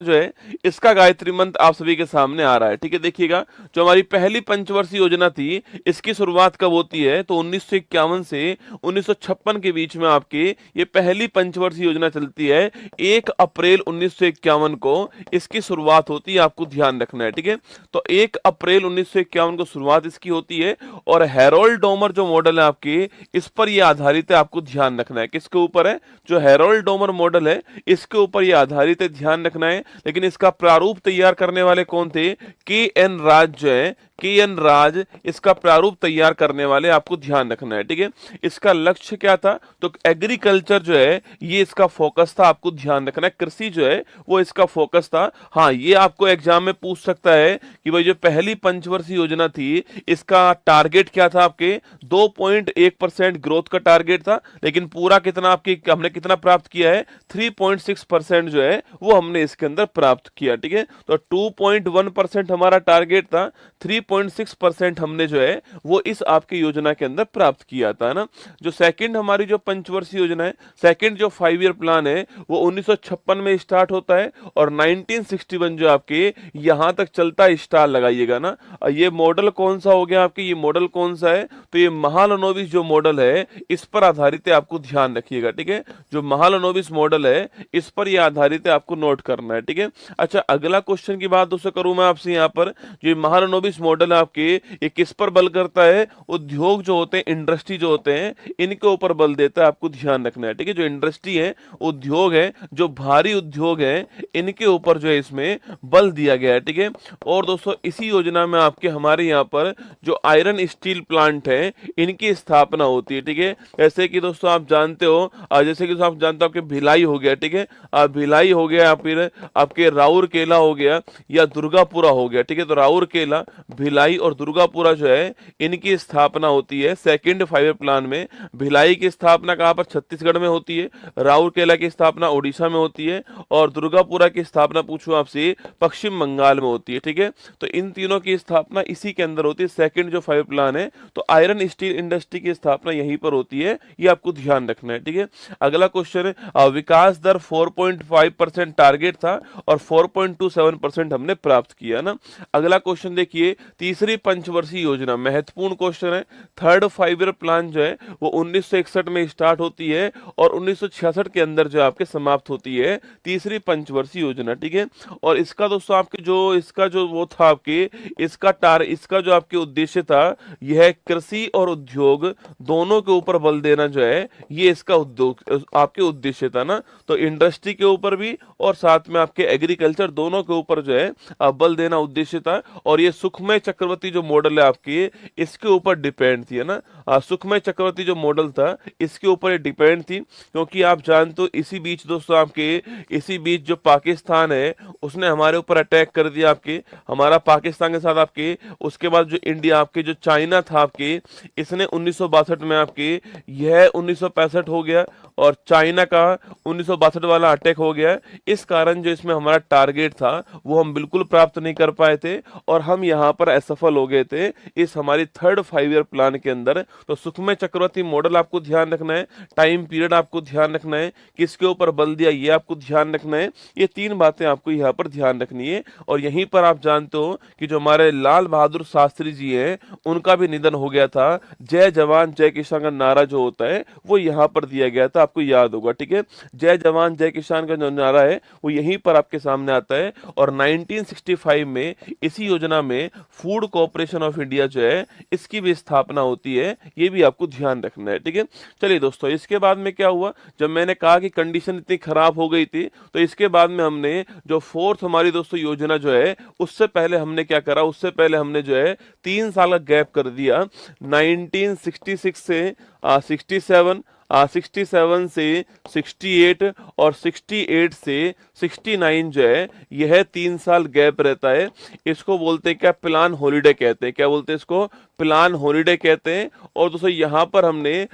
जो है इसका गायत्री मंत्र आप सभी के सामने आ रहा है। ठीक है, देखिएगा, जो हमारी पहली पंचवर्षीय योजना थी, इसकी शुरुआत कब होती है? तो 1951 से 1956 के बीच में आपकी ये पहली पंचवर्षीय योजना चलती है। 1 अप्रैल 1951 को इसकी शुरुआत होती है, आपको ध्यान रखना है। ठीक है, तो 1 अप्रैल 1951 को शुरुआत इसकी होती है और हैरोल्ड डोमर जो मॉडल है आपके, इस पर ये आधारित है, आपको ध्यान रखना है। किसके ऊपर है? जो हैरोल्ड डोमर मॉडल है, इसके ऊपर ये आधारित है, ध्यान रखना है। लेकिन इसका प्रारूप तैयार करने वाले कौन थे? के एन राज जो है, के एन राज इसका प्रारूप तैयार करने वाले, आपको ध्यान रखना है। ठीक है, इसका लक्ष्य क्या था? तो एग्रीकल्चर जो है ये इसका फोकस था, आपको ध्यान रखना है। कृषि जो है वो इसका फोकस था। हाँ, ये आपको एग्जाम में पूछ सकता है कि भाई जो पहली पंचवर्षीय योजना थी, इसका टारगेट क्या था? आपके 2.1% ग्रोथ का टारगेट था, लेकिन पूरा कितना आपके हमने कितना प्राप्त किया है? 3.6% जो है वो हमने इसके अंदर प्राप्त किया। ठीक है, तो 2.1% हमारा टारगेट था, 3.6% हमने जो है वो इस आपकी योजना के अंदर प्राप्त किया था ना। जो सेकंड हमारी जो पंचवर्षीय योजना है, सेकंड जो 5 ईयर प्लान है, वो 1956 में स्टार्ट होता है और 1961 जो आपके यहां तक चलता है। स्टार लगाइएगा ना। ये मॉडल कौन सा हो गया आपके? ये मॉडल कौन सा है? तो ये महालनोबिस जो मॉडल है, इस पर आधारित है, आपको ध्यान रखिएगा। ठीक है, जो महालनोबिस मॉडल है, इस पर ये आधारित है, आपको नोट करना है। ठीक है, अच्छा, अगला क्वेश्चन की बात दोस्तों करूं मैं आपसे यहाँ पर, जो महालनोबिस मॉडल है आपके, ये किस पर बल करता है? उद्योग जो होते हैं, इंडस्ट्री जो होते हैं, इनके ऊपर बल देता है, आपको ध्यान रखना है। ठीक है, जो इंडस्ट्री है, उद्योग है, जो भारी उद्योग है, इनके ऊपर जो है इसमें बल दिया गया है। ठीक है, और दोस्तों इसी योजना में आपके हमारे यहाँ पर जो आयरन स्टील प्लांट है, इनकी स्थापना होती है। ठीक है, जैसे कि दोस्तों आप जानते हो, जैसे कि दोस्तों आप जानते हो आपके भिलाई हो गया। ठीक है, भिलाई हो गया, फिर आपके राउरकेला हो गया, या दुर्गापुरा हो गया। ठीक है, तो राउरकेला, भिलाई और दुर्गापुरा जो है, इनकी स्थापना होती है सेकंड 5 ईयर प्लान में। भिलाई की स्थापना कहाँ पर? छत्तीसगढ़ में होती है। राउरकेला की स्थापना उड़ीसा में होती है और दुर्गापुरा की स्थापना पूछूं आपसे, पश्चिम बंगाल में होती है। ठीक है, तो इन तीनों की स्थापना इसी के अंदर होती है, सेकंड जो 5 प्लान है। तो आयरन स्टील इंडस्ट्री की स्थापना यहीं पर होती है, ये आपको ध्यान रखना है। ठीक है, अगला क्वेश्चन है, विकास दर 4.5% टारगेट था और 4.27% हमने प्राप्त किया ना। अगला क्वेश्चन देखिए, तीसरी पंचवर्षीय योजना, महत्वपूर्ण क्वेश्चन है। थर्ड 5 ईयर प्लान जो है वो 1961 में स्टार्ट होती है और 1966 के अंदर जो आपके समाप्त होती है तीसरी पंचवर्षीय योजना। ठीक है, और इसका दोस्तों आपके जो इसका जो वो था आपके, इसका जो आपके उद्देश्य था, यह कृषि और उद्योग दोनों के ऊपर बल देना जो है, ये इसका उद्योग आपके उद्देश्य था ना। तो इंडस्ट्री के ऊपर भी और साथ में आपके एग्रीकल्चर दोनों के ऊपर जो है बल देना उद्देश्य था। और ये सुखमय चक्रवर्ती जो मॉडल है आपकी, इसके ऊपर डिपेंड थी, है ना। सुखमय चक्रवर्ती जो मॉडल था, इसके ऊपर ये डिपेंड थी, क्योंकि आप जानते हो इसी बीच दोस्तों आपके, इसी बीच जो पाकिस्तान है, उसने हमारे ऊपर अटैक कर दिया आपके, हमारा पाकिस्तान के साथ आपके। उसके बाद जो इंडिया आपके, जो चाइना था आपके, इसने 1962 में आपके, यह 1965 हो गया और चाइना का 1962 वाला अटैक हो गया। इस कारण जो इसमें हमारा टारगेट था वो हम बिल्कुल प्राप्त नहीं कर पाए थे और हम यहाँ पर असफल हो गए थे इस हमारी थर्ड 5 ईयर प्लान के अंदर। तो सुखमय चक्रवर्ती मॉडल आपको ध्यान रखना है, टाइम पीरियड आपको ध्यान रखना है, किसके ऊपर बल दिया ये आपको ध्यान रखना है। ये 3 बातें आपको यहाँ पर ध्यान रखनी है। और यहीं पर आप जानते हो कि जो हमारे लाल बहादुर शास्त्री जी हैं, उनका भी निधन हो गया था। जय जवान जय किसान का नारा जो होता है वो यहाँ पर दिया गया था, आपको याद होगा। ठीक है, जय जवान जय किसान का जो नारा है वो यहीं पर आपके सामने आता है। और 1965 में इसी योजना में फूड कॉर्पोरेशन ऑफ इंडिया जो है, इसकी भी स्थापना होती है, ये भी आपको ध्यान रखना है। ठीक है, चलिए दोस्तों, इसके बाद में क्या हुआ, जब मैंने कहा कि कंडीशन इतनी खराब हो गई थी, तो इसके बाद में हमने जो फोर्थ हमारी दोस्तों योजना जो है, उससे पहले हमने क्या करा, उससे पहले हमने जो है 3 साल का गैप कर दिया। 1966 से 67, 67 से 68 और 68 से 69 जो है, यह 3 साल गैप रहता है। इसको बोलते हैं क्या? प्लान हॉलीडे कहते हैं। क्या बोलते हैं इसको? प्लान हॉलिडे कहते हैं। और दोस्तों यहाँ पर हमने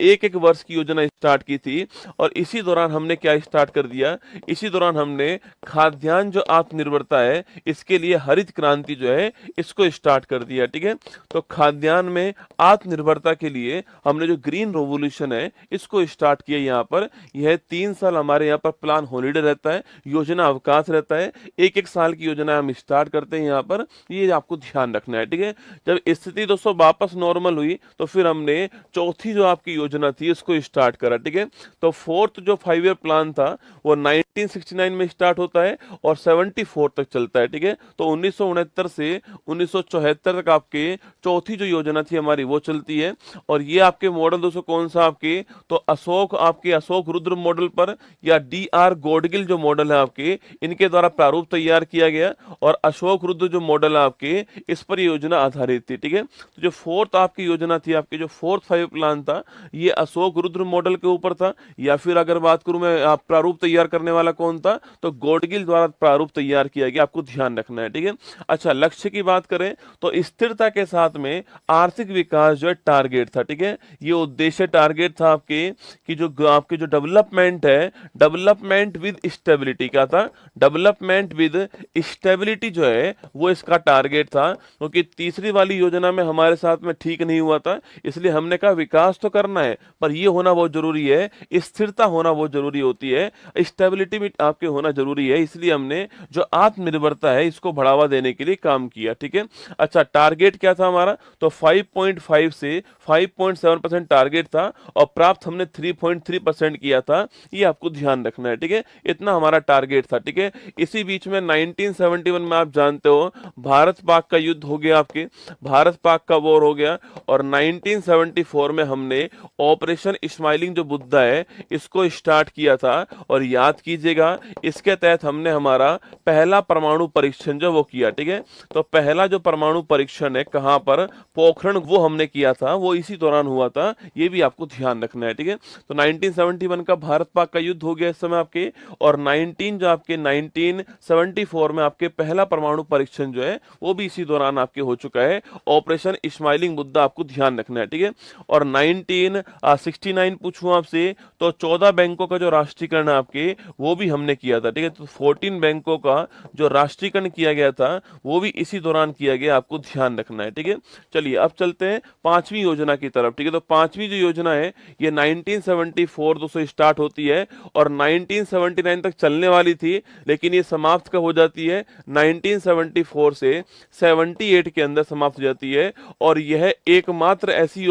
एक एक वर्ष की योजना स्टार्ट की थी, और इसी दौरान हमने क्या स्टार्ट कर दिया, इसी दौरान हमने खाद्यान्न जो आत्मनिर्भरता है इसके लिए हरित क्रांति जो है इसको स्टार्ट कर दिया। ठीक है, तो खाद्यान्न में आत्मनिर्भरता के लिए हमने जो ग्रीन रेवोल्यूशन है इसको स्टार्ट किया यहाँ पर। यह 3 साल हमारे यहाँ पर प्लान हॉलिडे रहता है, योजना अवकाश रहता है, एक एक साल की योजना हम स्टार्ट करते हैं यहाँ पर, ये आपको ध्यान रखना है। ठीक है, जब स्थिति दोस्तों वापस नॉर्मल हुई तो फिर हमने चौथी जो आपकी योजना थी इसको स्टार्ट करा। ठीक है, तो फोर्थ जो 5 ईयर प्लान था वो 1969 में स्टार्ट होता है और 74 तक चलता है। ठीक है, तो 1969 से 1974 तक आपके चौथी जो योजना थी हमारी वो चलती है। और ये आपके मॉडल दोस्तों कौन सा आपके, तो अशोक रुद्र मॉडल पर या DR गॉडगिल जो मॉडल है आपके, इनके द्वारा प्रारूप तैयार किया गया और अशोक रुद्र जो मॉडल है आपके इस पर योजना आधारित थी। ठीक है, तो जो फोर्थ आपकी योजना थी, आपकी जो फोर्थ 5 प्लान था ये अशोक रुद्र मॉडल के ऊपर था, या फिर अगर बात करूं मैं आप प्रारूप तैयार करने वाला कौन था, तो गॉडगिल द्वारा प्रारूप तैयार किया गया, आपको ध्यान रखना है। ठीक है, अच्छा लक्ष्य की बात करें तो स्थिरता के साथ में आर्थिक विकास जो है टारगेट था। ठीक है, ये उद्देश्य टारगेट था आपके कि जो आपके जो डेवलपमेंट है, डेवलपमेंट विद स्टेबिलिटी का था, डेवलपमेंट विद स्टेबिलिटी जो है वो इसका टारगेट था। क्योंकि तीसरी वाली योजना में हमारे साथ में ठीक नहीं हुआ था, इसलिए हमने कहा विकास तो करना है पर ये होना बहुत जरूरी है, स्थिरता होना बहुत जरूरी होती है, स्टेबिलिटी भी आपके होना जरूरी है, इसलिए हमने जो आत्मनिर्भरता है इसको बढ़ावा देने के लिए काम किया। ठीक है, अच्छा टारगेट क्या था हमारा, तो 5.5 से 5.7% टारगेट था और प्राप्त हमने 3.3% किया था, ये आपको ध्यान रखना है। ठीक है, इतना हमारा टारगेट था। ठीक है, इसी बीच में 1971 में आप जानते हो भारत पाक का युद्ध हो गया, आपके भारत पाक का वॉर हो गया, और 1974 में हमने ऑपरेशन स्माइलिंग जो बुद्धा है इसको स्टार्ट किया था। और याद कीजिएगा इसके तहत हमने हमारा पहला परमाणु परीक्षण जो वो किया। ठीक है, तो पहला जो परमाणु परीक्षण है कहां पर, पोखरण, वो हमने किया था, वो इसी दौरान हुआ था, ये भी आपको ध्यान रखना है। ठीक है, तो 1971 का भारत पाक का युद्ध हो गया इस समय आपके, और 1974 में आपके पहला परमाणु परीक्षण जो है वो भी इसी दौरान आपके हो चुका है, ऑपरेशन स्माइलिंग मुद्दा आपको ध्यान रखना है। ठीक है, और 1969 पूछूं आपसे तो 14 बैंकों का जो राष्ट्रीयकरण है आपके वो भी हमने किया था। ठीक है, तो 14 बैंकों का जो राष्ट्रीयकरण किया गया था वो भी इसी दौरान किया गया, आपको ध्यान रखना है। ठीक है, चलिए अब चलते हैं पांचवी योजना की तरफ। ठीक है, तो पांचवी जो योजना है ये 1974 दोस्तों स्टार्ट होती है और 1979 तक चलने वाली थी, लेकिन ये समाप्त कब हो जाती है, 1974 से 78 के अंदर समाप्त हो जाती है। और यह एकमात्र ऐसी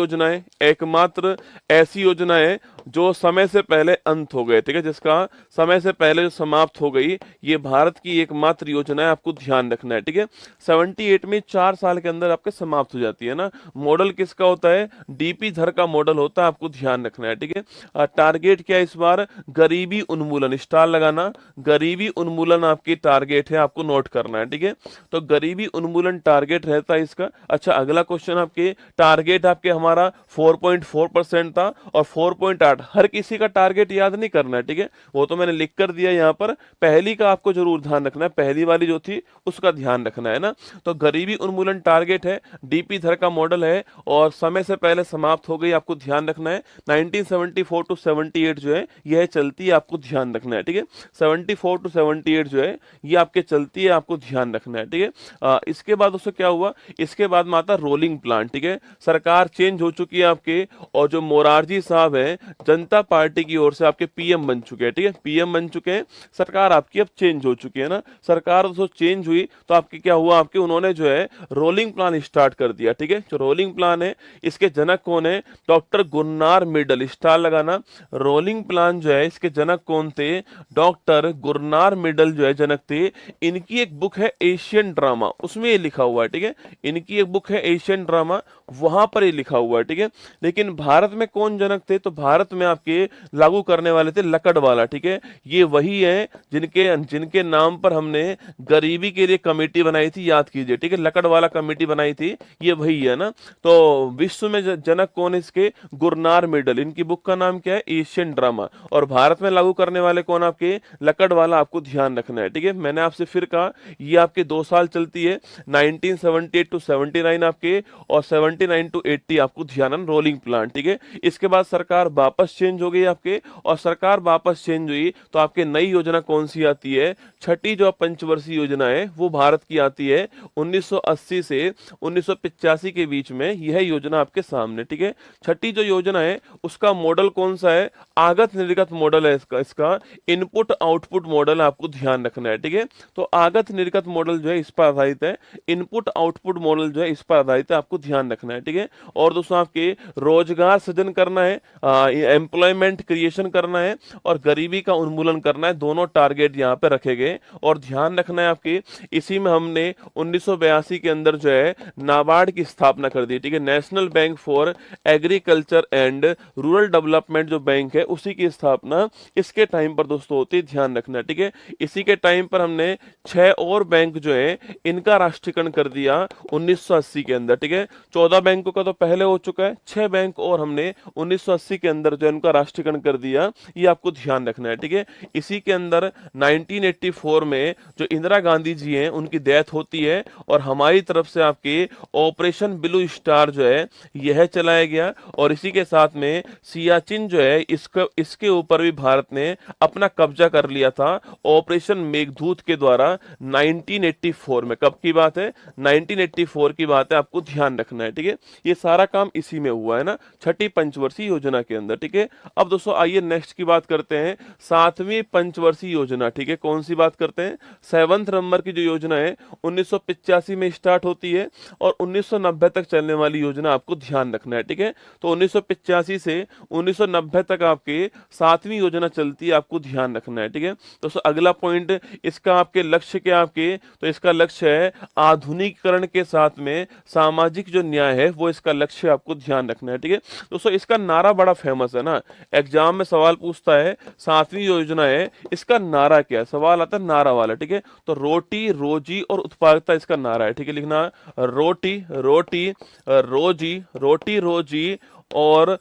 योजना है जो समय से पहले अंत हो गए। ठीक है, जिसका समय से पहले जो समाप्त हो गई, ये भारत की एकमात्र योजना है, आपको ध्यान रखना है। ठीक है, 78 में 4 साल के अंदर आपके समाप्त हो जाती है ना। मॉडल किसका होता है, DP धर का मॉडल होता है, आपको ध्यान रखना है। ठीक है, टारगेट क्या है इस बार, गरीबी उन्मूलन, स्टार लगाना, गरीबी उन्मूलन आपकी टारगेट है, आपको नोट करना है। ठीक है, तो गरीबी उन्मूलन टारगेट रहता है इसका। अच्छा अगला क्वेश्चन, आपके टारगेट आपके हमारा 4.4% था और 4.8, हर किसी का टारगेट याद नहीं करना है। ठीक है, वो तो मैंने लिख कर दिया यहाँ पर, पहली का आपको जरूर ध्यान रखना है, पहली वाली जो थी उसका ध्यान रखना है ना। तो गरीबी उन्मूलन टारगेट है, DP धर का मॉडल है और समय से पहले समाप्त हो गई, आपको ध्यान रखना है। 1974 टू 78 जो है यह चलती है, आपको ध्यान रखना है। ठीक है, 74 टू 78 जो है ये आपके चलती है, आपको ध्यान रखना है। ठीक है, इसके बाद उससे क्या हुआ, इसके बाद में आता रोलिंग प्लान। ठीक है, सरकार चेंज हो चुकी है आपके, और जो मोरारजी साहब है जनता पार्टी की ओर से आपके PM बन चुके हैं। ठीक है, PM बन चुके हैं, सरकार आपकी अब चेंज हो चुकी है ना। सरकार दोस्तों चेंज हुई तो आपकी क्या हुआ, आपके उन्होंने जो है रोलिंग प्लान स्टार्ट कर दिया। ठीक है, जो रोलिंग प्लान है इसके जनक कौन है, डॉक्टर गुरनार मिडल, स्टार लगाना। रोलिंग प्लान जो है इसके जनक कौन थे, डॉक्टर गुरनार मिडल जो है जनक थे। इनकी एक बुक है एशियन ड्रामा, उसमें ये लिखा हुआ है। ठीक है, इनकी एक बुक है एशियन ड्रामा, वहां पर ये लिखा हुआ है। ठीक है, लेकिन भारत में कौन जनक थे, तो भारत भारत में आपके लागू करने वाले थे लकड़वाला, ठीक है। ये वही है जिनके जिनके नाम पर हमने गरीबी के लिए कमेटी बनाई थी, याद कीजिए, ठीक है, लकड़वाला कमेटी बनाई थी, ये वही है ना। तो विश्व में जनक कौन है इसके? गुरनार मेडल। इनकी बुक का नाम क्या है? Asian drama. और भारत में लागू करने वाले कौन? आपके लकड़वाला। आपको ध्यान रखना है, ठीक है। मैंने आपसे फिर कहा ये आपके 2 साल चलती है, 1978 टू 79 आपके, और 79 टू 80 आपको ध्यान है, रोलिंग प्लान, ठीक है। इसके बाद सरकार वापस चेंज हो गई आपके, और सरकार वापस चेंज हुई तो आपके नई योजना कौन सी आती है? छठी जो पंचवर्षीय योजना है वो भारत की आती है 1980 से 1985 के बीच में। यह योजना आपके सामने, ठीक है। छठी जो योजना है उसका मॉडल कौन सा है? आगत निर्गत मॉडल है इसका इनपुट आउटपुट मॉडल आपको ध्यान रखना है, ठीक है। तो आगत निर्गत मॉडल जो है इस पर आधारित है, इनपुट आउटपुट मॉडल जो है इस पर आधारित है, आपको ध्यान रखना है, ठीक है। और दोस्तों आपके रोजगार सृजन करना है, एम्प्लॉयमेंट क्रिएशन करना है, और गरीबी का उन्मूलन करना है, दोनों टारगेट यहाँ पे रखे गए। और ध्यान रखना है आपके, इसी में हमने 1982 के अंदर जो है नाबार्ड की स्थापना कर दी, ठीक है। National bank for agriculture and rural development जो बैंक है उसी की स्थापना इसके टाइम पर दोस्तों होती है, ध्यान रखना, ठीक है। इसी के टाइम पर हमने 6 और बैंक जो है इनका राष्ट्रीयकरण कर दिया 1980 के अंदर, ठीक है। 14 बैंकों का तो पहले हो चुका है, 6 बैंक और हमने 1980 के अंदर जो है इनका राष्ट्रीयकरण कर दिया, ये आपको ध्यान रखना है, ठीक है। इसी के अंदर 1984 में जो इंदिरा गांधी जी हैं उनकी डेथ होती है, और हमारी तरफ से आपके ऑपरेशन ब्लू स्टार जो है यह चलाया गया। और इसी के साथ में सियाचिन जो है इसके ऊपर भी भारत ने अपना कब्जा कर लिया था ऑपरेशन मेघदूत के द्वारा 1984 में। कब की बात है? 1984 की बात है, आपको ध्यान रखना है, ठीक है। ये सारा काम इसी में हुआ है ना, छठी पंचवर्षीय योजना के अंदर, ठीक है। अब दोस्तों आइए नेक्स्ट की बात करते हैं, 7वीं पंचवर्षीय योजना, ठीक है। कौन सी बात करते हैं? 7th नंबर की जो योजना है 1985 में स्टार्ट होती है, और 1990 तक चलने वाली योजना आपको ध्यान रखना है, ठीक है। तो 1985 से 1990 तक आपके 7वीं योजना चलती है, आपको ध्यान रखना है, ठीक है। दोस्तों अगला पॉइंट इसका आपके लक्ष्य क्या आपके? तो इसका लक्ष्य है आधुनिकीकरण के साथ में सामाजिक जो न्याय है वो इसका लक्ष्य आपको ध्यान रखना है, ठीक है। दोस्तों इसका नारा बड़ा फेमस है ना, एग्जाम में सवाल पूछता है 7वीं योजना है, इसका नारा क्या है? सवाल आता है नारा वाला, ठीक है। तो रोटी रोजी और उत्पादकता इसका नारा है, ठीक है। लिखना रोटी रोटी रोजी, रोटी रोजी और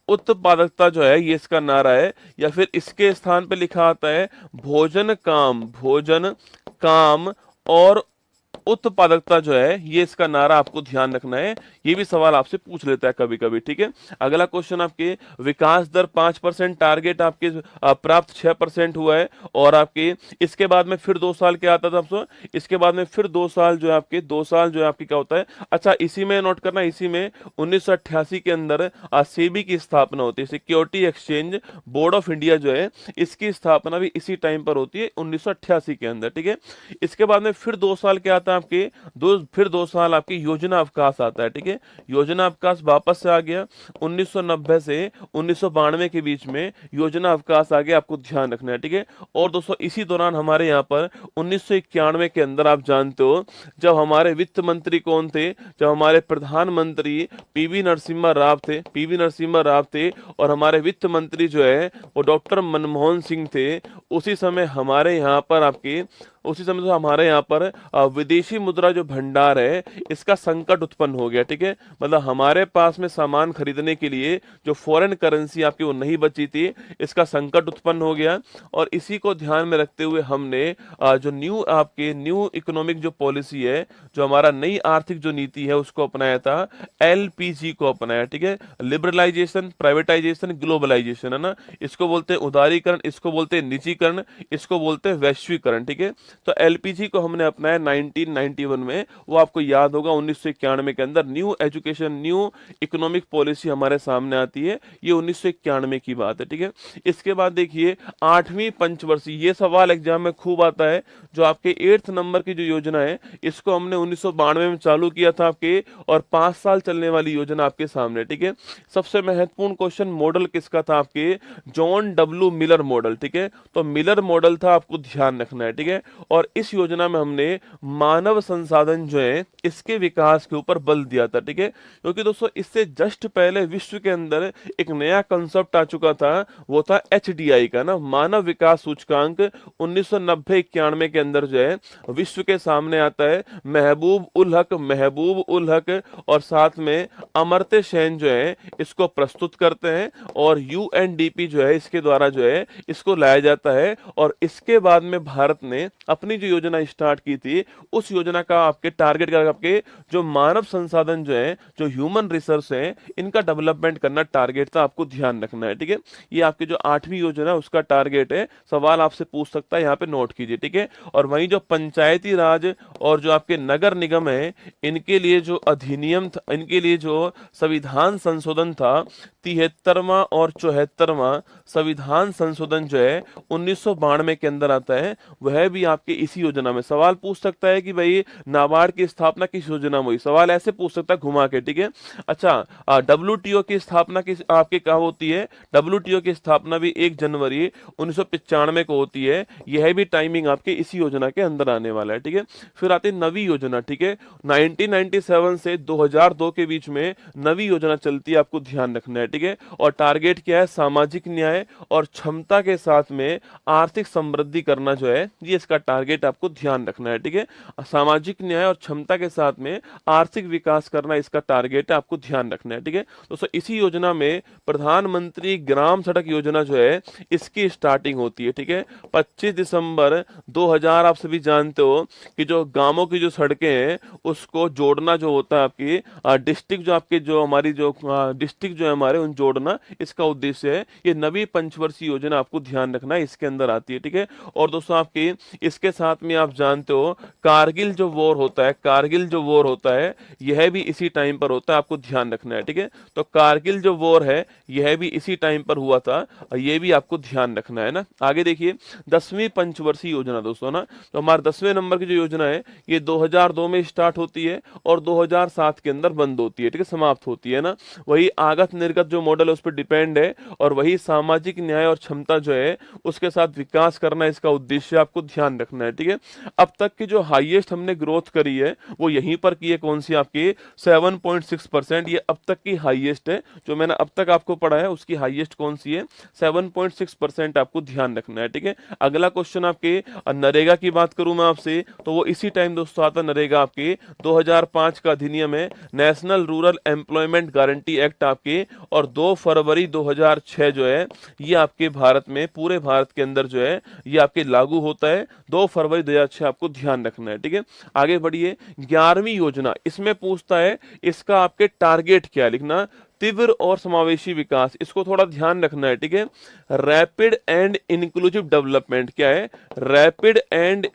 उत्पादकता जो है ये इसका नारा है। या फिर इसके स्थान पे लिखा आता है भोजन काम और उत्पादकता जो है ये इसका नारा, आपको ध्यान रखना है। ये भी सवाल आपसे पूछ लेता है कभी कभी, ठीक है। अगला क्वेश्चन आपके विकास दर 5% टारगेट आपके प्राप्त 6% हुआ है, और आपके इसके बाद में फिर 2 साल क्या आता था आपको? इसके बाद में फिर 2 साल जो है आपके 2 साल जो है आपकी क्या होता है? अच्छा इसी में नोट करना, इसी में 1988 के अंदर सेबी की स्थापना होती है, security exchange board of India जो है इसकी स्थापना भी इसी टाइम पर होती है 1988 के अंदर, ठीक है। इसके बाद में फिर 2 साल क्या आता है आपके? फिर 2 साल आपकी योजना अवकाश आता है, ठीक है। योजना अवकाश वापस से आ गया 1990 से 1992 के बीच में योजना अवकाश आ गया, आपको ध्यान रखना है, ठीक है। और दोस्तों इसी दौरान हमारे यहाँ पर 1991 के अंदर आप जानते हो जब हमारे वित्त मंत्री कौन थे? जब हमारे प्रधानमंत्री पीवी नरसिम्हा राव थे, पीवी नरसिम्हा राव थे, और हमारे वित्त मंत्री जो है वो डॉक्टर मनमोहन सिंह थे। उसी समय हमारे यहाँ पर आपके उसी समय तो हमारे यहाँ पर विदेशी मुद्रा जो भंडार है इसका संकट उत्पन्न हो गया, ठीक है। मतलब हमारे पास में सामान खरीदने के लिए जो फॉरेन करेंसी आपकी वो नहीं बची थी, इसका संकट उत्पन्न हो गया। और इसी को ध्यान में रखते हुए हमने जो न्यू इकोनॉमिक जो पॉलिसी है, जो हमारा नई आर्थिक जो नीति है उसको अपनाया था, LPG को अपनाया, ठीक है। लिबरलाइजेशन, प्राइवेटाइजेशन, ग्लोबलाइजेशन, है ना। इसको बोलते हैं उदारीकरण, इसको बोलते हैं निजीकरण, इसको बोलते हैं वैश्वीकरण, ठीक है। तो LPG को हमने अपनाया 1991 में, वो आपको याद होगा 1991 के अंदर new education new economic policy हमारे सामने आती है, ये 1991 की बात है, ठीक है। इसके बाद देखिए 8वीं पंचवर्षीय, ये सवाल एग्जाम में खूब आता है, जो आपके 8th नंबर की जो योजना है इसको हमने 1992 में चालू किया था आपके, और 5 साल चलने वाली योजना आपके सामने, ठीक है। सबसे महत्वपूर्ण क्वेश्चन मॉडल किसका था आपके? जॉन W मिलर मॉडल, ठीक है। तो मिलर मॉडल था, आपको ध्यान रखना है, ठीक है। और इस योजना में हमने मानव संसाधन जो है इसके विकास के ऊपर बल दिया था, ठीक है। क्योंकि दोस्तों इससे जस्ट पहले विश्व के अंदर एक नया कंसेप्ट आ चुका था, वो था एचडीआई का ना, मानव विकास सूचकांक। 1990-91 के अंदर जो है विश्व के सामने आता है। महबूब उल हक और साथ में अमर्त्य सेन जो है इसको प्रस्तुत करते हैं और यूएनडीपी जो है इसके द्वारा जो है इसको लाया जाता है। और इसके बाद में भारत ने अपनी जो योजना स्टार्ट की थी, उस योजना का आपके टारगेट का आपके जो मानव संसाधन जो है, जो ह्यूमन रिसोर्स है, इनका डेवलपमेंट करना टारगेट था, आपको ध्यान रखना है, ठीक है। ये आपकी जो 8वीं योजना है उसका टारगेट है। सवाल आपसे पूछ सकता है, यहाँ पे नोट कीजिए, ठीक है। और वहीं जो पंचायती राज और जो आपके नगर निगम है, इनके लिए जो अधिनियम था, इनके लिए जो संविधान संशोधन था, 73वां और 74वां संविधान संशोधन जो है 1992 के अंदर आता है, वह भी आपके इसी योजना में। सवाल पूछ सकता है कि भाई नाबार्ड की स्थापना किस योजना में हुई, सवाल ऐसे पूछ सकता है घुमा के, ठीक है। अच्छा, डब्ल्यूटीओ की स्थापना किस आपके कहाँ होती है? डब्ल्यूटीओ की स्थापना भी 1 जनवरी 1995 को होती है। यह भी टाइमिंग आपके इसी योजना के अंदर आने वाला है, ठीक है। फिर आती है नवी योजना, ठीक है। 1997 से 2002 के बीच में नवी योजना चलती है, आपको ध्यान रखना है, ठीक है। और टारगेट क्या है? सामाजिक न्याय और क्षमता के साथ में आर्थिक समृद्धि करना जो है, ये इसका टारगेट आपको ध्यान रखना है, ठीक है। सामाजिक न्याय और क्षमता के साथ में आर्थिक विकास करना इसका टारगेट है, आपको ध्यान रखना है, ठीक है। दोस्तों इसी योजना में प्रधानमंत्री ग्राम सड़क योजना जो है इसकी स्टार्टिंग होती है, ठीक है। 25 दिसंबर 2000, आप सभी जानते हो कि जो गांवों की जो सड़कें हैं उसको जोड़ना जो होता है, आपकी डिस्ट्रिक्ट जो आपके जो हमारी जो डिस्ट्रिक्ट जो है हमारे, उन जोड़ना इसका उद्देश्य है। ये नवी पंचवर्षीय योजना आपको ध्यान रखना है, इसके अंदर आती है, ठीक है। और दोस्तों आपके इसके साथ में आप जानते हो कारगिल जो वॉर होता है, कारगिल जो वॉर होता है यह भी इसी टाइम पर होता है, आपको ध्यान रखना है, ठीक है। तो कारगिल जो वॉर है यह भी इसी टाइम पर हुआ था, ये भी आपको ध्यान रखना है ना। आगे देखिए 10वीं पंचवर्षीय योजना दोस्तों ना, तो हमारे 10वें नंबर की जो योजना है ये 2002 में स्टार्ट होती है और 2007 के अंदर बंद होती है, ठीक है, समाप्त होती है ना। वही आगत निर्गत जो मॉडल है उस पर डिपेंड है और वही सामाजिक न्याय और क्षमता जो है उसके साथ विकास करना इसका उद्देश्य, आपको ध्यान रखना है, ठीक है। अब तक की जो हाईएस्ट हमने ग्रोथ करी है वो यहीं पर की है, कौन सी? आपकी 7.6%। ये अब तक की हाईएस्ट है, जो मैंने अब तक आपको पढ़ा है उसकी हाईएस्ट कौन सी है? 7.6% आपको ध्यान रखना है, ठीक है। अगला क्वेश्चन आपके नरेगा की बात करूं मैं आपसे, तो वो इसी टाइम दोस्तों आता नरेगा, आपके 2005 का अधिनियम है, national rural employment guarantee act आपके, और 2 फरवरी 2006 जो है ये आपके भारत में, पूरे भारत के अंदर जो है ये आपके लागू होता है। 2 फरवरी 2006 आपको ध्यान रखना है, ठीक है। आगे बढ़िए 11वीं योजना, इसमें पूछता है इसका आपके टारगेट क्या है, लिखना तीव्र और समावेशी विकास, इसको थोड़ा ध्यान रखना है, ठीक है। रैपिड एंड इंक्लूसिव डेवलपमेंट क्या है? रैपिड एंड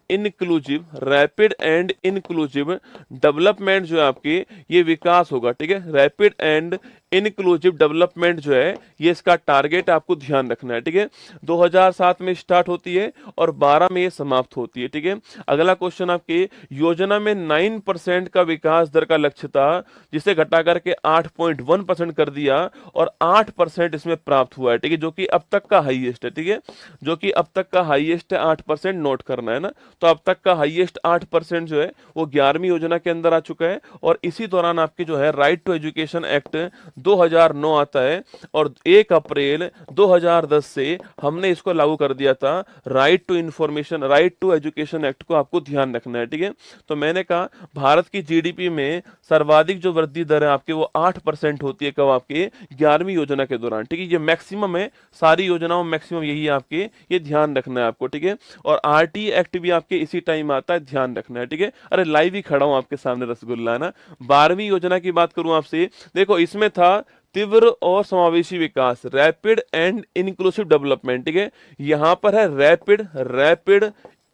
इंक्लूसिव डेवलपमेंट जो है आपकी, ये विकास होगा, ठीक है। रैपिड एंड इंक्लूसिव डेवलपमेंट जो है ये इसका टारगेट आपको ध्यान रखना है, ठीक है। 2007 में स्टार्ट होती है और 12 में ये समाप्त होती है, ठीक है। अगला क्वेश्चन आपके योजना में 9% का विकास दर का लक्ष्य था, जिसे घटा करके 8.1% कर दिया और 8% इसमें प्राप्त हुआ है, ठीक है, जो कि अब तक का हाईएस्ट है, ठीक है। जो कि अब तक का हाईएस्ट है, 8% नोट करना है ना। तो अब तक का हाईएस्ट 8% जो है वो 11वीं योजना के अंदर आ चुका है। और इसी दौरान आपके जो है राइट टू एजुकेशन एक्ट 2009 आता है और 1 अप्रैल 2010 से हमने इसको लागू कर दिया था, right to information, right to education act को आपको ध्यान रखना है, ठीक है। तो मैंने कहा भारत की जीडीपी में सर्वाधिक जो वृद्धि दर है आपके वो 8% होती है, कब? आपके 11वीं योजना के दौरान, ठीक है। ये मैक्सिमम है, सारी योजनाओं में मैक्सिमम यही है आपके, ये ध्यान रखना है आपको, ठीक है। और आरटी एक्ट भी आपके इसी टाइम आता है, ध्यान रखना है, ठीक है। अरे लाइव ही खड़ा हूं आपके सामने रसगुल्ला ना। 12वीं योजना की बात करूं आपसे, देखो इसमें था तीव्र और समावेशी विकास, रैपिड एंड इंक्लूसिव डेवलपमेंट, ठीक है। यहां पर है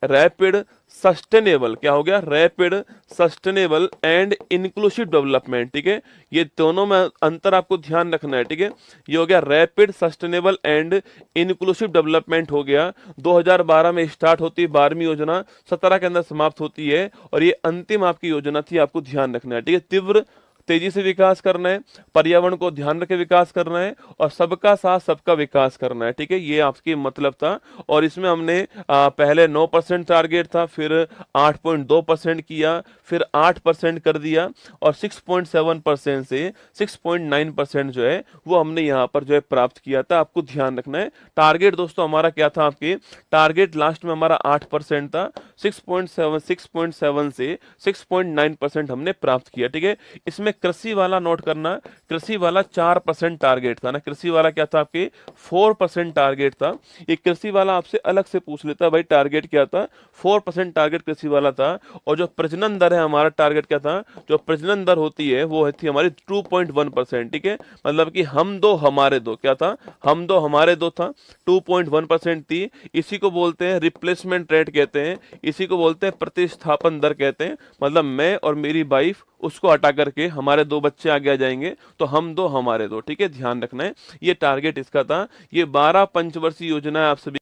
रैपिड सस्टेनेबल, क्या हो गया? Rapid sustainable and inclusive development, ठीक है। ये दोनों में अंतर आपको ध्यान रखना है, ठीक है। ये हो गया rapid sustainable and inclusive development हो गया। 2012 में स्टार्ट होती है 12वीं योजना, 17 के अंदर समाप्त होती है और ये अंतिम आपकी योजना थी, आपको ध्यान रखना है, ठीक है। तीव्र तेजी से विकास करना है, पर्यावरण को ध्यान रखे विकास करना है, और सबका साथ सबका विकास करना है। ठीक है, ये आपकी मतलब था। और इसमें हमने पहले 9% टारगेट था, फिर 8.2% किया, फिर 8% कर दिया, और 6.7% से 6.9% जो है वो हमने यहाँ पर जो है प्राप्त किया था। आपको ध्यान रखना है टारगेट दोस्तों हमारा क्या था, आपके टारगेट लास्ट में हमारा 8% था, 6.7 से 6.9% हमने प्राप्त किया। ठीक है, इसमें कृषि वाला नोट करना, कृषि वाला 4% टारगेट था ना, कृषि वाला क्या था आपके 4% टारगेट था। ये कृषि वाला आपसे अलग से पूछ लेता भाई टारगेट क्या था, 4% टारगेट कृषि वाला था। और जो प्रजनन दर है हमारा टारगेट क्या था, जो प्रजनन दर होती है वो थी हमारी 2.1%। ठीक है, मतलब कि हम दो हमारे दो, क्या था, हम दो हमारे दो था, 2.1% थी। इसी को बोलते हैं रिप्लेसमेंट रेट कहते हैं, इसी को बोलते हैं प्रतिस्थापन दर कहते हैं। मतलब मैं और मेरी वाइफ, उसको हटा करके हमारे दो बच्चे आगे आ जाएंगे, तो हम दो हमारे दो। ठीक है, ध्यान रखना है, ये टारगेट इसका था। ये 12 पंचवर्षीय योजना है आप सभी।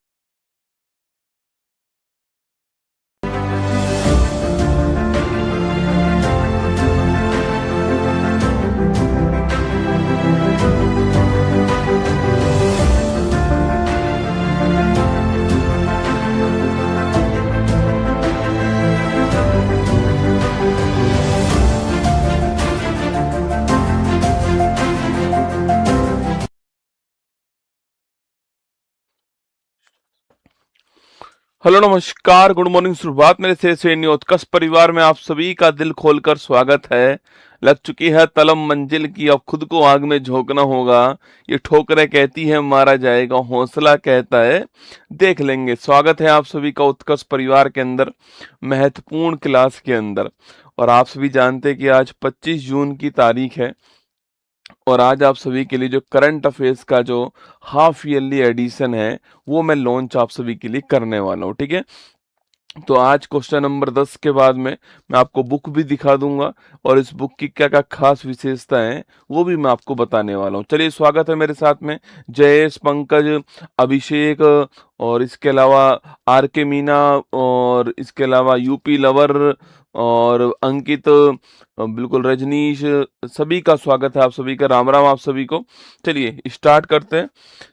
हेलो नमस्कार गुड मॉर्निंग सुप्रभात, मेरे से श्रेणी उत्कर्ष परिवार में आप सभी का दिल खोलकर स्वागत है। लग चुकी है तलब मंजिल की, अब खुद को आग में झोंकना होगा। ये ठोकरें कहती है मारा जाएगा, हौसला कहता है देख लेंगे। स्वागत है आप सभी का उत्कर्ष परिवार के अंदर, महत्वपूर्ण क्लास के अंदर। और आप सभी जानते हैं कि आज 25 जून की तारीख है, और आज आप सभी के लिए जो करंट अफेयर्स का जो हाफ ईयरली एडिशन है वो मैं लॉन्च आप सभी के लिए करने वाला हूँ। ठीक है, तो आज क्वेश्चन नंबर 10 के बाद में मैं आपको बुक भी दिखा दूंगा, और इस बुक की क्या क्या खास विशेषता है वो भी मैं आपको बताने वाला हूँ। चलिए, स्वागत है मेरे साथ में जयेश, पंकज, अभिषेक, और इसके अलावा आर के मीना, और इसके अलावा यूपी लवर, और अंकित, बिल्कुल रजनीश, सभी का स्वागत है, आप सभी का राम राम आप सभी को। चलिए स्टार्ट करते हैं।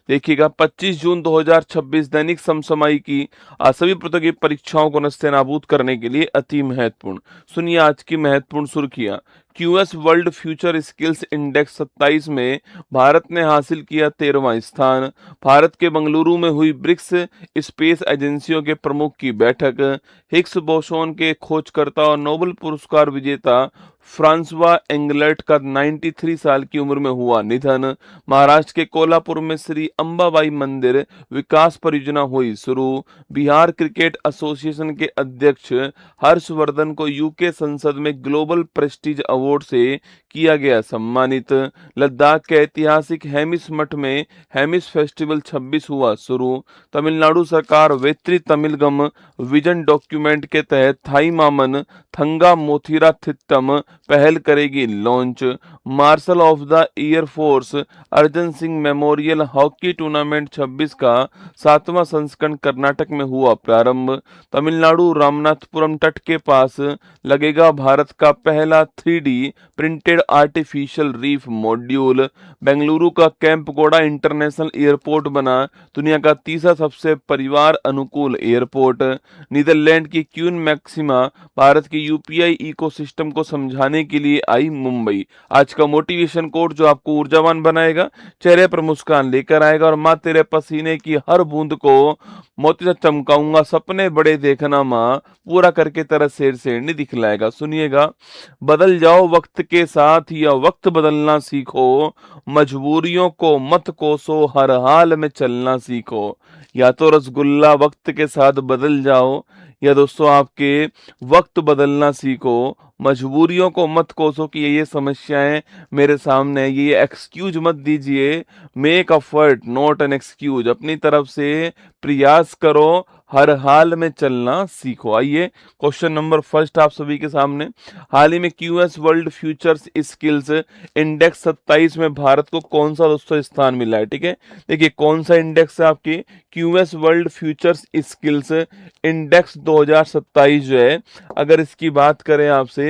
देखिएगा, 25 जून 2026 दैनिक समसामयिक की सभी प्रतियोगी परीक्षाओं को नस्तेनाबूद करने के लिए अति महत्वपूर्ण। सुनिए आज की महत्वपूर्ण सुर्खियां। QS world future skills index 27 में भारत ने हासिल किया 13वां स्थान। भारत के बेंगलुरु में हुई ब्रिक्स स्पेस एजेंसियों के प्रमुख की बैठक। हिग्स बोसोन के खोजकर्ता और नोबेल पुरस्कार विजेता फ्रांसवा एंगलर्ट का 93 साल की उम्र में हुआ निधन। महाराष्ट्र के कोल्हापुर में श्री अंबाबाई मंदिर विकास परियोजना हुई शुरू। बिहार क्रिकेट एसोसिएशन के अध्यक्ष हर्षवर्धन को यूके संसद में ग्लोबल प्रेस्टीज अवार्ड से किया गया सम्मानित। लद्दाख के ऐतिहासिक हेमिस मठ में हेमिस फेस्टिवल 26 हुआ शुरू। तमिलनाडु सरकार वेत्री तमिलगम विजन डॉक्यूमेंट के तहत थाई मामन थंगा मोथिरा थिट्टम पहल करेगी launch. Marshal of the Year Force Arjan Singh Memorial Hockey Tournament 26 का 7वां संस्करण कर्नाटक में हुआ प्रारंभ। तमिलनाडु रामनाथपुरम तट के पास लगेगा भारत का पहला 3D printed artificial reef module. Bengaluru का कैंपगोड़ा इंटरनेशनल एयरपोर्ट बना दुनिया का तीसरा सबसे परिवार अनुकूल एयरपोर्ट। नीदरलैंड की क्वीन मैक्सिमा भारत के यूपीआई इकोसिस्टम को समझाने के लिए आई मुंबई। आज का मोटिवेशन कोट जो आपको ऊर्जावान बनाएगा, चेहरे पर मुस्कान लेकर आएगा, और माँ तेरे पसीने की हर बूंद को मोती से चमकाऊंगा, सपने बड़े देखना माँ, पूरा करके तेरा शेर शेरनी दिखलाएगा। सुनिएगा, बदल जाओ वक्त के साथ या वक्त बदलना सीखो, मजबूरियों को मत कोसो, हर हाल में चलना सीखो। या तो रसगुल्ला वक्त के साथ बदल जाओ, या दोस्तों आपके वक्त बदलना सीखो, मजबूरियों को मत कोसो कि ये समस्याएं मेरे सामने है, ये एक्सक्यूज मत दीजिए। Make effort not an excuse, अपनी तरफ से प्रयास करो, हर हाल में चलना सीखो। आइए क्वेश्चन नंबर फर्स्ट आप सभी के सामने। हाल ही में QS world futures skills index 27 में भारत को कौन सा दोस्तों स्थान मिला है? ठीक है, देखिए कौन सा इंडेक्स है आपकी, QS world futures skills index 2027 जो है, अगर इसकी बात करें आपसे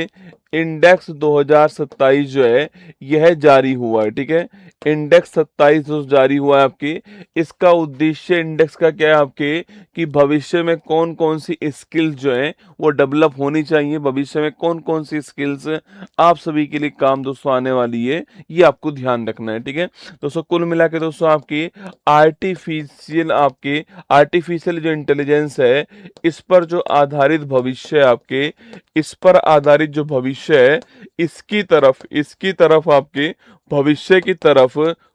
इंडेक्स 2027 जो है यह जारी हुआ है, ठीक है। इंडेक्स 27 जो जारी हुआ है आपके, इसका उद्देश्य इंडेक्स का क्या है आपके, कि भविष्य में कौन कौन सी स्किल्स जो है वो डेवलप होनी चाहिए, भविष्य में कौन कौन सी स्किल्स आप सभी के लिए काम दोस्तों आने वाली है, ये आपको ध्यान रखना है, ठीक है। दोस्तों कुल मिला के दोस्तों आपकी आर्टिफिशियल जो इंटेलिजेंस है, इस पर जो आधारित भविष्य है आपके, इस पर आधारित जो भविष्य है, इसकी तरफ आपके भविष्य की तरफ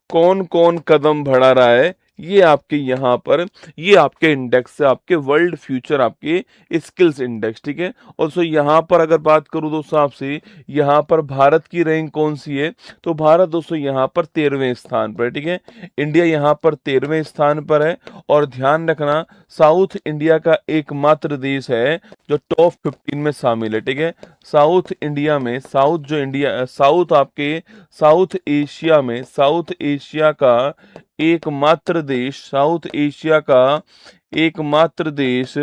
कौन कौन कदम बढ़ा रहा है, ये आपके यहाँ पर, ये आपके इंडेक्स है, आपके वर्ल्ड फ्यूचर आपके स्किल्स इंडेक्स, ठीक है। और सो यहाँ पर अगर बात करूँ दोस्तों आपसे, यहाँ पर भारत की रैंक कौन सी है, तो भारत दोस्तों यहाँ पर 13वें स्थान पर है, ठीक है। इंडिया यहाँ पर 13वें स्थान पर है। और ध्यान रखना, साउथ इंडिया का एकमात्र देश है जो टॉप 15 में शामिल है, ठीक है। साउथ इंडिया में, साउथ आपके साउथ एशिया का एकमात्र देश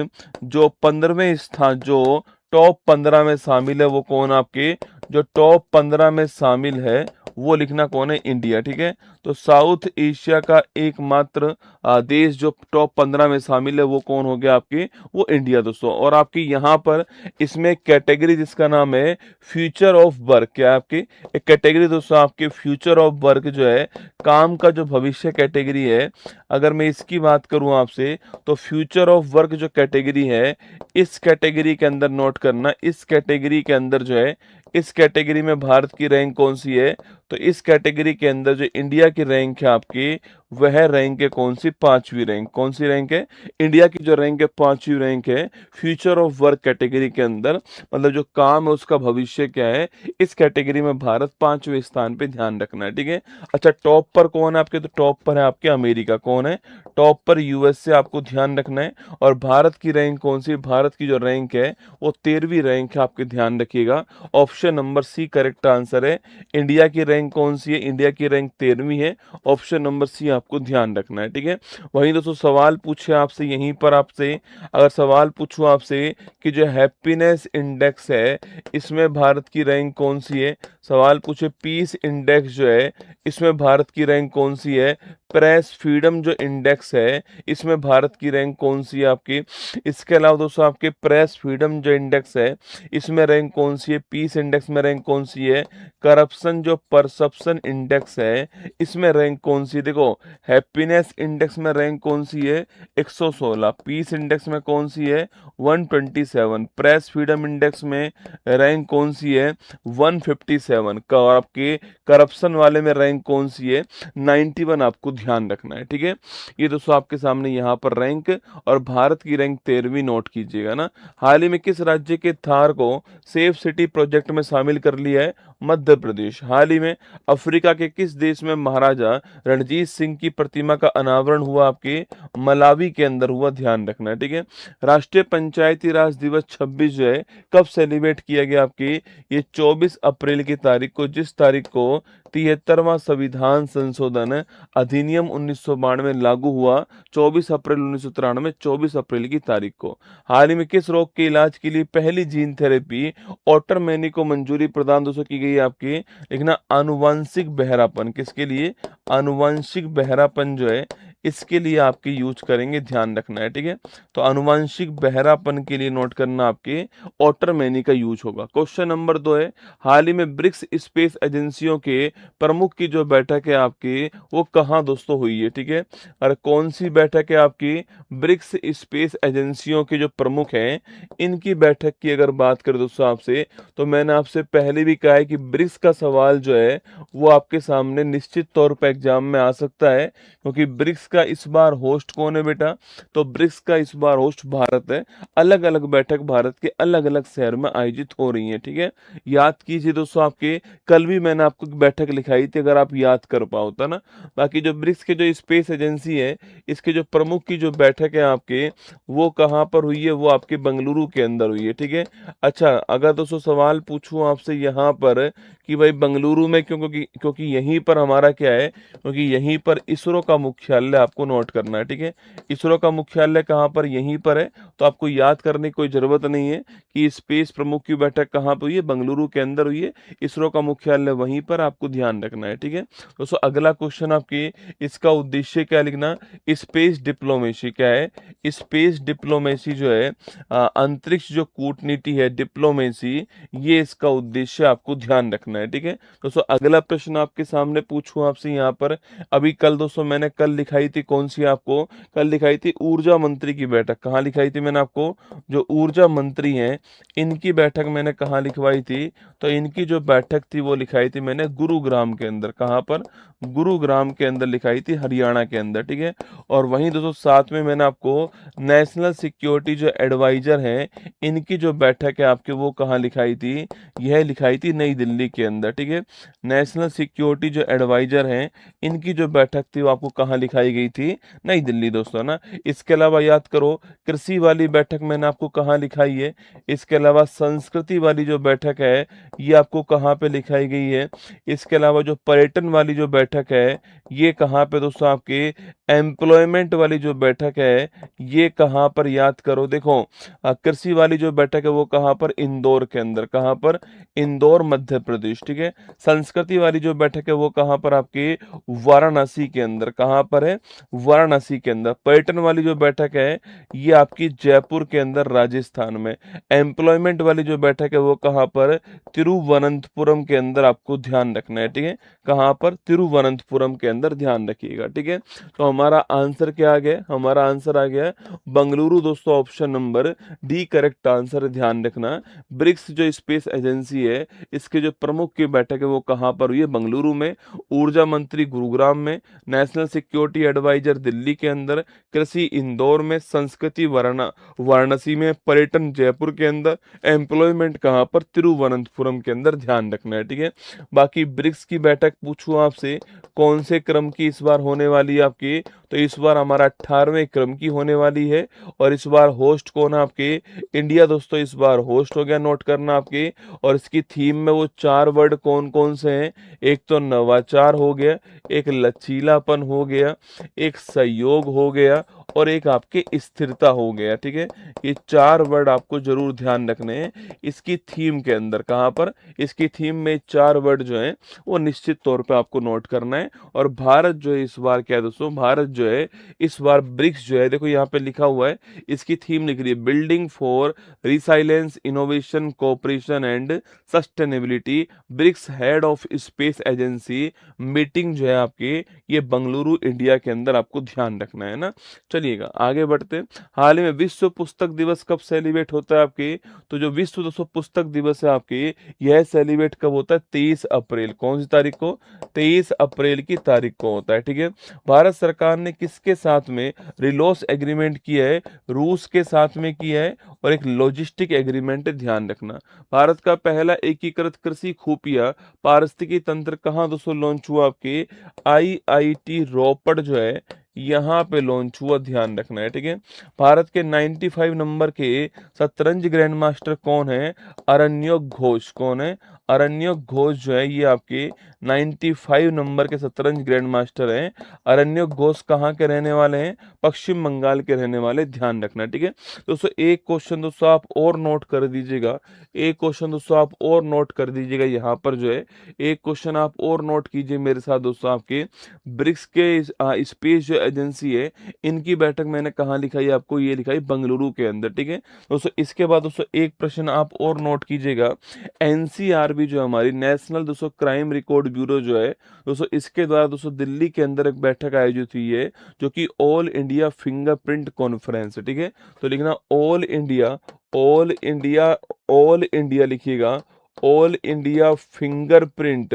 जो 15वें स्थान, जो टॉप 15 में शामिल है, वो कौन आपके, जो टॉप 15 में शामिल है वो लिखना कौन है, इंडिया, ठीक है। तो साउथ एशिया का एकमात्र देश जो टॉप 15 में शामिल है वो कौन हो गया आपके, वो इंडिया दोस्तों। और आपकी यहाँ पर इसमें कैटेगरी जिसका नाम है फ्यूचर ऑफ वर्क, क्या है आपकी एक कैटेगरी दोस्तों, आपके फ्यूचर ऑफ वर्क जो है, काम का जो भविष्य कैटेगरी है, अगर मैं इसकी बात करूं आपसे, तो फ्यूचर ऑफ वर्क जो कैटेगरी है, इस कैटेगरी के अंदर नोट करना, इस कैटेगरी के अंदर जो है, इस कैटेगरी में भारत की रैंक कौन सी है, तो इस कैटेगरी के अंदर जो इंडिया की रैंक है आपकी, वह रैंक है कौन सी, 5वीं रैंक। कौन सी रैंक है, इंडिया की जो रैंक है 5वीं रैंक है फ्यूचर ऑफ वर्क कैटेगरी के अंदर, मतलब जो काम है उसका भविष्य क्या है, इस कैटेगरी में भारत 5वें स्थान पे, ध्यान रखना है, ठीक है। अच्छा टॉप पर कौन है आपके, तो टॉप पर है आपके अमेरिका, कौन है टॉप पर, यूएसए, आपको ध्यान रखना है। और भारत की रैंक कौन सी, भारत की जो रैंक है वो 13वीं रैंक है, आपके ध्यान रखिएगा। Option number C correct answer है। इंडिया की रैंक कौन सी है, इंडिया की रैंक 13वीं है, ऑप्शन नंबर सी आपको ध्यान रखना है, ठीक है। वहीं दोस्तों सवाल पूछे आपसे, यहीं पर आपसे अगर सवाल पूछूं आपसे कि जो हैप्पीनेस इंडेक्स है, इसमें भारत की रैंक कौन सी है, सवाल पूछे पीस इंडेक्स जो है, इसमें भारत की रैंक कौन सी है, प्रेस फ्रीडम जो इंडेक्स है, इसमें भारत की रैंक कौन सी है आपकी, इसके अलावा दोस्तों आपके प्रेस फ्रीडम जो इंडेक्स है, इसमें रैंक कौन सी है, पीस इंडेक्स में रैंक कौन सी है, करप्शन जो परसेप्शन इंडेक्स है, इसमें रैंक कौन सी है, देखो हैप्पीनेस इंडेक्स में रैंक कौन सी है, 116, पीस इंडेक्स में कौन सी है, 127, प्रेस फ्रीडम इंडेक्स में रैंक कौन सी है, 157, और आपके करप्शन वाले में रैंक कौन सी है, 91, आपको ध्यान रखना है, ठीक है। ये दोस्तों आपके सामने यहाँ पर रैंक, और भारत की रैंक 13वीं नोट कीजिएगा ना। हाल ही में किस राज्य के थार को सेफ सिटी प्रोजेक्ट में शामिल कर लिया है, मध्य प्रदेश। हाल ही में अफ्रीका के किस देश में महाराजा रणजीत सिंह की प्रतिमा का अनावरण हुआ, आपके मलावी के अंदर हुआ, ध्यान रखना है, ठीक है। राष्ट्रीय पंचायती राज दिवस 26 जो है कब सेलिब्रेट किया गया आपके, ये 24 अप्रैल की तारीख को, जिस तारीख को 73वां संविधान संशोधन अधिनियम 1992 लागू हुआ, 24 अप्रैल 1993, 24 अप्रैल की तारीख को। हाल ही में किस रोग के इलाज के लिए पहली जीन थेरेपी ऑटरमैनी को मंजूरी प्रदान दोस्तों की गई आपकी, लिखना आनुवंशिक बहरापन, किसके लिए, आनुवंशिक बहरापन जो है इसके लिए आपके यूज करेंगे, ध्यान रखना है, ठीक है। तो आनुवंशिक बहरापन के लिए नोट करना आपके ऑटरमैनी का यूज होगा। क्वेश्चन नंबर 2 है, हाल ही में ब्रिक्स स्पेस एजेंसियों के प्रमुख की जो बैठक है आपकी, वो कहाँ दोस्तों हुई है, ठीक है। और कौन सी बैठक है आपकी, ब्रिक्स स्पेस एजेंसियों के जो प्रमुख हैं, इनकी बैठक की अगर बात करें दोस्तों आपसे, तो मैंने आपसे पहले भी कहा है कि ब्रिक्स का सवाल जो है वो आपके सामने निश्चित तौर पर एग्जाम में आ सकता है, क्योंकि ब्रिक्स का इस बार होस्ट कौन है बेटा, तो ब्रिक्स का इस बार होस्ट भारत है। अलग अलग बैठक भारत के अलग अलग शहर में आयोजित हो रही है, ठीक है। याद कीजिए दोस्तों, आपके कल भी मैंने आपको एक बैठक लिखाई थी, अगर आप याद कर पाओ तो ना। बाकी जो ब्रिक्स के जो स्पेस एजेंसी है, इसके जो प्रमुख की जो बैठक है आपके, वो कहाँ पर हुई है, वो आपके बेंगलुरु के अंदर हुई है, ठीक है। अच्छा अगर दोस्तों सवाल पूछूं आपसे यहाँ पर कि भाई बेंगलुरु में क्यों, क्योंकि यहीं पर हमारा क्या है, क्योंकि यहीं पर इसरो का मुख्यालय मुख्यालय आपको नोट करना है, ठीक है। इसरो का मुख्यालय कहाँ पर, यहीं पर है, तो आपको याद करने की कोई जरूरत नहीं है कि स्पेस प्रमुख की बैठक कहाँ पर हुई है, बेंगलुरु के अंदर हुई है, इसरो का मुख्यालय वहीं पर, आपको ध्यान रखना है, ठीक है। दोस्तों अगला क्वेश्चन आपके, इसका उद्देश्य क्या लिखना, स्पेस डिप्लोमेसी क्या है, स्पेस डिप्लोमेसी जो है अंतरिक्ष जो कूटनीति है, डिप्लोमेसी, ये इसका उद्देश्य आपको ध्यान रखना है, ठीक है। दोस्तों अगला प्रश्न आपके सामने पूछूं आपसे यहाँ पर, अभी कल दोस्तों मैंने कल लिखाई थी कौन सी, आपको कल लिखाई थी ऊर्जा मंत्री की बैठक, कहाँ लिखाई थी मैंने आपको, जो ऊर्जा मंत्री हैं इनकी बैठक मैंने कहाँ लिखवाई थी, तो इनकी जो बैठक थी वो लिखाई थी मैंने गुरुग्राम के अंदर, कहाँ पर, गुरुग्राम के अंदर लिखाई थी, हरियाणा के अंदर, ठीक है। और वहीं दोस्तों साथ में मैंने आपको नेशनल सिक्योरिटी जो एडवाइजर हैं इनकी जो बैठक है आपके, वो कहाँ लिखाई थी, यह लिखाई थी नई दिल्ली के अंदर, ठीक है। नेशनल सिक्योरिटी जो एडवाइजर हैं इनकी जो बैठक थी वो आपको कहाँ लिखाई गई थी, नई दिल्ली दोस्तों ना। इसके अलावा याद करो, कृषि वाली बैठक मैंने आपको कहाँ लिखाई है, इसके अलावा संस्कृति वाली जो बैठक है ये आपको कहाँ पे लिखाई गई है, इसके अलावा जो पर्यटन वाली जो बैठक है ये कहाँ पे दोस्तों आपके, एम्प्लॉयमेंट वाली जो बैठक है ये कहाँ पर, याद करो देखो, कृषि वाली जो बैठक है वो कहाँ पर, इंदौर के अंदर, कहाँ पर, इंदौर मध्य प्रदेश, ठीक है। संस्कृति वाली जो बैठक है वो कहाँ पर आपके, वाराणसी के अंदर, कहाँ पर है, वाराणसी के अंदर। पर्यटन वाली जो बैठक है ये आपकी जयपुर के अंदर राजस्थान में। एम्प्लॉयमेंट वाली जो बैठक है वो कहाँ पर, तिरुवनंतपुरम के अंदर, आपको ध्यान रखना है, ठीक है। कहाँ पर, तिरुवनंतपुरम के अंदर, ध्यान रखिएगा, ठीक है। तो हमारा आंसर क्या आ गया, हमारा आंसर आ गया बंगलुरु दोस्तों, option number D correct answer है, ध्यान रखना। ब्रिक्स जो स्पेस एजेंसी है इसके जो प्रमुख की बैठक है वो कहाँ पर हुई है, बंगलुरु में। ऊर्जा मंत्री गुरुग्राम में, नेशनल सिक्योरिटी एडवाइजर दिल्ली के अंदर, कृषि इंदौर में, संस्कृति वाराणसी में, पर्यटन जयपुर के अंदर, एम्प्लॉयमेंट कहाँ पर, तिरुवनंतपुरम के अंदर, ध्यान रखना है, ठीक है। बाकी ब्रिक्स की बैठक पूछूं आपसे कौन से क्रम की इस बार होने वाली है आपकी, तो इस बार हमारा 18वें क्रम की होने वाली है। और इस बार होस्ट कौन है आपके, इंडिया दोस्तों इस बार होस्ट हो गया, नोट करना आपके। और इसकी थीम में वो 4 वर्ड कौन कौन से हैं, एक तो नवाचार हो गया, एक लचीलापन हो गया, एक सहयोग हो गया, और एक आपके स्थिरता हो गया, ठीक है। ये 4 वर्ड आपको जरूर ध्यान रखने हैं इसकी थीम के अंदर, कहाँ पर, इसकी थीम में 4 वर्ड जो है वो निश्चित तौर पे आपको नोट करना है। और भारत जो है इस बार क्या है दोस्तों, भारत जो है इस बार ब्रिक्स जो है, देखो यहाँ पे लिखा हुआ है, इसकी थीम लिख रही है building for resilience innovation cooperation and sustainability, BRICS head of space agency meeting जो है आपकी, ये बंगलुरु इंडिया के अंदर, आपको ध्यान रखना है ना। चलिएगा आगे बढ़ते हैं। हाल ही में विश्व पुस्तक दिवस कब सेलिब्रेट होता है आपके, तो जो विश्व दोस्तों पुस्तक दिवस है आपके, यह सेलिब्रेट कब होता है, 23 अप्रैल, कौन सी तारीख को, 23 अप्रैल की तारीख को होता है, ठीक है। भारत सरकार ने किसके साथ में रिलोस एग्रीमेंट किया है, रूस के साथ में किया है, और एक लॉजिस्टिक एग्रीमेंट है, ध्यान रखना। भारत का पहला एकीकृत कृषि खुफिया पारिस्थितिकी तंत्र कहाँ दोस्तों लॉन्च हुआ आपके, आईआईटी रोपड़ जो है यहाँ पे लॉन्च हुआ, ध्यान रखना है, ठीक है। भारत के 95 नंबर के शतरंज ग्रैंड मास्टर कौन है, अरण्यक घोष, कौन है, अरण्यक घोष जो है ये आपके 95 नंबर के शतरंज ग्रैंड मास्टर हैं। अरण्यक घोष कहाँ के रहने वाले हैं, पश्चिम बंगाल के रहने वाले, ध्यान रखना, ठीक है। दोस्तों एक क्वेश्चन दोस्तों आप और नोट कर दीजिएगा, एक क्वेश्चन दोस्तों आप और नोट कर दीजिएगा, यहाँ पर जो है एक क्वेश्चन आप और नोट कीजिए मेरे साथ दोस्तों, आपके ब्रिक्स के स्पेस जो एजेंसी है इनकी बैठक मैंने कहाँ लिखाई है आपको, ये लिखाई बंगलुरु के अंदर, ठीक है दोस्तों। इसके बाद दोस्तों एक प्रश्न आप और नोट कीजिएगा, एनसीआरबी जो हमारी नेशनल दोस्तों क्राइम रिकॉर्ड ब्यूरो जो है दोस्तों, इसके द्वारा दोस्तों दिल्ली के अंदर एक बैठक आयोजित हुई है जो कि ऑल इंडिया फिंगरप्रिंट कॉन्फ्रेंस है, ठीक है। तो लिखना all India, all India, all India लिखिएगा, all India fingerprint,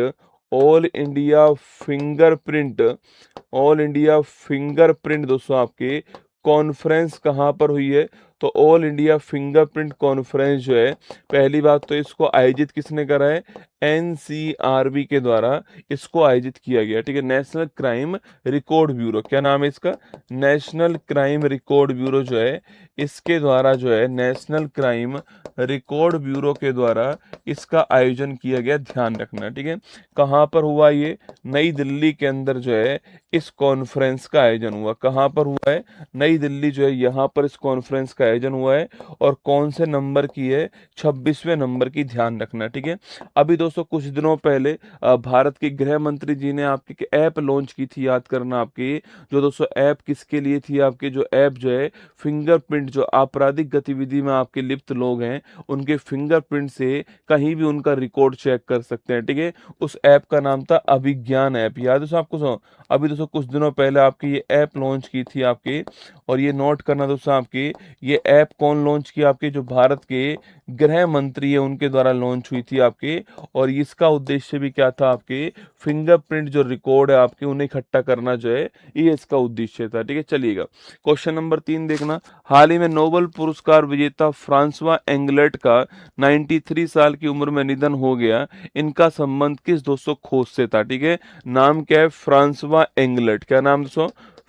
all India fingerprint, all India fingerprint दोस्तों आपके कॉन्फ्रेंस कहाँ पर हुई है, तो ऑल इंडिया फिंगरप्रिंट कॉन्फ्रेंस जो है, पहली बात तो इसको आयोजित किसने करा है, एनसीआरबी के द्वारा इसको आयोजित किया गया, ठीक है। नेशनल क्राइम रिकॉर्ड ब्यूरो, क्या नाम है इसका? नेशनल क्राइम रिकॉर्ड ब्यूरो जो है, इसके द्वारा जो है नेशनल क्राइम रिकॉर्ड ब्यूरो के द्वारा इसका आयोजन किया गया, ध्यान रखना, ठीक है। कहाँ पर हुआ ये? नई दिल्ली के अंदर जो है इस कॉन्फ्रेंस का आयोजन हुआ। कहाँ पर हुआ है? नई दिल्ली जो है, यहाँ पर इस कॉन्फ्रेंस का आयोजन हुआ है। और कौन से नंबर की है? 26वें नंबर की, ध्यान रखना, ठीक है। अभी दोस्तों कुछ दिनों पहले भारत के गृह मंत्री जी ने आपकी ऐप लॉन्च की थी, याद करना आपकी। जो दोस्तों ऐप किसके लिए थी? आपके जो ऐप जो है फिंगरप्रिंट, जो आपराधिक गतिविधि में आपके लिप्त लोग हैं उनके फिंगरप्रिंट से कहीं भी उनका रिकॉर्ड चेक कर सकते हैं, ठीक है। उस ऐप का नाम था अभिज्ञान ऐप, याद है आपको? अभी दोस्तों कुछ दिनों पहले आपकी ये ऐप लॉन्च की थी आपकी। और ये नोट करना दोस्तों, आपकी ये ऐप कौन लॉन्च किया? आपके जो भारत के गृह मंत्री है उनके द्वारा लॉन्च हुई थी आपके। और इसका उद्देश्य भी क्या था? आपके फिंगरप्रिंट जो रिकॉर्ड है आपके उन्हें इकट्ठा करना जो है, ये इसका उद्देश्य था, ठीक है। चलिएगा क्वेश्चन नंबर 3 देखना। हाल ही में नोबेल पुरस्कार विजेता फ्रांसवा एंगलेट का 93 साल की उम्र में निधन हो गया। इनका संबंध किस दोस्तों खोज से था, ठीक है। नाम क्या है? फ्रांसवा एंगलेट। क्या नाम दोस्तों?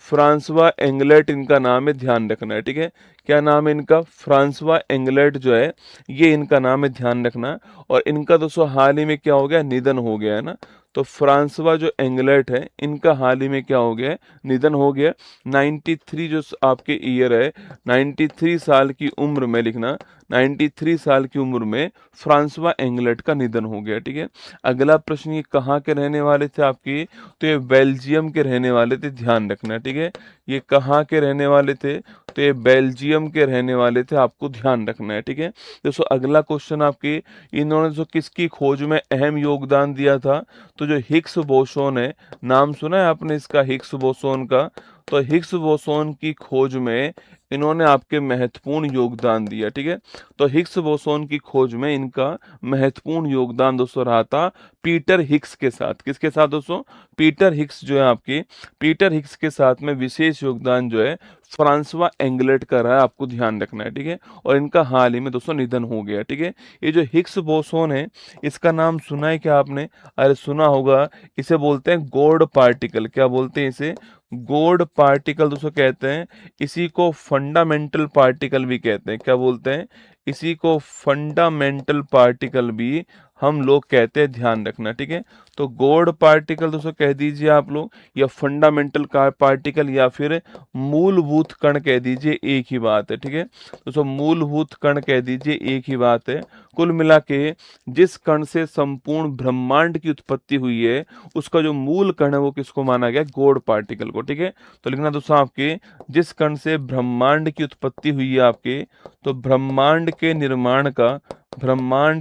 फ्रांसवा एंगलेट इनका नाम है, ध्यान रखना है, ठीक है। क्या नाम है इनका? फ्रांसवा एंगलेट जो है ये इनका नाम है, ध्यान रखना। और इनका दोस्तों हाल ही में क्या हो गया? निधन हो गया है ना। तो फ्रांसवा जो एंगलेट है इनका हाल ही में क्या हो गया? निधन हो गया। 93 जो आपके ईयर है, 93 साल की उम्र में लिखना, 93 साल की उम्र में फ्रांसवा एंगलेट का निधन हो गया, ठीक है। अगला प्रश्न, ये कहाँ के रहने वाले थे आपके? तो ये बेल्जियम के रहने वाले थे, ध्यान रखना, ठीक है। ये कहाँ के रहने वाले थे? तो ये बेल्जियम के रहने वाले थे, आपको ध्यान रखना है, ठीक है। दोस्तों अगला क्वेश्चन आपके, इन्होंने जो किसकी खोज में अहम योगदान दिया था? तो जो हिग्स बोसोन है, नाम सुना है आपने इसका, हिग्स बोसोन का? तो हिग्स बोसोन की खोज में इन्होंने आपके महत्वपूर्ण योगदान दिया, ठीक है। तो हिग्स बोसोन की खोज में इनका महत्वपूर्ण योगदान दोस्तों रहा था पीटर हिग्स के साथ। किसके साथ दोस्तों? पीटर हिग्स जो है आपके, पीटर हिग्स के साथ में विशेष योगदान जो है फ्रांसवा एंगलेट का रहा है, आपको ध्यान रखना है, ठीक है। और इनका हाल ही में दोस्तों निधन हो गया, ठीक है। ये जो हिग्स बोसोन है, इसका नाम सुना है क्या आपने? अरे सुना होगा। इसे बोलते हैं गॉड पार्टिकल। क्या बोलते हैं इसे? गॉड पार्टिकल दोस्तों कहते हैं। इसी को फंडामेंटल पार्टिकल भी कहते हैं। क्या बोलते हैं? इसी को फंडामेंटल पार्टिकल भी हम लोग कहते हैं, ध्यान रखना, ठीक है। तो गॉड पार्टिकल दोस्तों कह दीजिए आप लोग, या फंडामेंटल पार्टिकल, या फिर मूलभूत कण कह दीजिए, एक ही बात है, ठीक है। दोस्तों मूलभूत कण कह दीजिए, एक ही बात है। कुल मिला के जिस कण से संपूर्ण ब्रह्मांड की उत्पत्ति हुई है उसका जो मूल कण है वो किसको माना गया? गॉड पार्टिकल को, ठीक है। तो लिखना दोस्तों आपके, जिस कण से ब्रह्मांड की उत्पत्ति हुई है आपके, तो ब्रह्मांड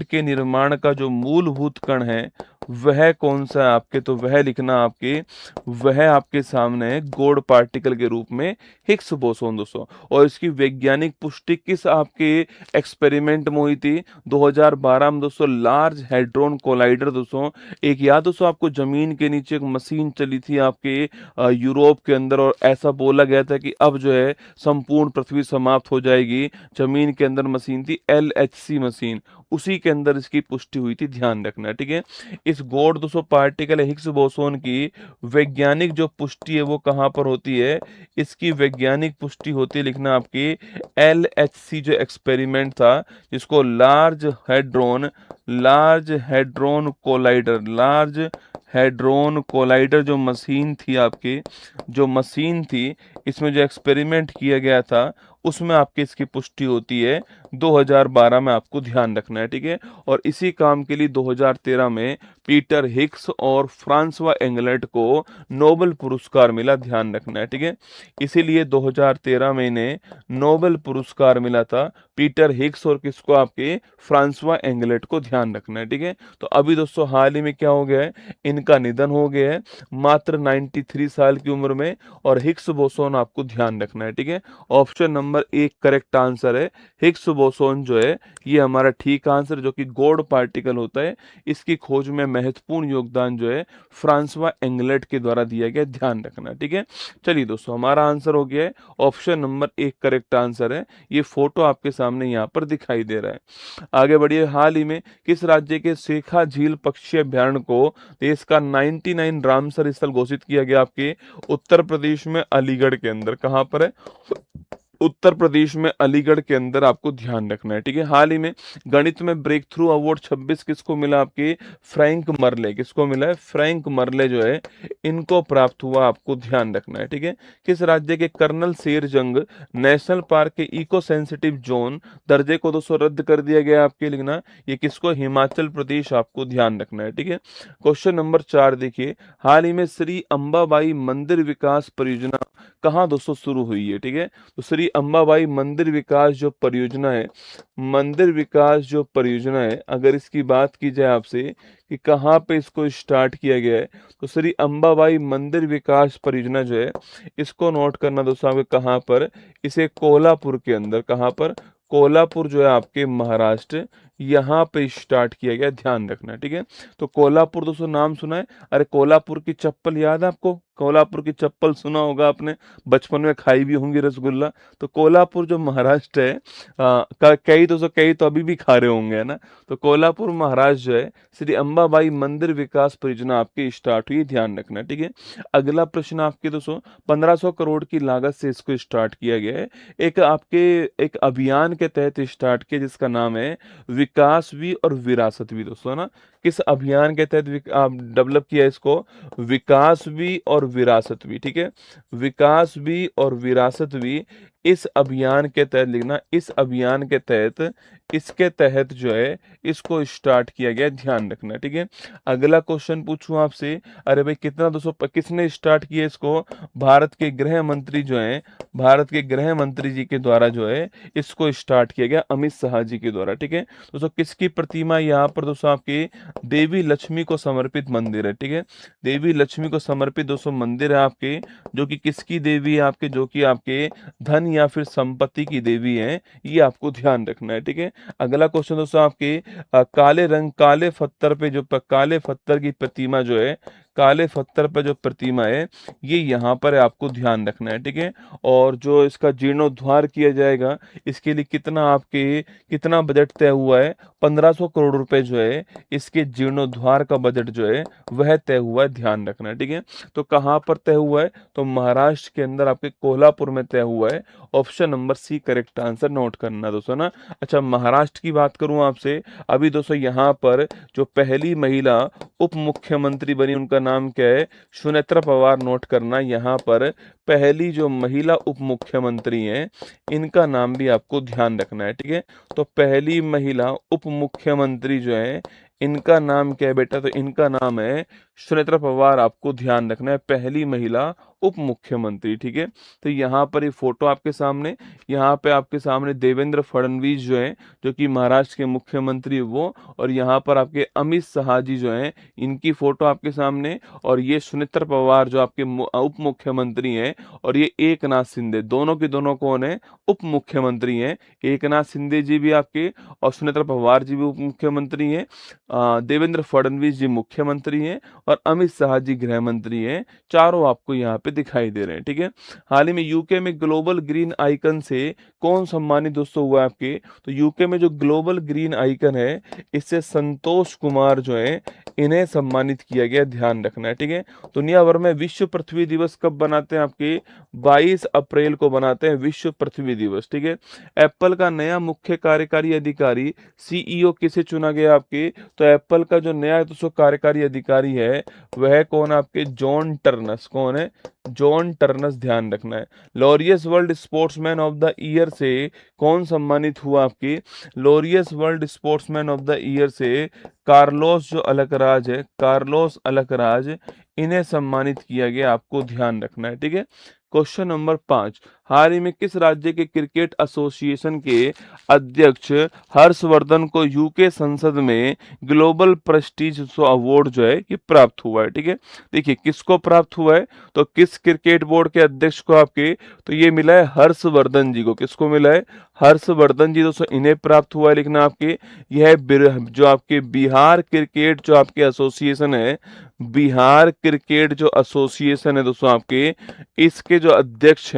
के निर्माण का जो मूलभूत कण है वह कौन सा है आपके? तो वह लिखना आपके, वह आपके सामने है गॉड पार्टिकल के रूप में हिग्स बोसोन दोस्तों। और इसकी वैज्ञानिक पुष्टि किस आपके एक्सपेरिमेंट में हुई थी? 2012 में दोस्तों, लार्ज हैड्रॉन कोलाइडर दोस्तों। एक याद दोस्तों आपको, जमीन के नीचे एक मशीन चली थी आपके यूरोप के अंदर, और ऐसा बोला गया था कि अब जो है संपूर्ण पृथ्वी समाप्त हो जाएगी। जमीन के अंदर मशीन थी LHC मशीन, उसी के अंदर इसकी पुष्टि हुई थी, ध्यान रखना, ठीक है। इस गॉड दोस्तों पार्टिकल हिग्स बोसोन की वैज्ञानिक जो पुष्टि है वो कहाँ पर होती है? इसकी वैज्ञानिक पुष्टि होती है, लिखना आपकी, LHC जो एक्सपेरिमेंट था, जिसको लार्ज हैड्रॉन कोलाइडर जो मशीन थी आपकी, जो मशीन थी, इसमें जो एक्सपेरिमेंट किया गया था उसमें आपकी इसकी पुष्टि होती है 2012 में, आपको ध्यान रखना है, ठीक है। और इसी काम के लिए 2013 में पीटर हिग्स और फ्रांसवा एंगलेट को नोबेल पुरस्कार मिला, ध्यान रखना है, ठीक है। इसीलिए 2013 में इन्हें नोबेल पुरस्कार मिला था, पीटर हिग्स और किसको? आपके फ्रांसवा एंगलेट को, ध्यान रखना है, ठीक है। तो अभी दोस्तों हाल ही में क्या हो गया है? इनका निधन हो गया है, मात्र 93 साल की उम्र में। और हिग्स बोसोन आपको ध्यान रखना है, ठीक है। ऑप्शन नंबर नंबर एक करेक्ट आंसर है। हिग्स बोसोन जो है ये हमारा ठीक आंसर, जो कि गॉड पार्टिकल होता है, इसकी खोज में महत्वपूर्ण योगदान जो है फ्रांसवा एंगलेट के द्वारा दिया गया, ध्यान रखना। ठीक है, चलिए दोस्तों, हमारा आंसर हो गया है ऑप्शन नंबर एक करेक्ट आंसर है। ये फोटो आपके सामने यहाँ पर दिखाई दे रहा है। आगे बढ़िए, हाल ही में किस राज्य के शेखा झील पक्षी अभ्यारण्य को देश का 99 रामसर स्थल घोषित किया गया? आपके उत्तर प्रदेश में अलीगढ़ के अंदर। कहां पर है? उत्तर प्रदेश में अलीगढ़ के अंदर, आपको ध्यान रखना है। ठीक है, हाल ही में गणित में ब्रेक थ्रू अवार्ड 26 किसको मिला? आपके फ्रैंक मरले। किसको मिला है? फ्रैंक मरले जो है इनको प्राप्त हुआ, आपको ध्यान रखना है। ठीक है, किस राज्य के कर्नल शेरजंग नेशनल पार्क के इको सेंसिटिव जोन दर्जे को दोस्तों रद्द कर दिया गया? आपके लिखना ये किसको? हिमाचल प्रदेश, आपको ध्यान रखना है। ठीक है, क्वेश्चन नंबर 4 देखिए, हाल ही में श्री अंबाबाई मंदिर विकास परियोजना कहाँ दोस्तों शुरू हुई है? ठीक है, तो श्री अंबाबाई मंदिर विकास जो परियोजना है, मंदिर विकास जो परियोजना है, अगर इसकी बात की जाए आपसे कि कहाँ पे इसको स्टार्ट किया गया है, तो श्री अंबाबाई मंदिर विकास परियोजना जो है, इसको नोट करना दोस्तों आपके कहाँ पर? इसे कोल्हापुर के अंदर। कहाँ पर? कोल्हापुर जो है आपके महाराष्ट्र, यहाँ पे स्टार्ट किया गया, ध्यान रखना। ठीक है, तो कोल्हापुर दोस्तों नाम सुना है? अरे कोल्हापुर की चप्पल याद है आपको? कोल्हापुर की चप्पल सुना होगा आपने, बचपन में खाई भी होंगी रसगुल्ला। तो कोल्हापुर जो महाराष्ट्र है, कई तो अभी भी खा रहे होंगे, है ना? तो कोल्हापुर महाराष्ट्र जो है, श्री अंबाबाई मंदिर विकास परियोजना आपकी स्टार्ट हुई, ध्यान रखना। ठीक है, अगला प्रश्न आपके दोस्तों, 1500 करोड़ की लागत से इसको स्टार्ट किया गया है। एक अभियान के तहत स्टार्ट किया, जिसका नाम है विकास भी और विरासत भी दोस्तों, है ना? किस अभियान के तहत डेवलप किया इसको? विकास भी और विरासत भी। ठीक है, विकास भी और विरासत भी, इस अभियान के तहत लिखना, इस अभियान के तहत, इसके तहत जो है इसको स्टार्ट किया गया, ध्यान रखना। ठीक है, अगला क्वेश्चन पूछूं आपसे, अरे भाई कितना दोस्तों किसने स्टार्ट किया इसको? भारत के गृह मंत्री जो है, भारत के गृह मंत्री जी के द्वारा जो है इसको स्टार्ट किया गया, अमित शाह जी के द्वारा। ठीक है दोस्तों, किसकी प्रतिमा यहाँ पर दोस्तों? आपकी देवी लक्ष्मी को समर्पित मंदिर है। ठीक है, देवी लक्ष्मी को समर्पित दोस्तों मंदिर है आपके, जो कि किसकी देवी है? आपके जो कि आपके धन या फिर संपत्ति की देवी है, ये आपको ध्यान रखना है। ठीक है, अगला क्वेश्चन दोस्तों आपके, काले रंग, काले पत्थर पे जो काले पत्थर की प्रतिमा जो है, काले पत्थर पर जो प्रतिमा है, ये यहाँ पर है, आपको ध्यान रखना है। ठीक है, और जो इसका जीर्णोद्धार किया जाएगा, इसके लिए कितना बजट तय हुआ है? 1500 करोड़ रुपए जो है इसके जीर्णोद्धार का बजट जो है वह तय हुआ है, ध्यान रखना है। ठीक है, तो कहाँ पर तय हुआ है? तो महाराष्ट्र के अंदर, आपके कोल्हापुर में तय हुआ है। Option number C correct answer note करना दोस्तों ना। अच्छा, महाराष्ट्र की बात करूं आपसे, अभी दोस्तों यहाँ पर जो पहली महिला उप मुख्यमंत्री बनी, उनका नाम क्या है? सुनेत्रा पवार, नोट करना। यहाँ पर पहली जो महिला उप मुख्यमंत्री हैं, इनका नाम भी आपको ध्यान रखना है। ठीक है, तो पहली महिला उप मुख्यमंत्री जो है, इनका नाम क्या है बेटा? तो इनका नाम है सुनेत्रा पवार, आपको ध्यान रखना है, पहली महिला उप मुख्यमंत्री। ठीक है, तो यहाँ पर ये फोटो आपके सामने, यहाँ पे आपके सामने देवेंद्र फडणवीस जो है, जो कि महाराष्ट्र के मुख्यमंत्री वो, और यहाँ पर आपके अमित शाह जी जो हैं, इनकी फोटो आपके सामने, और ये सुनेत्रा पवार जो आपके उप मुख्यमंत्री हैं, और ये एकनाथ शिंदे, दोनों के दोनों कौन है? उप मुख्यमंत्री हैं। एकनाथ शिंदे जी भी आपके और सुनेत्रा पवार जी भी उप मुख्यमंत्री हैं, देवेंद्र फडणवीस जी मुख्यमंत्री हैं, और अमित शाह जी गृह मंत्री हैं। चारों आपको यहाँ पे दिखाई दे रहे हैं। ठीक है, हाल ही में यूके में ग्लोबल ग्रीन आइकन से कौन सम्मानित दोस्तों हुआ आपके? तो यूके में जो ग्लोबल ग्रीन आइकन है, इससे संतोष कुमार जो है, इन्हें सम्मानित किया गया, ध्यान रखना है। ठीक है, दुनिया भर में विश्व पृथ्वी दिवस कब बनाते हैं? आपके 22 अप्रैल को बनाते हैं विश्व पृथ्वी दिवस। ठीक है, एप्पल का नया मुख्य कार्यकारी अधिकारी सीईओ किसे चुना गया आपके? तो एप्पल का जो नया दोस्तों कार्यकारी अधिकारी है, वह कौन? आपके जॉन टर्नस। कौन है? जॉन टर्नस, ध्यान रखना है। Laureus world sportsman of the year से कौन सम्मानित हुआ आपके? Laureus world sportsman of the year से कार्लोस जो अलकराज है, कार्लोस अलकराज, इन्हें सम्मानित किया गया, आपको ध्यान रखना है। ठीक है, क्वेश्चन नंबर 5, हाल ही में किस राज्य के क्रिकेट एसोसिएशन के अध्यक्ष हर्षवर्धन को यूके संसद में ग्लोबल प्रेस्टीज अवार्ड जो है ये प्राप्त हुआ है, ठीक है। देखिए किसको प्राप्त हुआ है, तो किस क्रिकेट बोर्ड के अध्यक्ष को आपके, तो ये मिला है हर्षवर्धन जी को। किसको मिला है, हर्षवर्धन जी। दोस्तों इन्हें प्राप्त हुआ है, लिखना आपके यह जो आपके बिहार क्रिकेट जो आपके एसोसिएशन है, बिहार क्रिकेट जो एसोसिएशन है दोस्तों आपके, इसके जो अध्यक्ष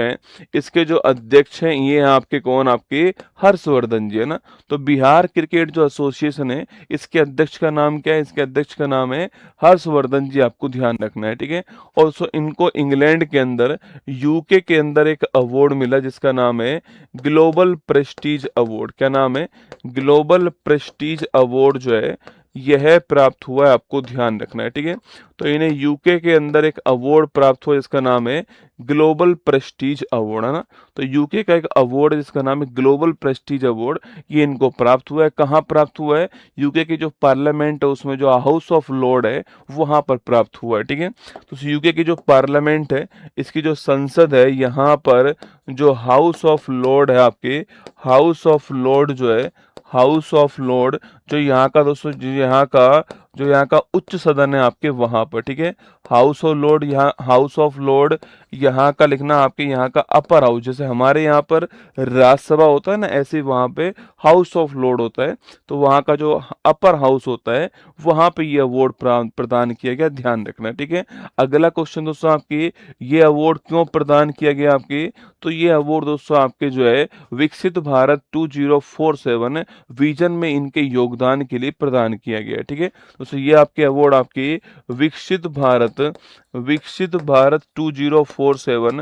हैं, ये हैं आपके कौन, आपके हर्षवर्धन जी, है ना। तो बिहार क्रिकेट जो एसोसिएशन है, इसके अध्यक्ष का नाम क्या है, इसके अध्यक्ष का नाम है हर्षवर्धन जी, आपको ध्यान रखना है, ठीक है। और इनको इंग्लैंड के अंदर, यूके के अंदर एक अवार्ड मिला जिसका नाम है ग्लोबल प्रेस्टीज अवार्ड। क्या नाम है, ग्लोबल प्रेस्टीज अवार्ड जो है यह प्राप्त हुआ है, आपको ध्यान रखना है, ठीक है। तो इन्हें यूके के अंदर एक अवार्ड प्राप्त हुआ जिसका नाम है ग्लोबल प्रेस्टीज अवार्ड, है ना। तो यूके का एक अवार्ड है जिसका नाम है ग्लोबल प्रेस्टीज अवार्ड, ये इनको प्राप्त हुआ है। कहाँ प्राप्त हुआ है, यूके की जो पार्लियामेंट है उसमें जो हाउस ऑफ लॉर्ड है वहां पर प्राप्त हुआ है, ठीक है। तो यूके की जो पार्लियामेंट है, इसकी जो संसद है, यहाँ पर जो हाउस ऑफ लॉर्ड है आपके, हाउस ऑफ लॉर्ड जो है, हाउस ऑफ लॉर्ड जो यहाँ का दोस्तों, जो यहाँ का उच्च सदन है आपके वहां पर, ठीक है। हाउस ऑफ लॉर्ड, यहाँ हाउस ऑफ लॉर्ड यहाँ का लिखना आपके यहाँ का अपर हाउस, जैसे हमारे यहाँ पर राज्यसभा होता है ना, ऐसे वहां पे हाउस ऑफ लॉर्ड होता है। तो वहां का जो अपर हाउस होता है वहां पे ये अवार्ड प्रदान किया गया, ध्यान रखना, ठीक है। अगला क्वेश्चन दोस्तों आपके, ये अवार्ड क्यों प्रदान किया गया आपके, तो ये अवार्ड दोस्तों आपके जो है विकसित भारत 2047 विजन में इनके योगदान के लिए प्रदान किया गया है, ठीक है। दोस्तों ये आपके अवार्ड आपके विकसित भारत 2047,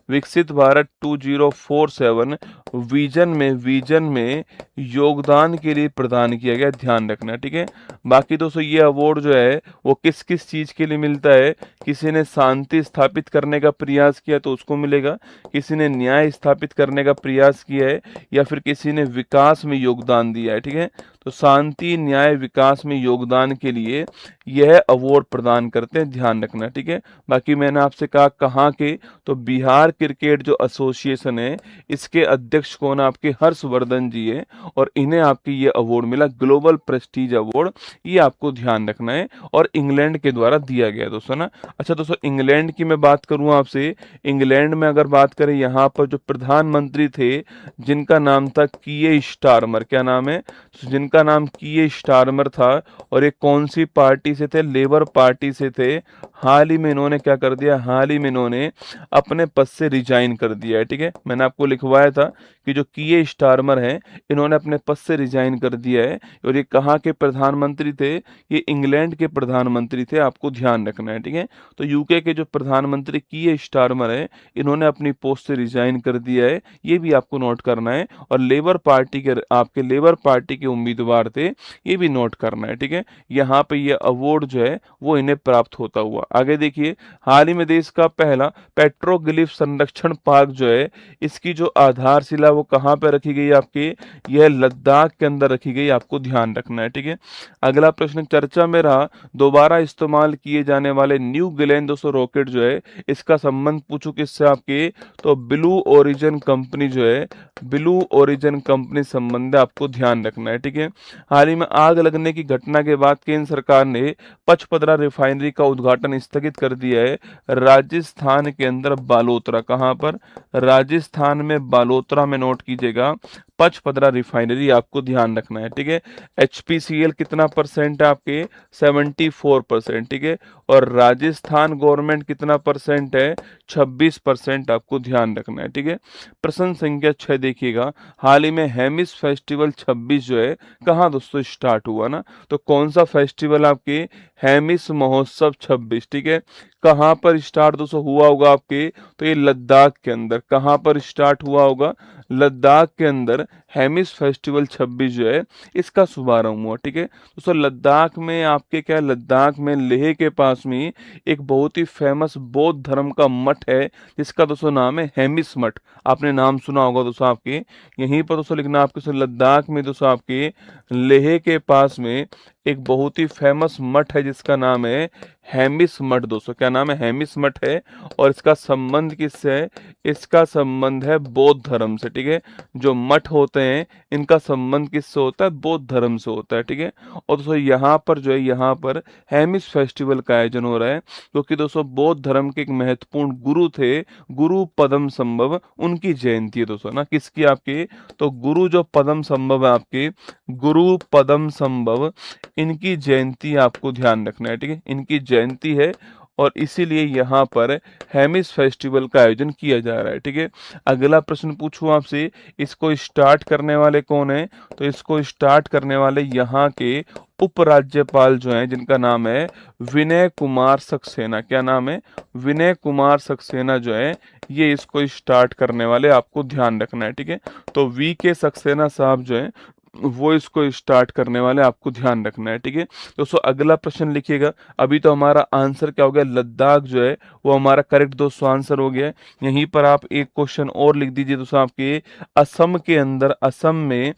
विकसित भारत 2047 विजन में योगदान के लिए प्रदान किया गया, ध्यान रखना, ठीक है। बाकी दोस्तों ये अवार्ड जो है वो किस किस चीज के लिए मिलता है, किसी ने शांति स्थापित करने का प्रयास किया तो उसको मिलेगा, किसी ने न्याय स्थापित करने का प्रयास किया है, या फिर किसी ने विकास में योगदान दिया है, ठीक है। तो शांति, न्याय, विकास में योगदान के लिए यह अवार्ड प्रदान करते हैं, ध्यान रखना, ठीक है। बाकी मैंने आपसे कहा कहाँ के, तो बिहार क्रिकेट जो एसोसिएशन है इसके अध्यक्ष कौन, आपके हर्षवर्धन जी है, और इन्हें आपके ये अवार्ड मिला ग्लोबल प्रेस्टीज अवार्ड, ये आपको ध्यान रखना है, और इंग्लैंड के द्वारा दिया गया दोस्तों ना। अच्छा दोस्तों इंग्लैंड की मैं बात करूं आपसे, इंग्लैंड में अगर बात करें, यहाँ पर जो प्रधानमंत्री थे जिनका नाम था कीयर स्टारमर, क्या नाम है, जिनका नाम कीयर स्टारमर था, और ये कौन सी पार्टी से थे, लेबर पार्टी से थे। हाल ही में इन्होंने क्या कर दिया, हाल ही में इन्होंने अपने पद से रिजाइन कर दिया है, ठीक है। मैंने आपको लिखवाया था कि जो कीयर स्टारमर हैं इन्होंने अपने पद से रिजाइन कर दिया है, और ये कहाँ के प्रधानमंत्री थे, ये इंग्लैंड के प्रधानमंत्री थे, आपको ध्यान रखना है, ठीक है। तो यूके के जो प्रधानमंत्री कीयर स्टारमर है इन्होंने अपनी पोस्ट से रिजाइन कर दिया है, ये भी आपको नोट करना है। और लेबर पार्टी के, आपके लेबर पार्टी के उम्मीदवार थे, ये भी नोट करना है, ठीक है। यहाँ पे ये अवार्ड जो है वो इन्हें प्राप्त होता हुआ। आगे देखिए, हाल ही में देश का पहला पेट्रोग्लिफ संरक्षण पार्क जो है, इसकी जो आधारशिला वो कहाँ पे रखी गई आपके, यह लद्दाख के अंदर रखी गई, आपको ध्यान रखना है, ठीक है। अगला प्रश्न चर्चा में रहा, दोबारा इस्तेमाल किए जाने वाले न्यू ग्लेन 200 रॉकेट जो है, इसका संबंध पूछो किससे आपके, तो ब्लू ओरिजिन कंपनी जो है, ब्लू ओरिजिन कंपनी संबंध आपको ध्यान रखना है, ठीक है। हाल ही में आग लगने की घटना के बाद केंद्र सरकार ने पचपदरा रिफाइनरी का उद्घाटन स्थगित कर दिया है, राजस्थान के अंदर बालोतरा, कहां पर, राजस्थान में बालोतरा में, नोट कीजिएगा पचपदरा रिफाइनरी, आपको ध्यान रखना है, ठीक है। HPCL कितना परसेंट है आपके, 74%, ठीक है। और राजस्थान गवर्नमेंट कितना परसेंट है, 26%, आपको ध्यान रखना है, ठीक है। प्रश्न संख्या 6 देखिएगा, हाल ही में हेमिस फेस्टिवल 26 जो है कहाँ दोस्तों स्टार्ट हुआ ना, तो कौन सा फेस्टिवल आपके, हेमिस महोत्सव 26, ठीक है। कहाँ पर स्टार्ट दोस्तों हुआ होगा आपके, तो ये लद्दाख के अंदर, कहाँ पर स्टार्ट हुआ होगा, लद्दाख के अंदर हेमिस फेस्टिवल 26 जो है इसका शुभारंभ हुआ, ठीक है। दोस्तों लद्दाख में आपके क्या, लद्दाख में लेह के पास में एक बहुत ही फेमस बौद्ध धर्म का मठ है जिसका दोस्तों नाम है हेमिस मठ, आपने नाम सुना होगा दोस्तों आपके, यहीं पर दोस्तों लिखना आपके, लद्दाख में दोस्तों आपके लेह के पास में एक बहुत ही फेमस मठ है जिसका नाम है हेमिस मठ दोस्तों, क्या नाम है हेमिस मठ है, और इसका संबंध किससे है? इसका संबंध है बौद्ध धर्म से, ठीक है। जो मठ होते हैं इनका संबंध किससे होता है? बौद्ध धर्म से होता है, ठीक है। और दोस्तों यहाँ पर जो है, यहाँ पर हेमिस फेस्टिवल का आयोजन हो रहा है, क्योंकि दोस्तों बौद्ध धर्म के एक महत्वपूर्ण गुरु थे, गुरु पदम संभव, उनकी जयंती है दोस्तों ना। किसकी? आपके तो गुरु जो पदम संभव है आपके, गुरु पदम संभव, इनकी जयंती आपको ध्यान रखना है, ठीक है। इनकी जयंती है और इसीलिए यहाँ पर हेमिस फेस्टिवल का आयोजन किया जा रहा है, ठीक है। अगला प्रश्न पूछूं आपसे, इसको स्टार्ट करने वाले कौन है? तो इसको स्टार्ट करने वाले यहाँ के उपराज्यपाल जो हैं, जिनका नाम है विनय कुमार सक्सेना। क्या नाम है? विनय कुमार सक्सेना जो है, ये इसको स्टार्ट करने वाले, आपको ध्यान रखना है, ठीक है। तो वी के सक्सेना साहब जो है वो इसको स्टार्ट करने वाले, आपको ध्यान रखना है, ठीक है। दोस्तों अगला प्रश्न लिखिएगा। अभी तो हमारा आंसर क्या हो गया? लद्दाख जो है वो हमारा करेक्ट दोस्तों आंसर हो गया है। यहीं पर आप एक क्वेश्चन और लिख दीजिए दोस्तों, आपके असम के अंदर, असम में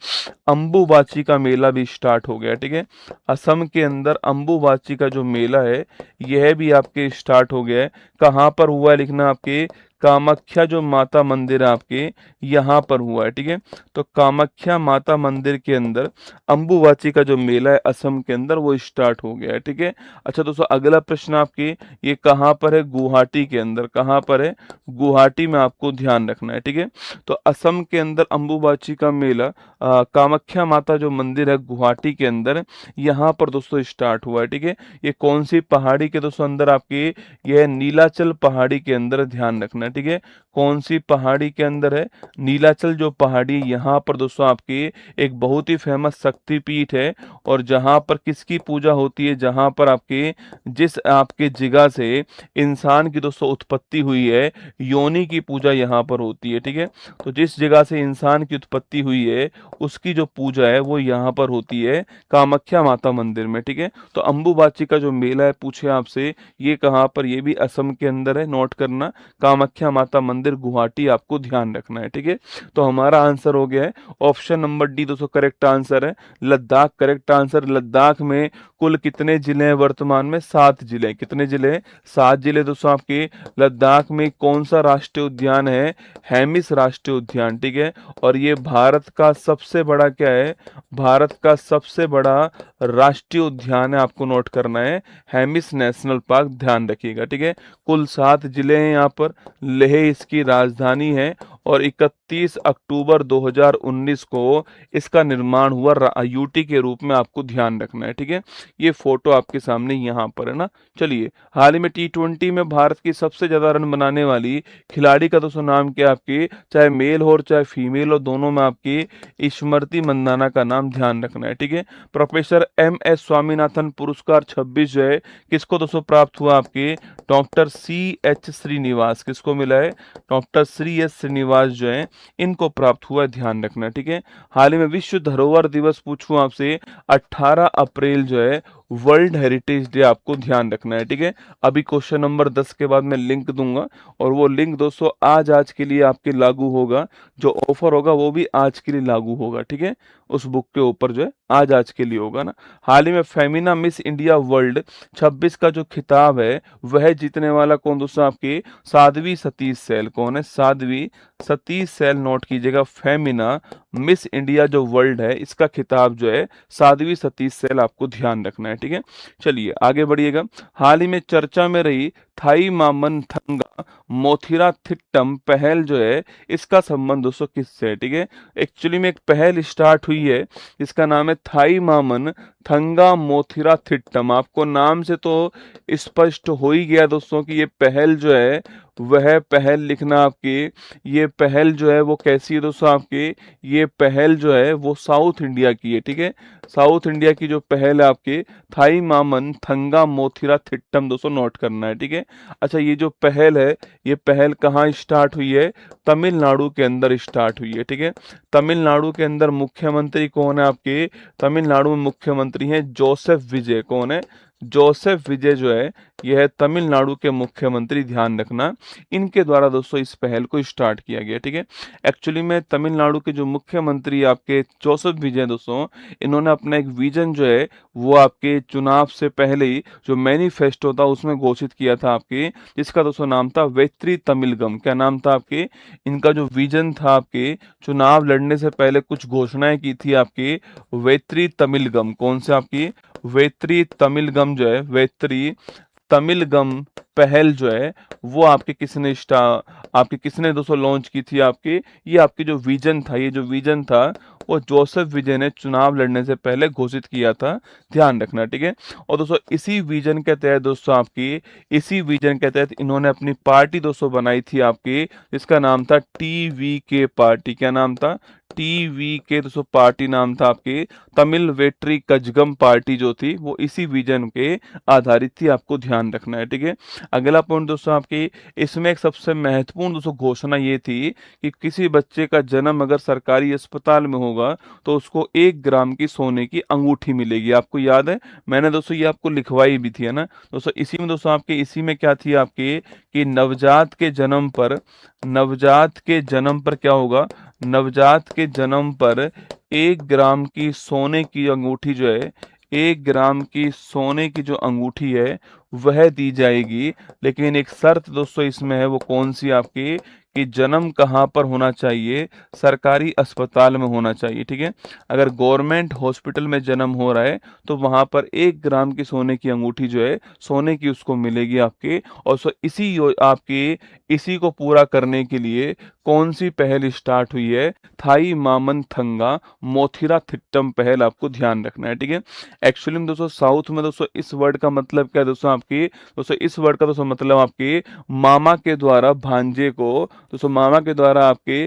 अंबुबाची का मेला भी स्टार्ट हो गया, ठीक है। असम के अंदर अंबुबाची का जो मेला है यह भी आपके स्टार्ट हो गया है। कहाँ पर हुआ है लिखना आपके, कामाख्या जो माता मंदिर है आपके यहाँ पर हुआ है, ठीक है। तो कामाख्या माता मंदिर के अंदर अंबुबाची का जो मेला है असम के अंदर वो स्टार्ट हो गया है, ठीक है। अच्छा दोस्तों अगला प्रश्न आपके, ये कहाँ पर है? गुवाहाटी के अंदर। कहाँ पर है? गुवाहाटी में आपको ध्यान रखना है, ठीक है। तो असम के अंदर अंबुबाची का मेला, कामाख्या माता जो मंदिर है गुवाहाटी के अंदर, यहाँ पर दोस्तों स्टार्ट हुआ है, ठीक है। ये कौन सी पहाड़ी के दोस्तों अंदर? आपके यह नीलाचल पहाड़ी के अंदर, ध्यान रखना है, ठीक है। कौन सी पहाड़ी के अंदर है? नीलाचल जो पहाड़ी, यहाँ पर दोस्तों आपकी एक बहुत ही फेमस शक्तिपीठ है, और जहाँ पर किसकी पूजा होती है? जहाँ पर आपके, जिस आपके जगह से इंसान की दोस्तों उत्पत्ति हुई है, योनि की पूजा यहाँ पर होती है, ठीक है। तो जिस जगह से इंसान की उत्पत्ति हुई है उसकी जो पूजा है वो यहाँ पर होती है कामाख्या माता मंदिर में, ठीक है। तो अंबुबाची का जो मेला है पूछे आपसे, ये कहाँ पर? ये भी असम के अंदर है, नोट करना, कामाख्या माता मंदिर गुवाहाटी, आपको ध्यान रखना है, ठीक है। तो हमारा आंसर हो गया है ऑप्शन नंबर डी दोस्तों, करेक्ट आंसर है लद्दाख, करेक्ट आंसर। लद्दाख में कुल कितने जिले हैं वर्तमान में? 7 जिले। कितने जिले हैं? 7 जिले दोस्तों आपके। लद्दाख में कौन सा राष्ट्रीय उद्यान है? हेमिस राष्ट्रीय उद्यान, ठीक है। और ये भारत का सबसे बड़ा क्या है? भारत का सबसे बड़ा राष्ट्रीय उद्यान है, आपको नोट करना है हेमिस नेशनल पार्क, ध्यान रखिएगा, ठीक है। कुल 7 जिले हैं यहाँ पर, लेह इसकी राजधानी है, और 31 अक्टूबर 2019 को इसका निर्माण हुआ यूटी के रूप में, आपको ध्यान रखना है, ठीक है। ये फोटो आपके सामने यहाँ पर है ना। चलिए, हाल ही में T20 में भारत की सबसे ज्यादा रन बनाने वाली खिलाड़ी का दोस्तों नाम क्या है आपके? चाहे मेल हो और चाहे फीमेल हो, दोनों में आपकी स्मृति मंदाना का नाम ध्यान रखना है, ठीक है। प्रोफेसर MS स्वामीनाथन पुरस्कार 26 जो है किसको दोस्तों प्राप्त हुआ? आपके डॉक्टर CH श्रीनिवास। किसको मिला है? डॉक्टर CS श्रीनिवास जो है इनको प्राप्त हुआ है, ध्यान रखना, ठीक है। हाल ही में विश्व धरोहर दिवस पूछूं आपसे, 18 अप्रैल जो है वर्ल्ड हेरिटेज डे, आपको ध्यान रखना है, ठीक है। अभी क्वेश्चन नंबर 10 के बाद मैं लिंक दूंगा, और वो लिंक दोस्तों आज के लिए आपके लागू होगा, जो ऑफर होगा वो भी आज के लिए लागू होगा, ठीक है। उस बुक के ऊपर जो है आज के लिए होगा ना। हाल ही में फेमिना मिस इंडिया वर्ल्ड 26 का जो खिताब है वह जीतने वाला कौन दोस्तों? आपके साध्वी सतीश सैल। कौन है? साध्वी सतीश सैल, नोट कीजिएगा। फेमिना मिस इंडिया जो वर्ल्ड है इसका खिताब जो है साध्वी सतीश सैल, आपको ध्यान रखना है, ठीक है। चलिए आगे बढ़िएगा। हाल ही में चर्चा में रही थाई मामन थंगा मोथिरा थिट्टम पहल जो है, इसका संबंध दोस्तों किससे है? ठीक है, एक्चुअली में एक पहल स्टार्ट हुई है, इसका नाम है थाई मामन थंगा मोथिरा थिट्टम। आपको नाम से तो स्पष्ट हो ही गया दोस्तों कि ये पहल जो है वह पहल लिखना आपकी, ये पहल जो है वो कैसी है दोस्तों आपकी, ये पहल जो है वो साउथ इंडिया की है, ठीक है। साउथ इंडिया की जो पहल है आपकी थाई मामन थंगा मोथिरा थिट्टम, दोस्तों नोट करना है, ठीक है। अच्छा, ये जो पहल है ये पहल कहाँ स्टार्ट हुई है? तमिलनाडु के अंदर स्टार्ट हुई है, ठीक है। तमिलनाडु के अंदर मुख्यमंत्री कौन है आपके? तमिलनाडु में मुख्यमंत्री हैं जोसेफ विजय। कौन है? जोसेफ विजय जो है यह है तमिलनाडु के मुख्यमंत्री, ध्यान रखना। इनके द्वारा दोस्तों इस पहल को स्टार्ट किया गया, ठीक है। एक्चुअली में तमिलनाडु के जो मुख्यमंत्री आपके जोसेफ विजय दोस्तों, इन्होंने अपना एक विजन जो है वो आपके चुनाव से पहले ही जो मैनिफेस्टो था उसमें घोषित किया था आपके, जिसका दोस्तों नाम था वेत्री तमिलगम। क्या नाम था आपके? इनका जो विजन था आपके चुनाव लड़ने से पहले कुछ घोषणाएं की थी आपके वेत्री तमिलगम। कौन से आपकी? वेत्री तमिलगम जो है, वेत्री तमिलगम पहल जो है वो आपके किसने दोस्तों लॉन्च की थी आपके? ये आपके जो विजन था, ये जो विजन था वो जोसेफ विजय ने चुनाव लड़ने से पहले घोषित किया था, ध्यान रखना, ठीक है। और दोस्तों इसी विजन के तहत दोस्तों इसी विजन के तहत इन्होंने अपनी पार्टी दोस्तों बनाई थी आपकी, जिसका नाम था TVK पार्टी। क्या नाम था? TVK दोस्तों पार्टी नाम था आपके। तमिल वेट्री कजगम पार्टी जो थी वो इसी विजन के आधारित थी, आपको ध्यान रखना है, ठीक है। अगला पॉइंट दोस्तों आपकी, इसमें एक सबसे महत्वपूर्ण दोस्तों घोषणा ये थी कि किसी बच्चे का जन्म अगर सरकारी अस्पताल में होगा तो उसको 1 ग्राम की सोने की अंगूठी मिलेगी। आपको याद है, मैंने दोस्तों ये आपको लिखवाई भी थी, है ना दोस्तों। इसी में दोस्तों इसी में क्या थी आपके कि नवजात के जन्म पर क्या होगा? नवजात के जन्म पर 1 ग्राम की सोने की अंगूठी जो है, 1 ग्राम की सोने की जो अंगूठी है वह दी जाएगी। लेकिन एक शर्त दोस्तों इसमें है, वो कौन सी आपकी? कि जन्म कहाँ पर होना चाहिए? सरकारी अस्पताल में होना चाहिए, ठीक है। अगर गवर्नमेंट हॉस्पिटल में जन्म हो रहा है तो वहां पर 1 ग्राम की सोने की अंगूठी जो है सोने की उसको मिलेगी आपके। और इसी को पूरा करने के लिए कौन सी पहल स्टार्ट हुई है? थाई मामन थंगा मोथिरा थिट्टम पहल, आपको ध्यान रखना है, ठीक है। एक्चुअली में दोस्तों साउथ में दोस्तों इस वर्ड का मतलब क्या है दोस्तों इस वर्ड का दोस्तों मतलब आपके मामा के द्वारा भांजे को, दोस्तों मामा के द्वारा आपके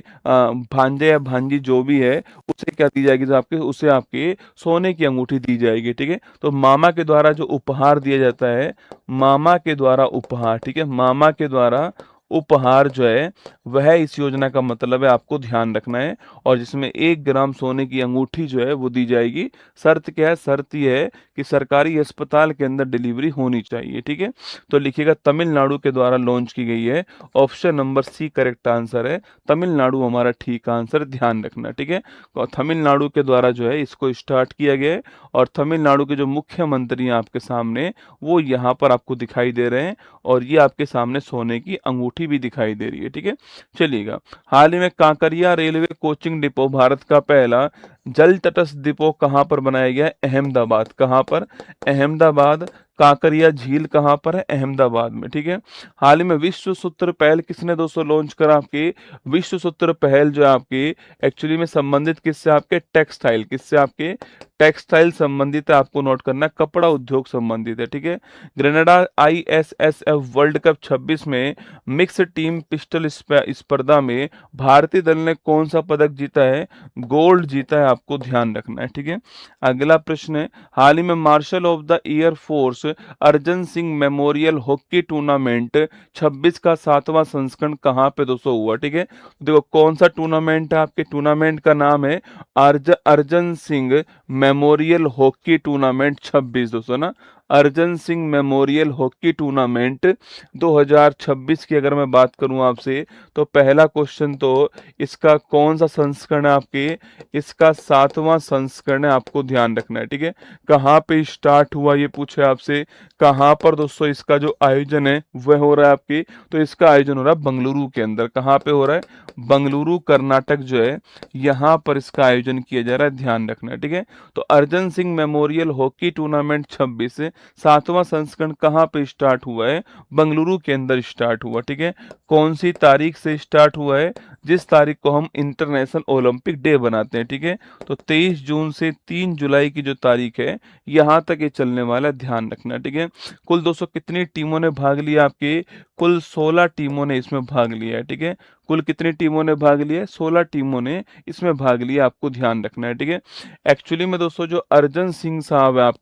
भांजे या भांजी जो भी है उसे क्या दी जाएगी? तो उसे आपके सोने की अंगूठी दी जाएगी, ठीक है। तो मामा के द्वारा जो उपहार दिया जाता है, मामा के द्वारा उपहार, ठीक है, मामा के द्वारा उपहार जो है वह इस योजना का मतलब है, आपको ध्यान रखना है। और जिसमें 1 ग्राम सोने की अंगूठी जो है वो दी जाएगी। शर्त क्या है? शर्त यह है कि सरकारी अस्पताल के अंदर डिलीवरी होनी चाहिए, ठीक है। तो लिखिएगा तमिलनाडु के द्वारा लॉन्च की गई है। Option number C correct answer है, तमिलनाडु हमारा ठीक आंसर, ध्यान रखना, ठीक है। और तमिलनाडु के द्वारा जो है इसको स्टार्ट किया गया है। और तमिलनाडु के जो मुख्यमंत्री हैं आपके सामने वो यहाँ पर आपको दिखाई दे रहे हैं। और ये आपके सामने सोने की अंगूठी भी दिखाई दे रही है, ठीक है। चलिएगा, हाल ही में Kankaria railway coaching depot Bharat का पहला जल तटस्थ डिपो कहां पर बनाया गया है? अहमदाबाद। कहां पर? अहमदाबाद। कांकरिया झील कहां पर है? अहमदाबाद में, ठीक है। हाल ही में विश्व सूत्र पहल किसने दोस्तों लॉन्च करा? आपके विश्व सूत्र पहल जो है आपकी एक्चुअली में संबंधित किससे? आपके टेक्सटाइल, किससे? आपके टेक्सटाइल संबंधित है, आपको नोट करना है, कपड़ा उद्योग संबंधित है, ठीक है। ग्रेनाडा ISSF वर्ल्ड कप 26 में मिक्स टीम पिस्टल स्पर्धा में भारतीय दल ने कौन सा पदक जीता है? गोल्ड जीता है, आपको ध्यान रखना है, ठीक है। अगला प्रश्न है, हाल ही में Marshal of the Year Force Arjan Singh Memorial Hockey Tournament 26 का 7वां संस्करण कहाँ पे दोस्तों हुआ? ठीक है, देखो कौन सा टूर्नामेंट है? आपके टूर्नामेंट का नाम है अर्जन सिंह मेमोरियल हॉकी टूर्नामेंट 26 दोस्तों ना, अर्जन सिंह मेमोरियल हॉकी टूर्नामेंट 2026 की अगर मैं बात करूं आपसे, तो पहला क्वेश्चन तो इसका कौन सा संस्करण है? आपके इसका 7वां संस्करण है, आपको ध्यान रखना है, ठीक है। कहाँ पे स्टार्ट हुआ ये पूछे आपसे, कहाँ पर दोस्तों इसका जो आयोजन है वह हो रहा है आपके, तो इसका आयोजन हो रहा है बंगलुरु के अंदर। कहाँ पे हो रहा है? बंगलुरु कर्नाटक जो है यहाँ पर इसका आयोजन किया जा रहा है, ध्यान रखना है, ठीक है। तो अर्जन सिंह मेमोरियल हॉकी टूर्नामेंट 26 7वां संस्करण कहाँ पे स्टार्ट हुआ है? बंगलुरु के अंदर स्टार्ट हुआ, ठीक है। कौन सी तारीख से स्टार्ट हुआ है? जिस तारीख को हम इंटरनेशनल ओलंपिक डे बनाते हैं, ठीक है। तो 23 जून से 3 जुलाई की जो तारीख है यहाँ तक ये चलने वाला है, ध्यान रखना, ठीक है। कुल दोस्तों कितनी टीमों ने भाग लिया? आपके कुल 16 टीमों ने इसमें भाग लिया है, ठीक है। कुल कितनी टीमों ने भाग लिया? 16 टीमों ने इसमें भाग लिया, आपको ध्यान रखना है, ठीक है। एक्चुअली में दोस्तों जो अर्जन सिंह साहब है आपके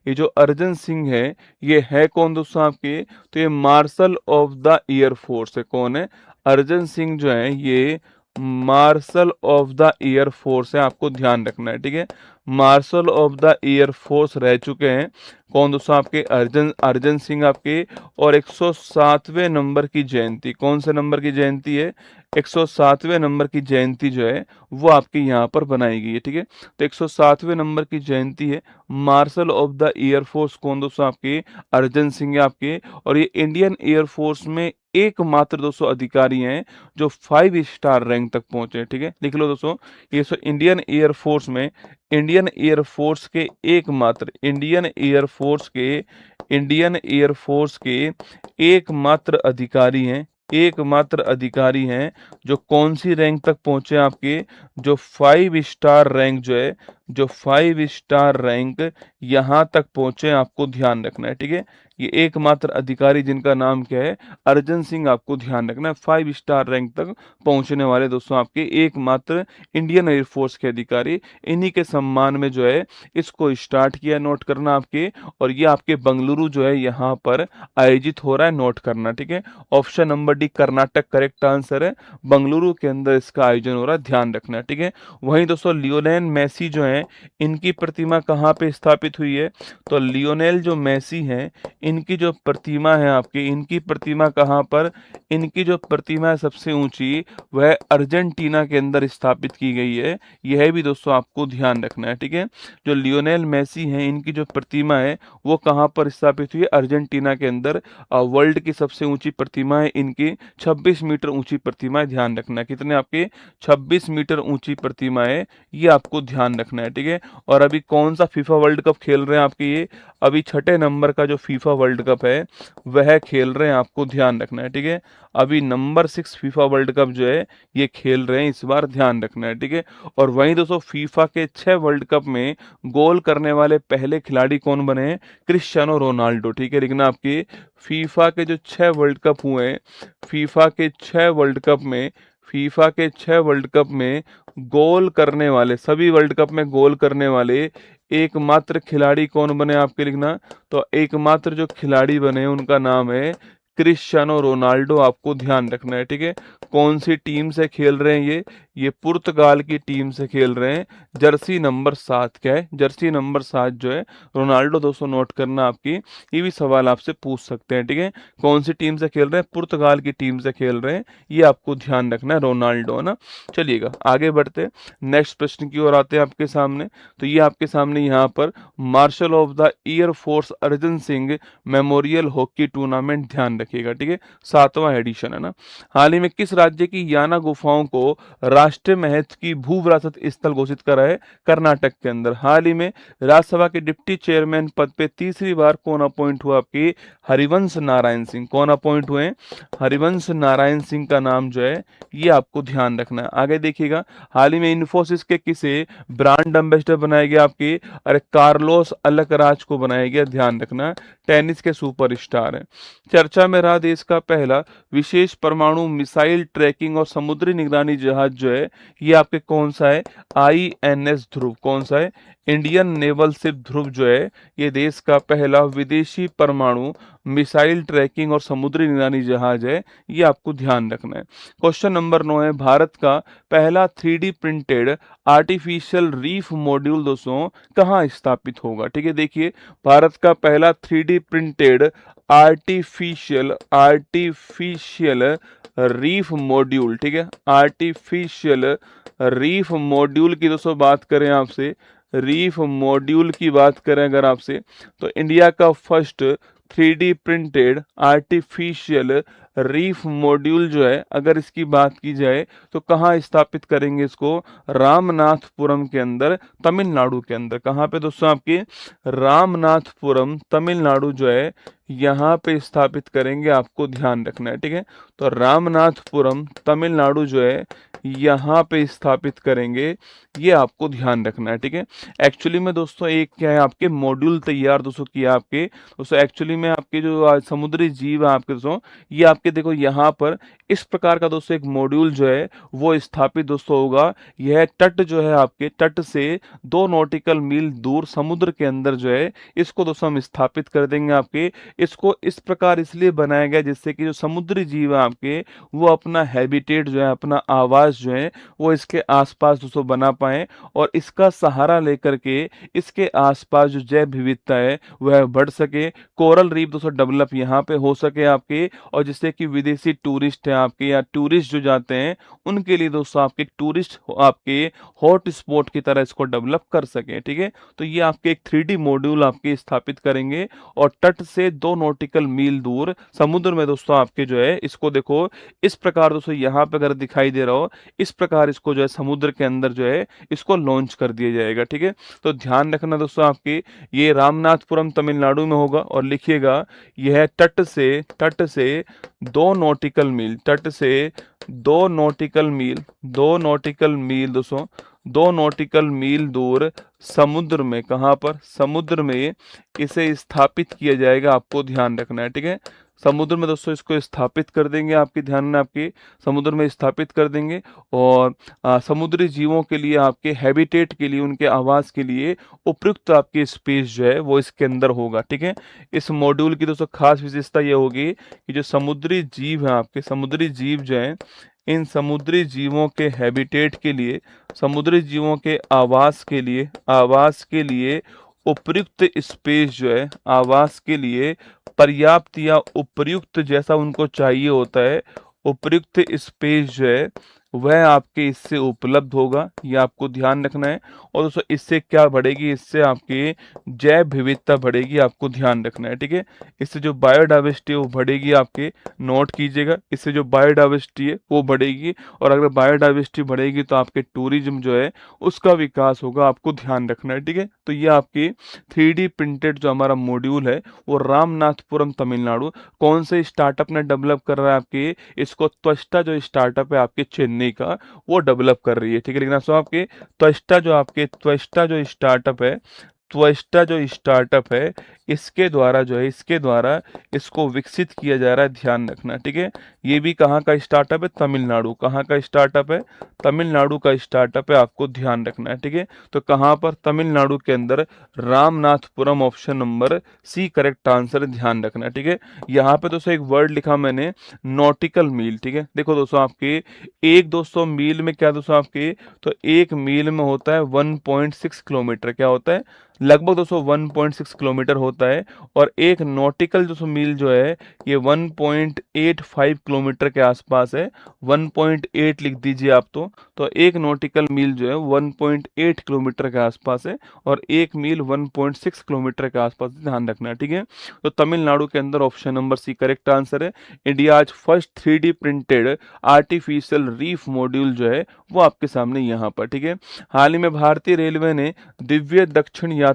ये जो अर्जन सिंह है ये है कौन दोस्तों? आपके तो ये martial of the Air force है। कौन है? अर्जन सिंह जो है ये martial of the Air force है, आपको ध्यान रखना है, ठीक है। Martial of the Air force रह चुके हैं। कौन दोस्तों? आपके अर्जन अर्जन सिंह आपके। और 107वें नंबर की जयंती, कौन से नंबर की जयंती है? 107वें नंबर की जयंती जो है वो आपके यहाँ पर बनाई गई है। ठीक है, तो 107वें नंबर की जयंती है। Martial of the Air force कौन दोस्तों? आपके अर्जन सिंह है आपके। और ये इंडियन एयर फोर्स में एकमात्र दोस्तों अधिकारी हैं जो 5 स्टार रैंक तक पहुंचे। ठीक है, लिख लो दोस्तों, ये इंडियन एयर फोर्स के एकमात्र इंडियन एयर फोर्स के एकमात्र अधिकारी हैं जो कौन सी रैंक तक पहुंचे आपके? जो 5 स्टार रैंक जो है, जो 5 स्टार रैंक यहां तक पहुंचे, आपको ध्यान रखना है। ठीक है, ये एकमात्र अधिकारी जिनका नाम क्या है? अर्जन सिंह, आपको ध्यान रखना है। 5 स्टार रैंक तक पहुंचने वाले दोस्तों आपके एकमात्र इंडियन एयरफोर्स के अधिकारी। इन्हीं के सम्मान में जो है इसको स्टार्ट किया, नोट करना आपके। और ये आपके बंगलुरु जो है यहाँ पर आयोजित हो रहा है, नोट करना। ठीक है, option number D Karnataka correct answer है। बंगलुरु के अंदर इसका आयोजन हो रहा है, ध्यान रखना। ठीक है, वहीं दोस्तों लियोनेल मेसी जो है, इनकी प्रतिमा कहाँ पे स्थापित हुई है? तो लियोनेल जो मेसी हैं, इनकी जो प्रतिमा है आपकी, इनकी प्रतिमा कहाँ पर? इनकी जो प्रतिमा है सबसे ऊंची, वह अर्जेंटीना के अंदर स्थापित की गई है। यह भी दोस्तों आपको ध्यान रखना है। ठीक है, जो लियोनेल मेसी हैं, इनकी जो प्रतिमा है वो कहाँ पर स्थापित हुई है? अर्जेंटीना के अंदर। वर्ल्ड की सबसे ऊंची प्रतिमा है इनकी, 26 मीटर ऊंची प्रतिमा है, ध्यान रखना है। कितने आपके? 26 मीटर ऊंची प्रतिमा है, ये आपको ध्यान रखना है। ठीक है, और अभी कौन सा फीफा वर्ल्ड कप खेल रहे हैं आपके? ये अभी 6ठे नंबर का जो फीफा वर्ल्ड कप है वह खेल रहे हैं, आपको ध्यान रखना है। ठीक है, अभी नंबर 6 फीफा वर्ल्ड कप जो है ये खेल रहे हैं इस बार, ध्यान रखना है। ठीक है, और वहीं दोस्तों फीफा के 6 वर्ल्ड कप में गोल करने वाले पहले खिलाड़ी कौन बने हैं? Cristiano Ronaldo. ठीक है, लिखना आपके फीफा के जो 6 वर्ल्ड कप हुए हैं, फीफा के 6 वर्ल्ड कप में फीफा के 6 वर्ल्ड कप में गोल करने वाले, सभी वर्ल्ड कप में गोल करने वाले एकमात्र खिलाड़ी कौन बने आपके? लिखना, तो एकमात्र जो खिलाड़ी बने उनका नाम है क्रिस्टियानो रोनाल्डो, आपको ध्यान रखना है। ठीक है, कौन सी टीम से खेल रहे हैं ये पुर्तगाल की टीम से खेल रहे हैं। जर्सी नंबर 7 क्या है? जर्सी नंबर 7 जो है रोनाल्डो, दोस्तों नोट करना आपकी, ये भी सवाल आपसे पूछ सकते हैं। ठीक है, कौन सी टीम से खेल रहे हैं? पुर्तगाल की टीम से खेल रहे हैं, ये आपको ध्यान रखना है, रोनाल्डो है ना। चलिएगा आगे बढ़ते हैं, नेक्स्ट प्रश्न की ओर आते हैं आपके सामने। तो ये आपके सामने यहाँ पर Marshal of the Air Force Arjan Singh Memorial Hockey Tournament, ध्यान रखिएगा। ठीक है, 7वां एडिशन है ना। हाल ही में किस राज्य की याना गुफाओं को राष्ट्रीय महत्व की भू विरासत स्थल घोषित करा है? कर्नाटक के अंदर। हाल ही में राज्यसभा के डिप्टी चेयरमैन पद पे तीसरी बार कौन अपॉइंट हुआ आपकी? हरिवंश नारायण सिंह। कौन अपॉइंट हुए? हरिवंश नारायण सिंह का नाम जो है ये आपको ध्यान रखना है। आगे देखिएगा, हाल ही में इन्फोसिस के किसे ब्रांड एम्बेसडर बनाया गया आपके? अरे कार्लोस अलकराज को बनाया गया, ध्यान रखना, टेनिस के सुपरस्टार हैं। चर्चा में रहा देश का पहला विशेष परमाणु मिसाइल ट्रैकिंग और समुद्री निगरानी जहाज जो है ये आपके कौन सा है? INS ध्रुव। कौन सा है? इंडियन नेवल शिप ध्रुव जो है ये देश का पहला विदेशी परमाणु मिसाइल ट्रैकिंग और समुद्री निगरानी जहाज है, ये आपको ध्यान रखना है। क्वेश्चन नंबर 9 है, भारत का पहला 3D printed artificial reef module दोस्तों कहाँ स्थापित होगा? ठीक है, देखिए भारत का पहला 3D printed artificial reef module, ठीक है, आर्टिफिशियल रीफ मॉड्यूल की दोस्तों बात करें आपसे, रीफ मॉड्यूल की बात करें अगर आपसे, तो इंडिया का first 3D printed artificial reef module जो है अगर इसकी बात की जाए तो कहाँ स्थापित करेंगे इसको? रामनाथपुरम के अंदर, तमिलनाडु के अंदर। कहाँ पे दोस्तों? आपके रामनाथपुरम तमिलनाडु जो है यहाँ पे स्थापित करेंगे, आपको ध्यान रखना है। ठीक है, तो रामनाथपुरम तमिलनाडु जो है यहाँ पे स्थापित करेंगे, ये आपको ध्यान रखना है। ठीक है, एक्चुअली में दोस्तों एक क्या है आपके मॉड्यूल तैयार दोस्तों किया आपके दोस्तों, एक्चुअली में आपके जो समुद्री जीव है आपके दोस्तों, ये आपके देखो यहाँ पर इस प्रकार का दोस्तों एक मॉड्यूल जो है वो स्थापित दोस्तों होगा। यह तट जो है आपके तट से 2 नॉटिकल मील दूर समुद्र के अंदर जो है इसको दोस्तों हम स्थापित कर देंगे आपके। इसको इस प्रकार इसलिए बनाया गया जिससे कि जो समुद्री जीव है आपके वो अपना हैबिटेट जो है, अपना आवास कैंपस जो है वो इसके आसपास दोस्तों बना पाए और इसका सहारा लेकर के इसके आसपास जो जैव विविधता है वह बढ़ सके, कोरल रीफ दोस्तों डेवलप यहाँ पे हो सके आपके, और जिससे कि विदेशी टूरिस्ट हैं आपके या टूरिस्ट जो जाते हैं उनके लिए दोस्तों आपके टूरिस्ट आपके हॉट स्पॉट की तरह इसको डेवलप कर सके। ठीक है, तो ये आपके एक 3D मॉड्यूल आपके स्थापित करेंगे और तट से 2 नॉटिकल मील दूर समुद्र में दोस्तों आपके जो है इसको देखो इस प्रकार दोस्तों यहाँ पे अगर दिखाई दे रहा हो इस प्रकार इसको जो है समुद्र के अंदर जो है इसको लॉन्च कर दिया जाएगा। ठीक है, तो ध्यान रखना दोस्तों आपके ये रामनाथपुरम तमिलनाडु में होगा और लिखिएगा यह तट से 2 नॉटिकल मील, तट से 2 नॉटिकल मील दोस्तों 2 नॉटिकल मील दूर समुद्र में, कहाँ पर, समुद्र में इसे स्थापित किया जाएगा। आपको ध्यान रखना है। ठीक है, समुद्र में दोस्तों इसको स्थापित कर देंगे, आपके ध्यान में आपके समुद्र में स्थापित कर देंगे और समुद्री जीवों के लिए आपके हैबिटेट के लिए उनके आवास के लिए उपयुक्त आपकी स्पेस जो है वो इसके अंदर होगा। ठीक है, इस मॉड्यूल की दोस्तों खास विशेषता ये होगी कि जो समुद्री जीव है आपके, समुद्री जीव जो है इन समुद्री जीवों के हैबिटेट के लिए, समुद्री जीवों के आवास के लिए उपयुक्त स्पेस जो है, आवास के लिए पर्याप्त या उपयुक्त जैसा उनको चाहिए होता है उपयुक्त स्पेस जो है वह आपके इससे उपलब्ध होगा। ये आपको ध्यान रखना है। और दोस्तों इससे क्या बढ़ेगी, इससे आपकी जैव विविधता बढ़ेगी, आपको ध्यान रखना है। ठीक है, इससे जो बायोडाइवर्सिटी है वो बढ़ेगी, आपके नोट कीजिएगा, इससे जो बायोडाइवर्सिटी है वो बढ़ेगी और अगर बायोडाइवर्सिटी बढ़ेगी तो आपके टूरिज्म जो है उसका विकास होगा, आपको ध्यान रखना है। ठीक है, तो ये आपकी 3D प्रिंटेड जो हमारा मॉड्यूल है वो रामनाथपुरम तमिलनाडु कौन से स्टार्टअप ने डेवलप कर रहा है आपके, इसको त्वष्टा जो स्टार्टअप है आपके चेन्नई का वो डेवलप कर रही है। ठीक है, लेकिन आपके त्वष्टा जो स्टार्टअप है इसके द्वारा जो है इसको विकसित किया जा रहा है, ध्यान रखना। ठीक है, ये भी कहाँ का स्टार्टअप है, तमिलनाडु, कहाँ का स्टार्टअप है, तमिलनाडु का स्टार्टअप है, आपको ध्यान रखना है। ठीक है, तो कहाँ पर, तमिलनाडु के अंदर Ramanathapuram, option number C correct answer, ध्यान रखना है। ठीक है, यहाँ पे दोस्तों एक वर्ड लिखा मैंने नॉटिकल मील। ठीक है, देखो दोस्तों आपके एक 200 मील में क्या दोस्तों आपके, तो एक मील में होता है 1.6 किलोमीटर, क्या होता है लगभग दोस्तों 1.6 किलोमीटर होता है और एक नॉटिकल दोस्तों मील जो है ये 1.85 किलोमीटर के आसपास है। 1.8 लिख दीजिए आप तो एक नॉटिकल मील जो है 1.8 किलोमीटर के आसपास है और एक मील 1.6 किलोमीटर के आसपास, ध्यान रखना है। ठीक है, तो तमिलनाडु के अंदर option number C correct answer है। India first 3D printed artificial reef module जो है वो आपके सामने यहाँ पर। ठीक है, हाल ही में भारतीय रेलवे ने दिव्य दक्षिण यात्रा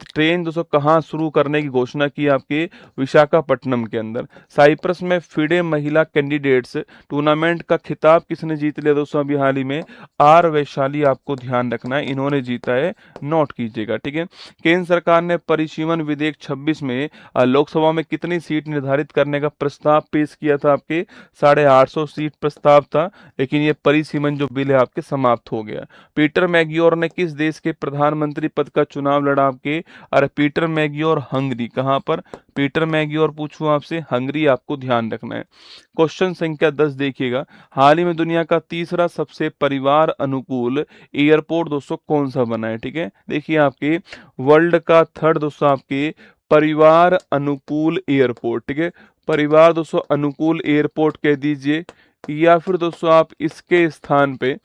ट्रेन दोस्तों कहाँ शुरू करने की घोषणा की, आपके विशाखापट्टनम के अंदर। साइप्रस में फिडे महिला कैंडिडेट्स टूर्नामेंट का खिताब किसने जीत लिया दोस्तों अभी हाल ही में, आर वैशाली, आपको ध्यान रखना है, इन्होंने जीता है, नोट कीजिएगा। ठीक है, केंद्र सरकार ने परिसीमन विधेयक 26 में लोकसभा में कितनी सीट निर्धारित करने का प्रस्ताव पेश किया था, आपके 850 सीट प्रस्ताव था, लेकिन ये परिसीमन जो बिल है आपके समाप्त हो गया। पीटर मैग्योर ने किस देश के प्रधानमंत्री पद का चुनाव लड़ा, आपके, अरे पीटर मैग्योर हंगरी, कहां पर, पीटर मैग्योर पूछूं आपसे, हंगरी, आपको ध्यान रखना है। क्वेश्चन संख्या 10 देखिएगा, हाल ही में दुनिया का तीसरा सबसे परिवार अनुकूल एयरपोर्ट दोस्तों कौन सा बना है। ठीक है, देखिए आपके वर्ल्ड का थर्ड दोस्तों आपके परिवार अनुकूल एयरपोर्ट। ठीक है, परिवार दोस्तों अनुकूल एयरपोर्ट कह दीजिए, या फिर दोस्तों आप इसके स्थान पे,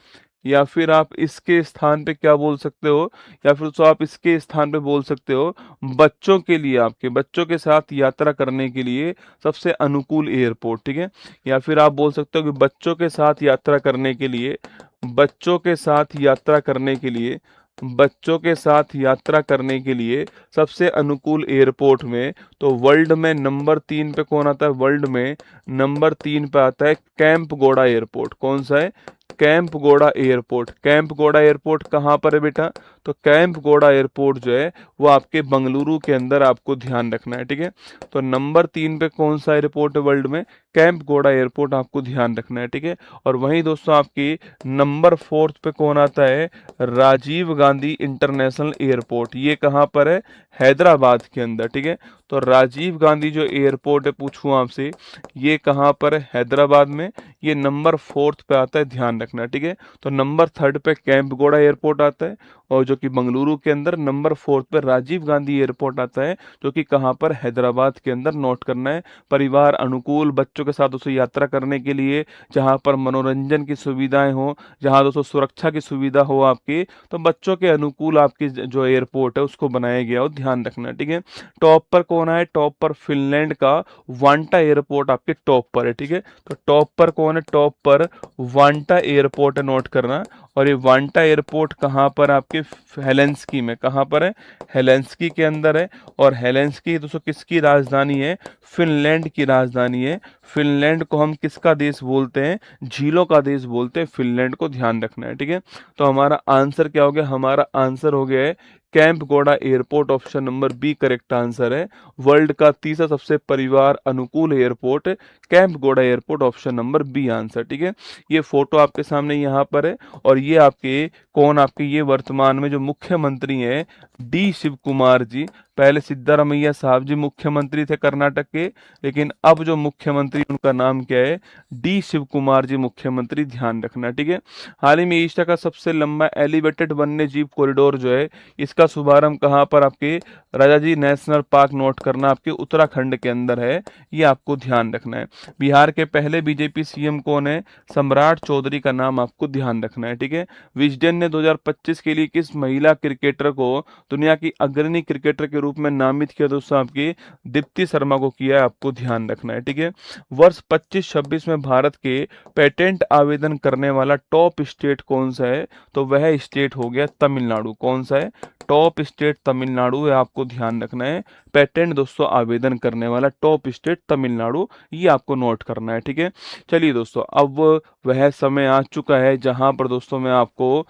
या फिर आप इसके स्थान पे क्या बोल सकते हो, या फिर तो आप इसके स्थान पे बोल सकते हो बच्चों के लिए, आपके बच्चों के साथ यात्रा करने के लिए सबसे अनुकूल एयरपोर्ट। ठीक है, या फिर आप बोल सकते हो कि बच्चों के साथ यात्रा करने के लिए, बच्चों के साथ यात्रा करने के लिए, बच्चों के साथ यात्रा करने के लिए सबसे अनुकूल एयरपोर्ट में, तो वर्ल्ड में नंबर 3 पे कौन आता है, वर्ल्ड में नंबर 3 पे आता है कैंपगोड़ा एयरपोर्ट। कौन सा है, कैंपगोड़ा एयरपोर्ट। कैंपगोड़ा एयरपोर्ट कहाँ पर है बेटा, तो कैंपगोड़ा एयरपोर्ट जो है वो आपके बंगलुरु के अंदर, आपको ध्यान रखना है। ठीक है, तो नंबर 3 पे कौन सा एयरपोर्ट है वर्ल्ड में, कैंपगोड़ा एयरपोर्ट, आपको ध्यान रखना है। ठीक है, और वहीं दोस्तों आपकी नंबर 4 पे कौन आता है, राजीव गांधी इंटरनेशनल एयरपोर्ट, ये कहाँ पर है, हैदराबाद के अंदर। ठीक है, तो राजीव गांधी जो एयरपोर्ट है, पूछूं आपसे, ये कहाँ पर है? हैदराबाद में। ये नंबर 4 पे आता है, ध्यान रखना, ठीक है। तो नंबर 3 पे कैंपगोड़ा एयरपोर्ट आता है, और जो कि बंगलुरु के अंदर। नंबर 4 पे राजीव गांधी एयरपोर्ट आता है, जो कि कहाँ पर? हैदराबाद के अंदर। नोट करना है। परिवार अनुकूल, बच्चों के साथ उसे यात्रा करने के लिए, जहाँ पर मनोरंजन की सुविधाएं हो, जहाँ दोस्तों सुरक्षा की सुविधा हो आपकी, तो बच्चों के अनुकूल आपकी जो एयरपोर्ट है उसको बनाया गया हो, ध्यान रखना, ठीक है। टॉप पर कौन है? टॉप पर फिनलैंड का वांटा एयरपोर्ट आपके टॉप पर है, ठीक है। तो टॉप पर कौन है? टॉप पर वांटा एयरपोर्ट है, नोट करना। और ये वांटा एयरपोर्ट कहाँ पर? आपके हेलेंस्की में। कहाँ पर है? हेलेंस्की के अंदर है। और हेलेंस्की दोस्तों किसकी राजधानी है? फिनलैंड की राजधानी है। फिनलैंड को हम किसका देश बोलते हैं? झीलों का देश बोलते हैं फिनलैंड को, ध्यान रखना है, ठीक है। तो हमारा आंसर क्या हो गया? हमारा आंसर हो गया है Kempegowda airport, option number B correct answer है। वर्ल्ड का तीसरा सबसे परिवार अनुकूल airport Kempegowda airport, option number B answer, ठीक है। ये फोटो आपके सामने यहाँ पर है, और ये आपके कौन? आपके ये वर्तमान में जो मुख्यमंत्री हैं, डी शिव कुमार जी। पहले सिद्धारमैया साहब जी मुख्यमंत्री थे कर्नाटक के, लेकिन अब जो मुख्यमंत्री उनका नाम क्या है? डी शिव कुमार जी मुख्यमंत्री, ध्यान रखना, ठीक है। हाल ही में एशिया का सबसे लंबा एलिवेटेड वन्य जीव कॉरिडोर जो है, इसका शुभारंभ कहाँ पर? आपके राजाजी नेशनल पार्क, नोट करना, आपके उत्तराखंड के अंदर है। ये आपको ध्यान रखना है। बिहार के पहले बीजेपी सीएम कौन है? सम्राट चौधरी का नाम आपको ध्यान रखना है, ठीक है। विजडन ने 2025 के लिए किस महिला क्रिकेटर को दुनिया की अग्रणी क्रिकेटर के रूप में नामित किया? दोस्तों आपकी दीप्ति शर्मा को किया है, आपको ध्यान रखना है, ठीक है। वर्ष 25-26 में भारत के पेटेंट आवेदन करने वाला टॉप स्टेट कौन सा है? तो वह स्टेट हो गया तमिलनाडु। कौन सा है? टॉप स्टेट तमिलनाडु है, आपको ध्यान रखना है। पेटेंट दोस्तों आवेदन करने वाला टॉप स्टेट तमिलनाडु, ये आपको नोट करना है, ठीक है। चलिए दोस्तों, अब वह समय आ चुका है जहां पर दोस्तों मैं आपको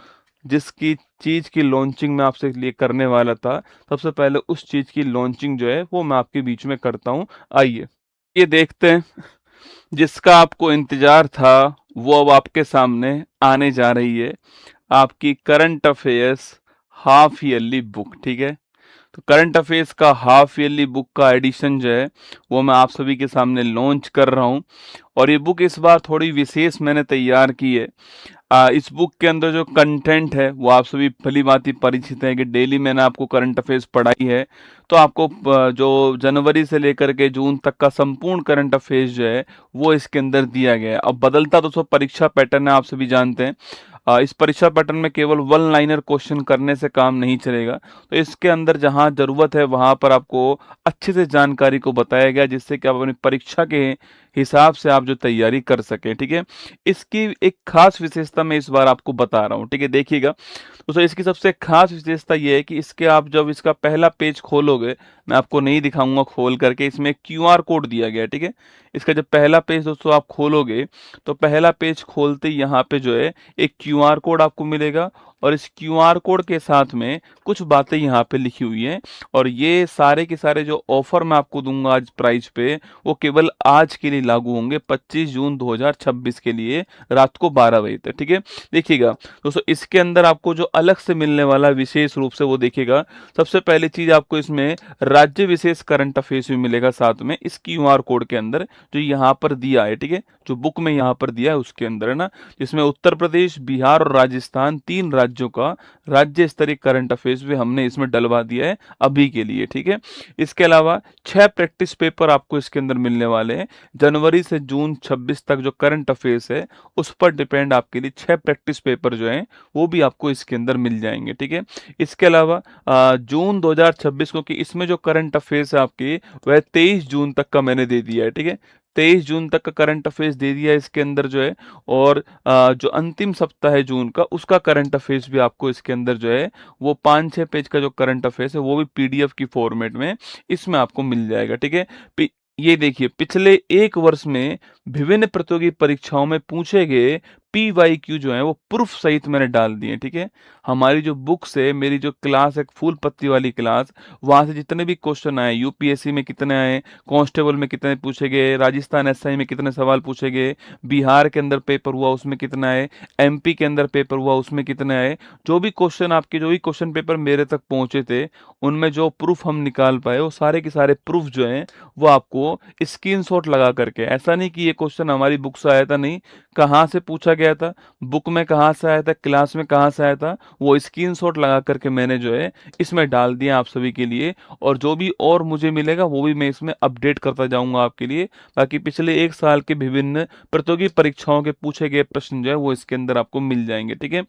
जिसकी चीज की लॉन्चिंग मैं आपसे लिए करने वाला था, सबसे पहले उस चीज की लॉन्चिंग जो है वो मैं आपके बीच में करता हूं। आइए ये देखते हैं, जिसका आपको इंतजार था वो अब आपके सामने आने जा रही है, आपकी current affairs half yearly book, ठीक है। तो करंट अफेयर्स का हाफ ईयरली बुक का एडिशन जो है वो मैं आप सभी के सामने लॉन्च कर रहा हूँ। और ये बुक इस बार थोड़ी विशेष मैंने तैयार की है। इस बुक के अंदर जो कंटेंट है वो आप सभी भली भांति परिचित है कि डेली मैंने आपको करंट अफेयर्स पढ़ाई है। तो आपको जो जनवरी से लेकर के जून तक का संपूर्ण करंट अफेयर्स जो है वो इसके अंदर दिया गया है। अब बदलता दोस्तों परीक्षा पैटर्न है, आप सभी जानते हैं। इस परीक्षा पैटर्न में केवल वन लाइनर क्वेश्चन करने से काम नहीं चलेगा। तो इसके अंदर जहां जरूरत है वहां पर आपको अच्छे से जानकारी को बताया गया, जिससे कि आप अपनी परीक्षा के हिसाब से आप जो तैयारी कर सकें, ठीक है। इसकी एक खास विशेषता मैं इस बार आपको बता रहा हूँ, ठीक है। देखिएगा दोस्तों, इसकी सबसे खास विशेषता ये है कि इसके आप जब इसका पहला पेज खोलोगे, मैं आपको नहीं दिखाऊंगा खोल करके, इसमें क्यूआर कोड दिया गया है, ठीक है। इसका जब पहला पेज दोस्तों आप खोलोगे, तो पहला पेज खोलते ही यहाँ पे जो है एक क्यूआर कोड आपको मिलेगा, और इस क्यूआर कोड के साथ में कुछ बातें यहाँ पे लिखी हुई हैं। और ये सारे के सारे जो ऑफर मैं आपको दूंगा आज प्राइस पे, वो केवल आज के लिए लागू होंगे, 25 जून 2026 के लिए रात को 12 बजे तक, ठीक है। देखिएगा दोस्तों, इसके अंदर आपको जो अलग से मिलने वाला विशेष रूप से वो देखिएगा, सबसे पहली चीज आपको इसमें राज्य विशेष करंट अफेयर्स भी मिलेगा साथ में इस क्यूआर कोड के अंदर, जो यहाँ पर दिया है, ठीक है। जो बुक में यहाँ पर दिया है उसके अंदर है ना, जिसमें उत्तर प्रदेश, बिहार और राजस्थान, 3 राज्यों का राज्य स्तरीय करंट अफेयर्स भी हमने इसमें डलवा दिया है अभी के लिए, ठीक है। इसके अलावा 6 प्रैक्टिस पेपर आपको इसके अंदर मिलने वाले हैं। जनवरी से जून 26 तक जो करंट अफेयर्स है उस पर डिपेंड आपके लिए 6 प्रैक्टिस पेपर जो हैं वो भी आपको इसके अंदर मिल जाएंगे, ठीक है। इसके अलावा जून 2026 को, कि इसमें जो करंट अफेयर्स है आपके वह 23 जून तक का मैंने दे दिया है, ठीक है। 23 जून तक का करंट अफेयर्स दे दिया है इसके अंदर जो है। और जो अंतिम सप्ताह है जून का, उसका करंट अफेयर्स भी आपको इसके अंदर जो है वो 5-6 पेज का जो करंट अफेयर्स है वो भी पीडीएफ की फॉर्मेट में इसमें आपको मिल जाएगा, ठीक है। ये देखिए, पिछले 1 वर्ष में विभिन्न प्रतियोगी परीक्षाओं में पूछे गए PYQ जो है वो प्रूफ सहित मैंने डाल दिए, ठीक है। हमारी जो बुक से मेरी जो क्लास है फूल पत्ती वाली क्लास, वहां से जितने भी क्वेश्चन आए, यूपीएससी में कितने आए, कांस्टेबल में कितने पूछे गए, राजस्थान एसआई में कितने सवाल पूछे गए, बिहार के अंदर पेपर हुआ उसमें कितना आए, एमपी के अंदर पेपर हुआ उसमें कितने आए, जो भी क्वेश्चन आपके, जो भी क्वेश्चन पेपर मेरे तक पहुंचे थे, उनमें जो प्रूफ हम निकाल पाए, वो सारे के सारे प्रूफ जो हैं वो आपको स्क्रीनशॉट लगा करके, ऐसा नहीं कि ये क्वेश्चन हमारी बुक से आया था, नहीं, कहाँ से पूछा गया था, बुक में कहाँ से आया था, क्लास में कहाँ से आया था, वो स्क्रीनशॉट लगा करके मैंने जो है इसमें डाल दिया आप सभी के लिए। और जो भी और मुझे मिलेगा वो भी मैं इसमें अपडेट करता जाऊंगा आपके लिए। बाकी पिछले 1 साल के विभिन्न प्रतियोगी परीक्षाओं के पूछे गए प्रश्न जो है वो इसके अंदर आपको मिल जाएंगे, ठीक है।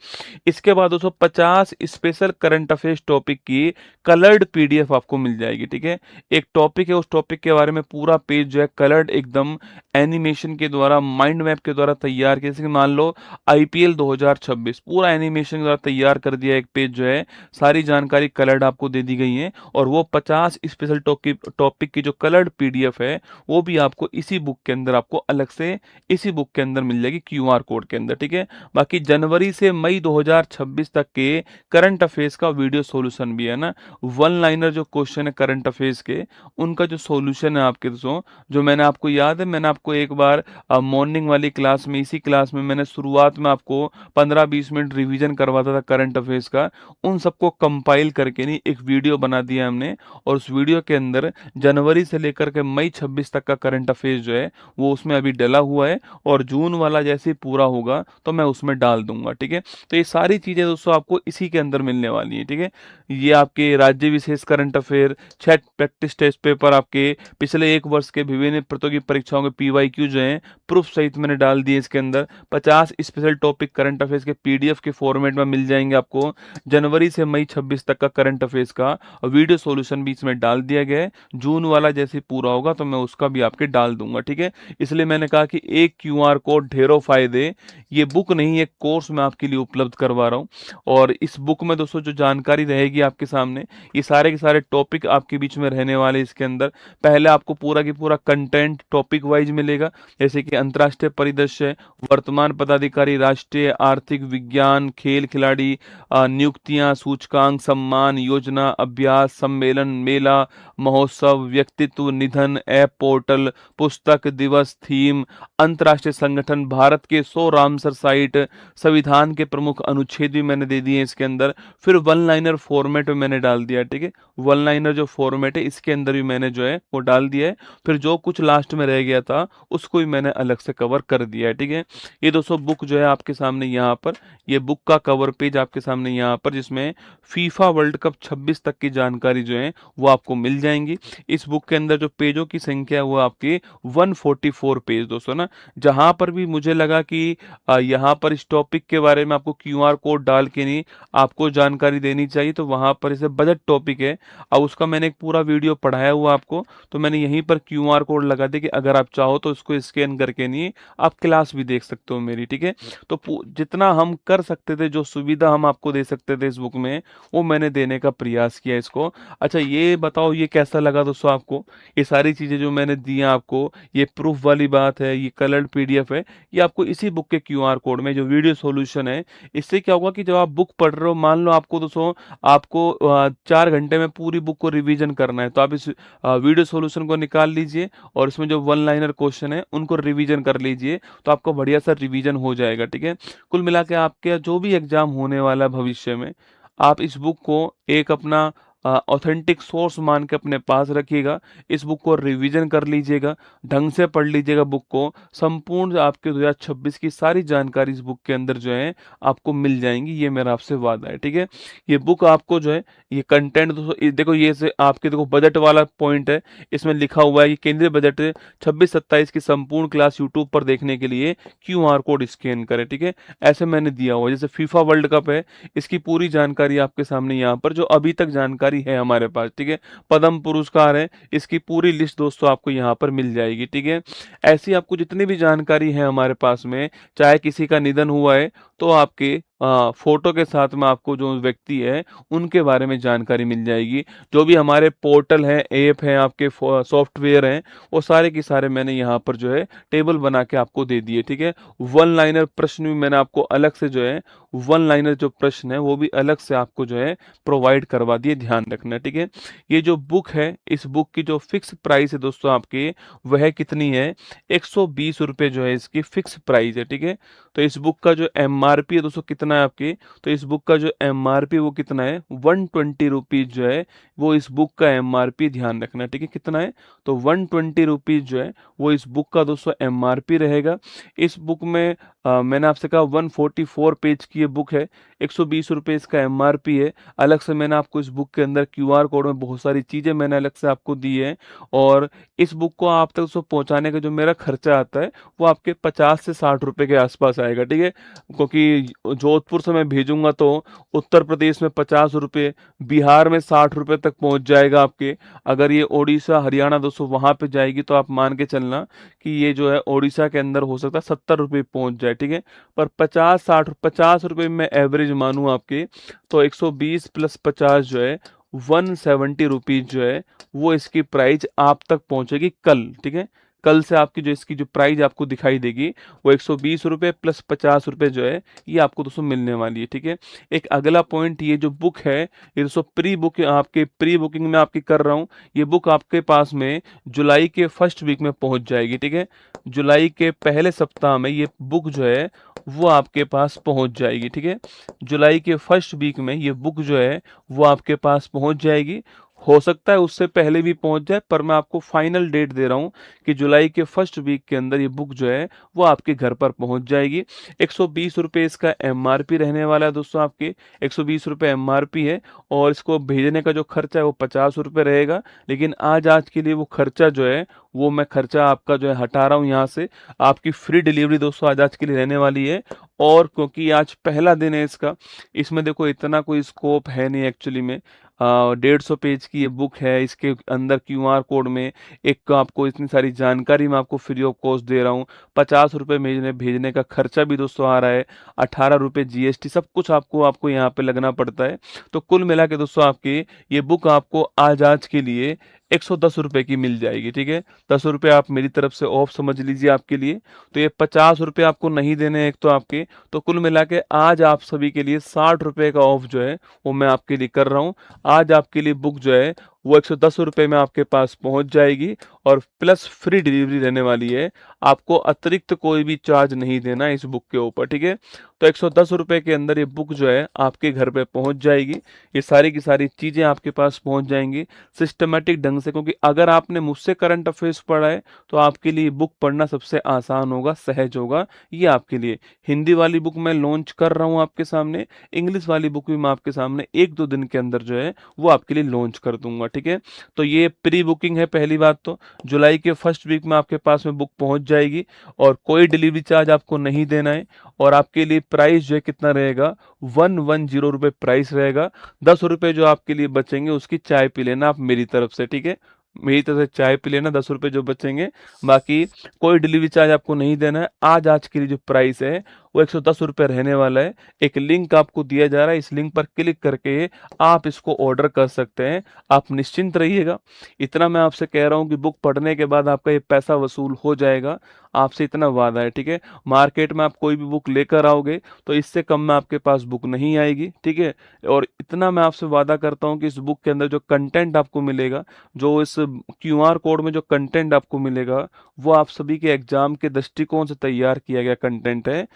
इसके बाद 250 स्पेशल करंट अफेयर्स टॉपिक की कलर्ड पीडीएफ आपको मिल जाएगी, ठीक है। एक टॉपिक है, उस टॉपिक के बारे में पूरा पेज जो है कलर्ड एकदम एनिमेशन के द्वारा, माइंड मैप के द्वारा तैयार किया। जैसे कि मान लो आईपीएल 2026 पूरा एनिमेशन के द्वारा तैयार कर दिया एक पेज जो है, सारी जानकारी कलर्ड आपको दे दी गई है। और वो 50 स्पेशल टॉपिक की जो कलर्ड पीडीएफ है वो भी आपको इसी बुक के अंदर, आपको अलग से इसी बुक के अंदर मिल जाएगी क्यूआर कोड के अंदर, ठीक है। बाकी जनवरी से मई 2026 तक के करंट अफेयर्स का वीडियो सॉल्यूशन भी है ना, वन लाइनर जो क्वेश्चन है करंट अफेयर्स के, उनका जो सॉल्यूशन है आपके दोस्तों, जो मैंने आपको याद है, मैंने आपको एक बार मॉर्निंग वाली क्लास में, इसी क्लास में मैंने शुरुआत में आपको 15-20 मिनट रिवीजन करवाता था करंट अफेयर्स का, उन सबको कंपाइल करके नहीं एक वीडियो बना दिया हमने। और उस वीडियो के अंदर जनवरी से लेकर के मई 26 तक का करंट अफेयर्स जो है वो उसमें अभी डला हुआ है, और जून वाला जैसे ही पूरा होगा तो मैं उसमें डाल दूंगा, ठीक है। तो ये सारी चीजें दोस्तों आपको इसी के अंदर मिलने वाली है, ठीक है। ये आपके राज्य विशेष current affair, 6 practice test paper, आपके पिछले 1 वर्ष के विभिन्न प्रतियोगी परीक्षाओं के पीवाईक्यू जो हैं प्रूफ सहित मैंने डाल दिए इसके अंदर। 50 स्पेशल टॉपिक करंट अफेयर्स के पीडीएफ के फॉर्मेट में मिल जाएंगे आपको। जनवरी से मई 26 तक का करंट अफेयर्स का वीडियो सॉल्यूशन भी इसमें डाल दिया गया है। जून वाला जैसे पूरा होगा तो मैं उसका भी आपके डाल दूंगा, ठीक है। इसलिए मैंने कहा कि एक क्यूआर कोड ढेरों फायदे, ये बुक नहीं एक कोर्स मैं आपके लिए उपलब्ध करवा रहा हूँ। और इस बुक में दोस्तों जो जानकारी रहेगी आपके सामने, ये सारे के सारे टॉपिक आपके बीच में रहने वाले इसके अंदर। पहले आपको पूरा की पूरा कंटेंट टॉपिक वाइज मिलेगा, जैसे कि अंतर्राष्ट्रीय परिदृश्य, वर्तमान पदाधिकारी, राष्ट्रीय आर्थिक विज्ञान, खेल खिलाड़ी, नियुक्तियां, सूचकांक, सम्मान, योजना, अभ्यास, सम्मेलन, मेला, महोत्सव, व्यक्तित्व, निधन, ऐप पोर्टल, पुस्तक दिवस, थीम, अंतर्राष्ट्रीय संगठन, भारत के 100 रामसर साइट, संविधान के प्रमुख अनुच्छेद भी मैंने दे दिए इसके अंदर। फिर वन लाइनर फॉर्मेट में मैंने डाल दिया, ठीक है। वन लाइनर जो फॉर्मेट है इसके अंदर भी मैंने जो है वो डाल दिया है। फिर जो कुछ लास्ट में रह गया था उसको भी मैंने अलग से कवर कर दिया है, ठीक है। ये दोस्तों बुक जो है आपके सामने यहाँ पर, ये बुक का कवर पेज आपके सामने यहाँ पर, जिसमें फीफा वर्ल्ड कप 26 तक की जानकारी जो है वो आपको मिल जाएंगी। इस बुक के अंदर जो पेजों की संख्या है वो आपकी 144 पेज दोस्तों ना। जहां पर भी मुझे लगा कि यहाँ पर इस टॉपिक के बारे में आपको क्यूआर कोड डाल के नहीं आपको जानकारी देनी चाहिए, तो वहां पर इसे बजट टॉपिक है, अब उसका मैंने एक पूरा वीडियो पढ़ाया हुआ आपको, तो मैंने यहीं पर क्यूआर कोड लगा दिया कि अगर आप चाहो तो इसको स्कैन करके नहीं आप क्लास भी देख सकते हो मेरी, ठीक है। तो जितना हम कर सकते थे, जो सुविधा हम आपको दे सकते थे इस बुक में, वो मैंने देने का प्रयास किया इसको। अच्छा ये बताओ ये कैसा लगा दोस्तों आपको, ये सारी चीजें जो मैंने दी हैं आपको, ये प्रूफ वाली बात है, ये कलर्ड पीडीएफ है, ये आपको इसी बुक के क्यूआर कोड में जो वीडियो सॉल्यूशन है, इससे क्या होगा कि जब आप बुक पढ़ रहे हो, मान लो आपको दोस्तों आपको 4 घंटे में पूरी बुक को रिवीजन करना है, तो आप इस वीडियो सॉल्यूशन को निकाल लीजिए और इसमें जो वन लाइनर क्वेश्चन है उनको रिवीजन कर लीजिए, तो आपको बढ़िया सा रिवीजन हो जाएगा, ठीक है। कुल मिला के आपके जो भी एग्जाम होने वाला है भविष्य में, आप इस बुक को एक अपना ऑथेंटिक सोर्स मान के अपने पास रखिएगा। इस बुक को रिवीजन कर लीजिएगा, ढंग से पढ़ लीजिएगा बुक को, संपूर्ण आपके 2026 की सारी जानकारी इस बुक के अंदर जो है आपको मिल जाएंगी, ये मेरा आपसे वादा है, ठीक है। ये बुक आपको जो है, ये कंटेंट दोस्तों देखो, ये से आपके देखो बजट वाला पॉइंट है, इसमें लिखा हुआ है कि केंद्रीय बजट 26-27 की संपूर्ण क्लास यूट्यूब पर देखने के लिए क्यूआर कोड स्कैन करें, ठीक है। ऐसे मैंने दिया हुआ है। जैसे फीफा वर्ल्ड कप है, इसकी पूरी जानकारी आपके सामने यहाँ पर जो अभी तक जानकारी है हमारे पास, ठीक है। पद्म पुरस्कार है, इसकी पूरी लिस्ट दोस्तों आपको यहाँ पर मिल जाएगी, ठीक है। ऐसी आपको जितनी भी जानकारी है हमारे पास में, चाहे किसी का निधन हुआ है तो आपके फोटो के साथ में आपको जो व्यक्ति है उनके बारे में जानकारी मिल जाएगी। जो भी हमारे पोर्टल हैं, ऐप हैं, आपके सॉफ्टवेयर हैं, वो सारे के सारे मैंने यहाँ पर जो है टेबल बना के आपको दे दिए, ठीक है। वन लाइनर प्रश्न भी मैंने आपको अलग से जो है, वन लाइनर जो प्रश्न है वो भी अलग से आपको जो है प्रोवाइड करवा दिए, ध्यान रखना, ठीक है। ये जो बुक है, इस बुक की जो फिक्स प्राइस है दोस्तों आपकी, वह कितनी है, 120 रुपये जो है इसकी फिक्स प्राइस है, ठीक है। तो इस बुक का जो एमआरपी है दोस्तों कितना है आपकी, तो इस बुक का जो एमआरपी वो कितना है, 120 रुपीज जो है वो इस बुक का एमआरपी, ध्यान रखना, ठीक है, कितना है, तो 120 रुपीज जो है वो इस बुक का दोस्तों एमआरपी रहेगा। इस बुक में मैंने आपसे कहा 144 पेज की ये बुक है, 120 रुपये इसका एमआरपी है। अलग से मैंने आपको इस बुक के अंदर क्यूआर कोड में बहुत सारी चीज़ें मैंने अलग से आपको दी है। और इस बुक को आप तक उसको पहुंचाने का जो मेरा खर्चा आता है वो आपके 50 से 60 रुपए के आसपास आएगा, ठीक है। क्योंकि जोधपुर से मैं भेजूंगा तो उत्तर प्रदेश में 50 रुपये, बिहार में 60 रुपये तक पहुंच जाएगा आपके। अगर ये उड़ीसा हरियाणा दोस्तों वहां पे जाएगी तो आप मान के चलना कि ये जो है उड़ीसा के अंदर हो सकता है 70 रुपये पहुंच जाए, ठीक है। पर 50 रुपये में एवरेज मानूं आपके, तो 120 प्लस 50 जो है 170 रुपीज जो है वो इसकी प्राइस आप तक पहुंचेगी कल, ठीक है। कल से आपकी जो इसकी जो प्राइस आपको दिखाई देगी वो 120 रुपये प्लस 50 रुपये जो है ये आपको दोस्तों मिलने वाली है, ठीक है। एक अगला पॉइंट, ये जो बुक है ये दोस्तों प्री बुक, आपके प्री बुकिंग में आपकी कर रहा हूँ। ये बुक आपके पास में जुलाई के फर्स्ट वीक में पहुंच जाएगी, ठीक है। जुलाई के पहले सप्ताह में ये बुक जो है वो आपके पास पहुंच जाएगी, ठीक है। जुलाई के फर्स्ट वीक में ये बुक जो है वो आपके पास पहुंच जाएगी। हो सकता है उससे पहले भी पहुंच जाए, पर मैं आपको फाइनल डेट दे रहा हूं कि जुलाई के फर्स्ट वीक के अंदर ये बुक जो है वो आपके घर पर पहुंच जाएगी। 120 रुपये इसका एमआरपी रहने वाला है दोस्तों आपके, 120 रुपये एमआरपी है। और इसको भेजने का जो खर्चा है वो 50 रुपये रहेगा। लेकिन आज के लिए वो खर्चा जो है वो मैं खर्चा आपका जो है हटा रहा हूँ यहाँ से। आपकी फ्री डिलीवरी दोस्तों आज के लिए रहने वाली है। और क्योंकि आज पहला दिन है इसका, इसमें देखो इतना कोई स्कोप है नहीं एक्चुअली में। 150 पेज की ये बुक है, इसके अंदर क्यूआर कोड में एक आपको इतनी सारी जानकारी मैं आपको फ्री ऑफ कॉस्ट दे रहा हूँ। 50 रुपये भेजने भेजने का खर्चा भी दोस्तों आ रहा है, 18 रुपये जीएसटी, सब कुछ आपको आपको यहाँ पे लगना पड़ता है। तो कुल मिला के दोस्तों आपकी ये बुक आपको आज के लिए 110 रुपये की मिल जाएगी, ठीक है। 10 रुपये आप मेरी तरफ से ऑफ समझ लीजिए आपके लिए। तो ये 50 रुपये आपको नहीं देने एक तो आपके, तो कुल मिला के आज आप सभी के लिए 60 रुपये का ऑफ जो है वो मैं आपके लिए कर रहा हूँ। आज आपके लिए बुक जो है वो 110 रुपये में आपके पास पहुंच जाएगी और प्लस फ्री डिलीवरी रहने वाली है। आपको अतिरिक्त कोई भी चार्ज नहीं देना इस बुक के ऊपर, ठीक है। तो 110 रुपये के अंदर ये बुक जो है आपके घर पे पहुंच जाएगी। ये सारी की सारी चीज़ें आपके पास पहुंच जाएंगी सिस्टमेटिक ढंग से, क्योंकि अगर आपने मुझसे करंट अफेयर्स पढ़ा है तो आपके लिए बुक पढ़ना सबसे आसान होगा, सहज होगा ये आपके लिए। हिंदी वाली बुक मैं लॉन्च कर रहा हूँ आपके सामने, इंग्लिश वाली बुक भी मैं आपके सामने 1-2 दिन के अंदर जो है वो आपके लिए लॉन्च कर दूंगा, ठीक है। तो ये प्री बुकिंग है पहली बात। तो जुलाई के फर्स्ट वीक में आपके पास में बुक पहुंच जाएगी और कोई डिलीवरी चार्ज आपको नहीं देना है। और आपके लिए प्राइस जो है कितना रहेगा, 110 रुपये प्राइस रहेगा। 10 रुपये जो आपके लिए बचेंगे उसकी चाय पी लेना आप मेरी तरफ से, ठीक है। मेरी तरफ से चाय पी लेना, 10 रुपये जो बचेंगे, बाकी कोई डिलीवरी चार्ज आपको नहीं देना है। आज के लिए जो प्राइस है वो 110 रुपये रहने वाला है। एक लिंक आपको दिया जा रहा है, इस लिंक पर क्लिक करके आप इसको ऑर्डर कर सकते हैं। आप निश्चिंत रहिएगा। इतना मैं आपसे कह रहा हूँ कि बुक पढ़ने के बाद आपका ये पैसा वसूल हो जाएगा, आपसे इतना वादा है, ठीक है। मार्केट में आप कोई भी बुक लेकर आओगे तो इससे कम में आपके पास बुक नहीं आएगी, ठीक है। और इतना मैं आपसे वादा करता हूँ कि इस बुक के अंदर जो कंटेंट आपको मिलेगा, जो इस क्यूआर कोड में जो कंटेंट आपको मिलेगा, वो आप सभी के एग्जाम के दृष्टिकोण से तैयार किया गया कंटेंट है।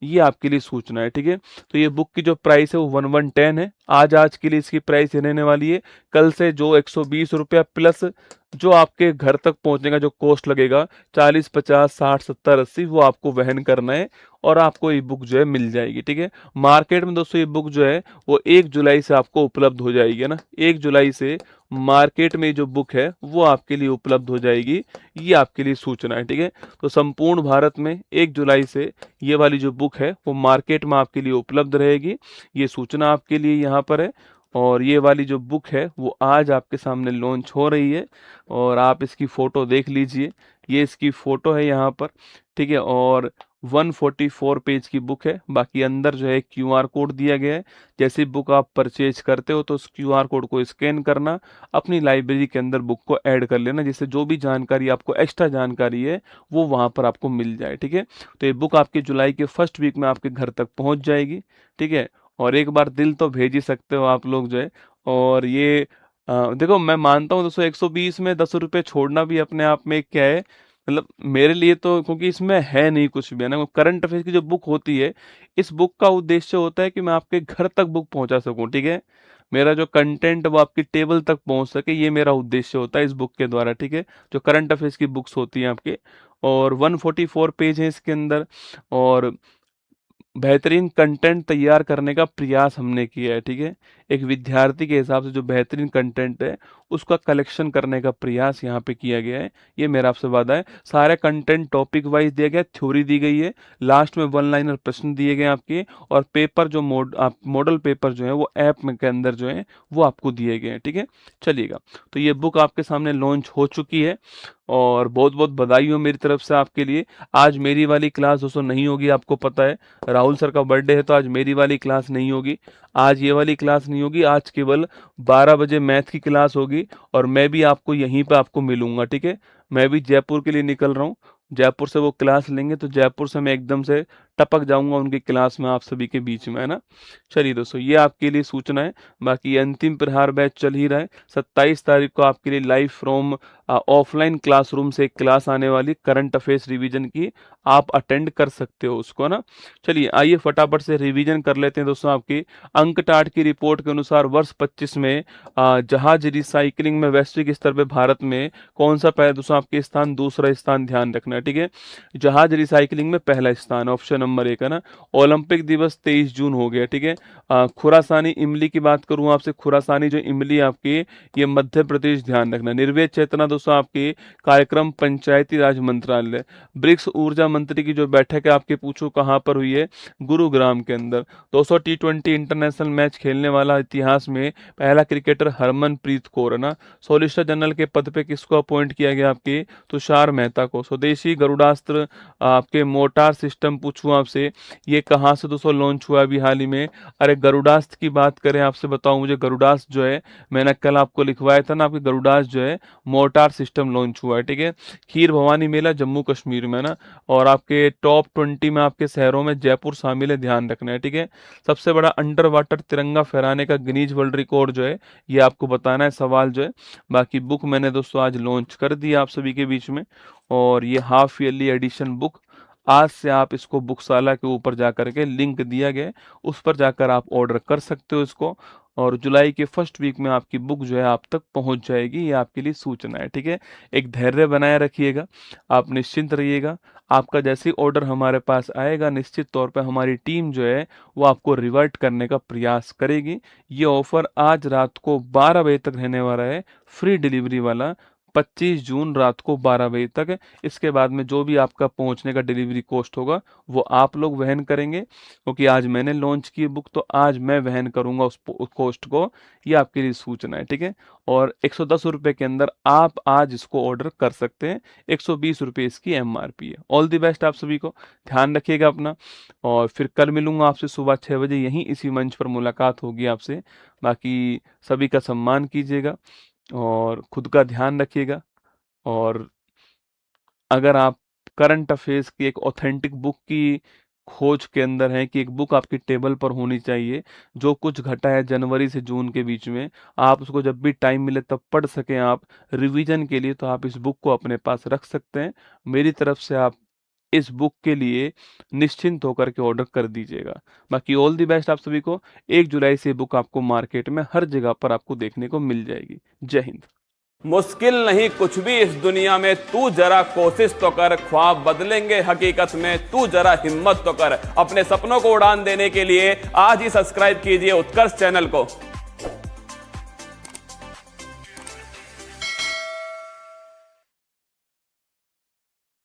ये आपके लिए सूचना है, ठीक है। तो ये बुक की जो प्राइस है वो 1110 है। आज के लिए इसकी प्राइस रहने वाली है। कल से जो 120 रुपया प्लस जो आपके घर तक पहुंचने का जो कॉस्ट लगेगा 40, 50, 60, 70, 80 वो आपको वहन करना है और आपको ये बुक जो है मिल जाएगी, ठीक है। मार्केट में दोस्तों ये बुक जो है वो 1 जुलाई से आपको उपलब्ध हो जाएगी, है ना। 1 जुलाई से मार्केट में जो बुक है वो आपके लिए उपलब्ध हो जाएगी। ये आपके लिए सूचना है, ठीक है। तो संपूर्ण भारत में 1 जुलाई से ये वाली जो बुक है वो मार्केट में आपके लिए उपलब्ध रहेगी। ये सूचना आपके लिए यहाँ पर है। और ये वाली जो बुक है वो आज आपके सामने लॉन्च हो रही है और आप इसकी फ़ोटो देख लीजिए। ये इसकी फ़ोटो है यहाँ पर, ठीक है। और 144 पेज की बुक है। बाकी अंदर जो है QR कोड दिया गया है। जैसे बुक आप परचेज करते हो तो उस QR कोड को स्कैन करना, अपनी लाइब्रेरी के अंदर बुक को ऐड कर लेना, जिससे जो भी जानकारी आपको एक्स्ट्रा जानकारी है वो वहाँ पर आपको मिल जाए। ठीक है, तो ये बुक आपके जुलाई के फर्स्ट वीक में आपके घर तक पहुँच जाएगी। ठीक है, और एक बार दिल तो भेज ही सकते हो आप लोग जो है। और ये देखो, मैं मानता हूँ दोस्तों 120 में 10 रुपए छोड़ना भी अपने आप में क्या है, मतलब मेरे लिए तो, क्योंकि इसमें है नहीं कुछ भी, है ना। करंट अफेयर्स की जो बुक होती है, इस बुक का उद्देश्य होता है कि मैं आपके घर तक बुक पहुंचा सकूं। ठीक है, मेरा जो कंटेंट वो आपकी टेबल तक पहुंच सके, ये मेरा उद्देश्य होता है इस बुक के द्वारा। ठीक है, जो करंट अफेयर्स की बुक्स होती हैं आपके, और 144 पेज हैं इसके अंदर, और बेहतरीन कंटेंट तैयार करने का प्रयास हमने किया है। ठीक है, एक विद्यार्थी के हिसाब से जो बेहतरीन कंटेंट है उसका कलेक्शन करने का प्रयास यहाँ पे किया गया है। ये मेरा आपसे वादा है। सारे कंटेंट टॉपिक वाइज दिया गया है, थ्योरी दी गई है, लास्ट में 1 लाइनर प्रश्न दिए गए आपके, और पेपर जो मॉडल पेपर जो है वो ऐप में के अंदर जो है वो आपको दिए गए हैं। ठीक है, चलिएगा, तो ये बुक आपके सामने लॉन्च हो चुकी है, और बहुत बहुत बधाई हो मेरी तरफ से आपके लिए। आज मेरी वाली क्लास दोस्तों नहीं होगी, आपको पता है राहुल सर का बर्थडे है, तो आज मेरी वाली क्लास नहीं होगी, आज ये वाली क्लास नहीं होगी, आज केवल 12 बजे मैथ की क्लास होगी, और मैं भी आपको यहीं पे आपको मिलूंगा। ठीक है, मैं भी जयपुर के लिए निकल रहा हूँ, जयपुर से वो क्लास लेंगे, तो जयपुर से मैं एकदम से टपक जाऊंगा उनकी क्लास में आप सभी के बीच में, है ना। चलिए दोस्तों, ये आपके लिए सूचना है। बाकी अंतिम प्रहार बैच चल ही रहा है। 27 तारीख को आपके लिए लाइव फ्रॉम ऑफलाइन क्लासरूम से एक क्लास आने वाली करंट अफेयर्स रिवीजन की, आप अटेंड कर सकते हो उसको ना। चलिए आइए फटाफट से रिवीजन कर लेते हैं दोस्तों। आपकी अंकटाट की रिपोर्ट के अनुसार वर्ष 25 में जहाज रिसाइकलिंग में वैश्विक स्तर पे भारत में कौन सा पहला दोस्तों आपके स्थान, दूसरा स्थान ध्यान रखना है। ठीक है, जहाज रिसाइकलिंग में पहला स्थान, ऑप्शन नंबर 1 है ना। ओलंपिक दिवस 23 जून हो गया। ठीक है, खुरासानी इमली की बात करूं आपसे, खुरासानी जो इमली आपकी, ये मध्य प्रदेश ध्यान रखना। निर्वेद चेतना दोस्तों आपकी कार्यक्रम पंचायती राज मंत्रालय। ब्रिक्स ऊर्जा मंत्री की जो बैठक है आपके पूछो कहां पर हुई है, गुरुग्राम के अंदर। 200 T20 इंटरनेशनल मैच खेलने वाला इतिहास में पहला क्रिकेटर हरमनप्रीत कौर है ना। सॉलिसिटर जनरल के पद पे किसको अपॉइंट किया गया आपके, तुषार मेहता को। स्वदेशी गरुड़ास्त्र आपके मोटार सिस्टम पूछूं आपसे, ये कहाँ से दोस्तों लॉन्च हुआ अभी हाल ही में। अरे गरुड़ास्त्र की बात करें, आपसे बताऊं, मुझे गरुड़ास्त्र जो है, मैंने कल आपको लिखवाया था ना, आपके गरुड़ास्त्र जो है मोटार सिस्टम लॉन्च हुआ है। ठीक है, खीर भवानी मेला जम्मू कश्मीर में ना, और आपके टॉप 20 में आपके शहरों में जयपुर शामिल है, ध्यान रखना है। ठीक है, सबसे बड़ा अंडर वाटर तिरंगा फहराने का गिनीज वर्ल्ड रिकॉर्ड जो है, ये आपको बताना है सवाल जो है। बाकी बुक मैंने दोस्तों आज लॉन्च कर दी आप सभी के बीच में, और ये हाफ ईयरली एडिशन बुक आज से आप इसको बुकशाला के ऊपर जाकर के लिंक दिया गया है, उस पर जाकर आप ऑर्डर कर सकते हो इसको, और जुलाई के फर्स्ट वीक में आपकी बुक जो है आप तक पहुंच जाएगी। ये आपके लिए सूचना है। ठीक है, एक धैर्य बनाए रखिएगा, आप निश्चिंत रहिएगा। आपका जैसे ऑर्डर हमारे पास आएगा, निश्चित तौर पर हमारी टीम जो है वो आपको रिवर्ट करने का प्रयास करेगी। ये ऑफर आज रात को 12 बजे तक रहने वाला है, फ्री डिलीवरी वाला, 25 जून रात को 12 बजे तक। इसके बाद में जो भी आपका पहुंचने का डिलीवरी कॉस्ट होगा वो आप लोग वहन करेंगे, क्योंकि आज मैंने लॉन्च की बुक, तो आज मैं वहन करूंगा उस कॉस्ट को। ये आपके लिए सूचना है। ठीक है, और 110 रुपए के अंदर आप आज इसको ऑर्डर कर सकते हैं। 120 रुपये इसकी MRP है। ऑल दी बेस्ट आप सभी को, ध्यान रखिएगा अपना, और फिर कल मिलूंगा आपसे सुबह 6 बजे, यहीं इसी मंच पर मुलाकात होगी आपसे। बाकी सभी का सम्मान कीजिएगा और खुद का ध्यान रखिएगा। और अगर आप करंट अफेयर्स की एक ऑथेंटिक बुक की खोज के अंदर हैं कि एक बुक आपकी टेबल पर होनी चाहिए, जो कुछ घटा है जनवरी से जून के बीच में, आप उसको जब भी टाइम मिले तब पढ़ सकें आप रिवीजन के लिए, तो आप इस बुक को अपने पास रख सकते हैं। मेरी तरफ से आप इस बुक के लिए निश्चिंत होकर के ऑर्डर कर दीजिएगा। बाकी ऑल दी बेस्ट आप सभी को। 1 जुलाई से बुक आपको मार्केट में हर जगह पर आपको देखने को मिल जाएगी। जय हिंद। मुश्किल नहीं कुछ भी इस दुनिया में, तू जरा कोशिश तो कर, ख्वाब बदलेंगे हकीकत में, तू जरा हिम्मत तो कर। अपने सपनों को उड़ान देने के लिए आज ही सब्सक्राइब कीजिए उत्कर्ष चैनल को।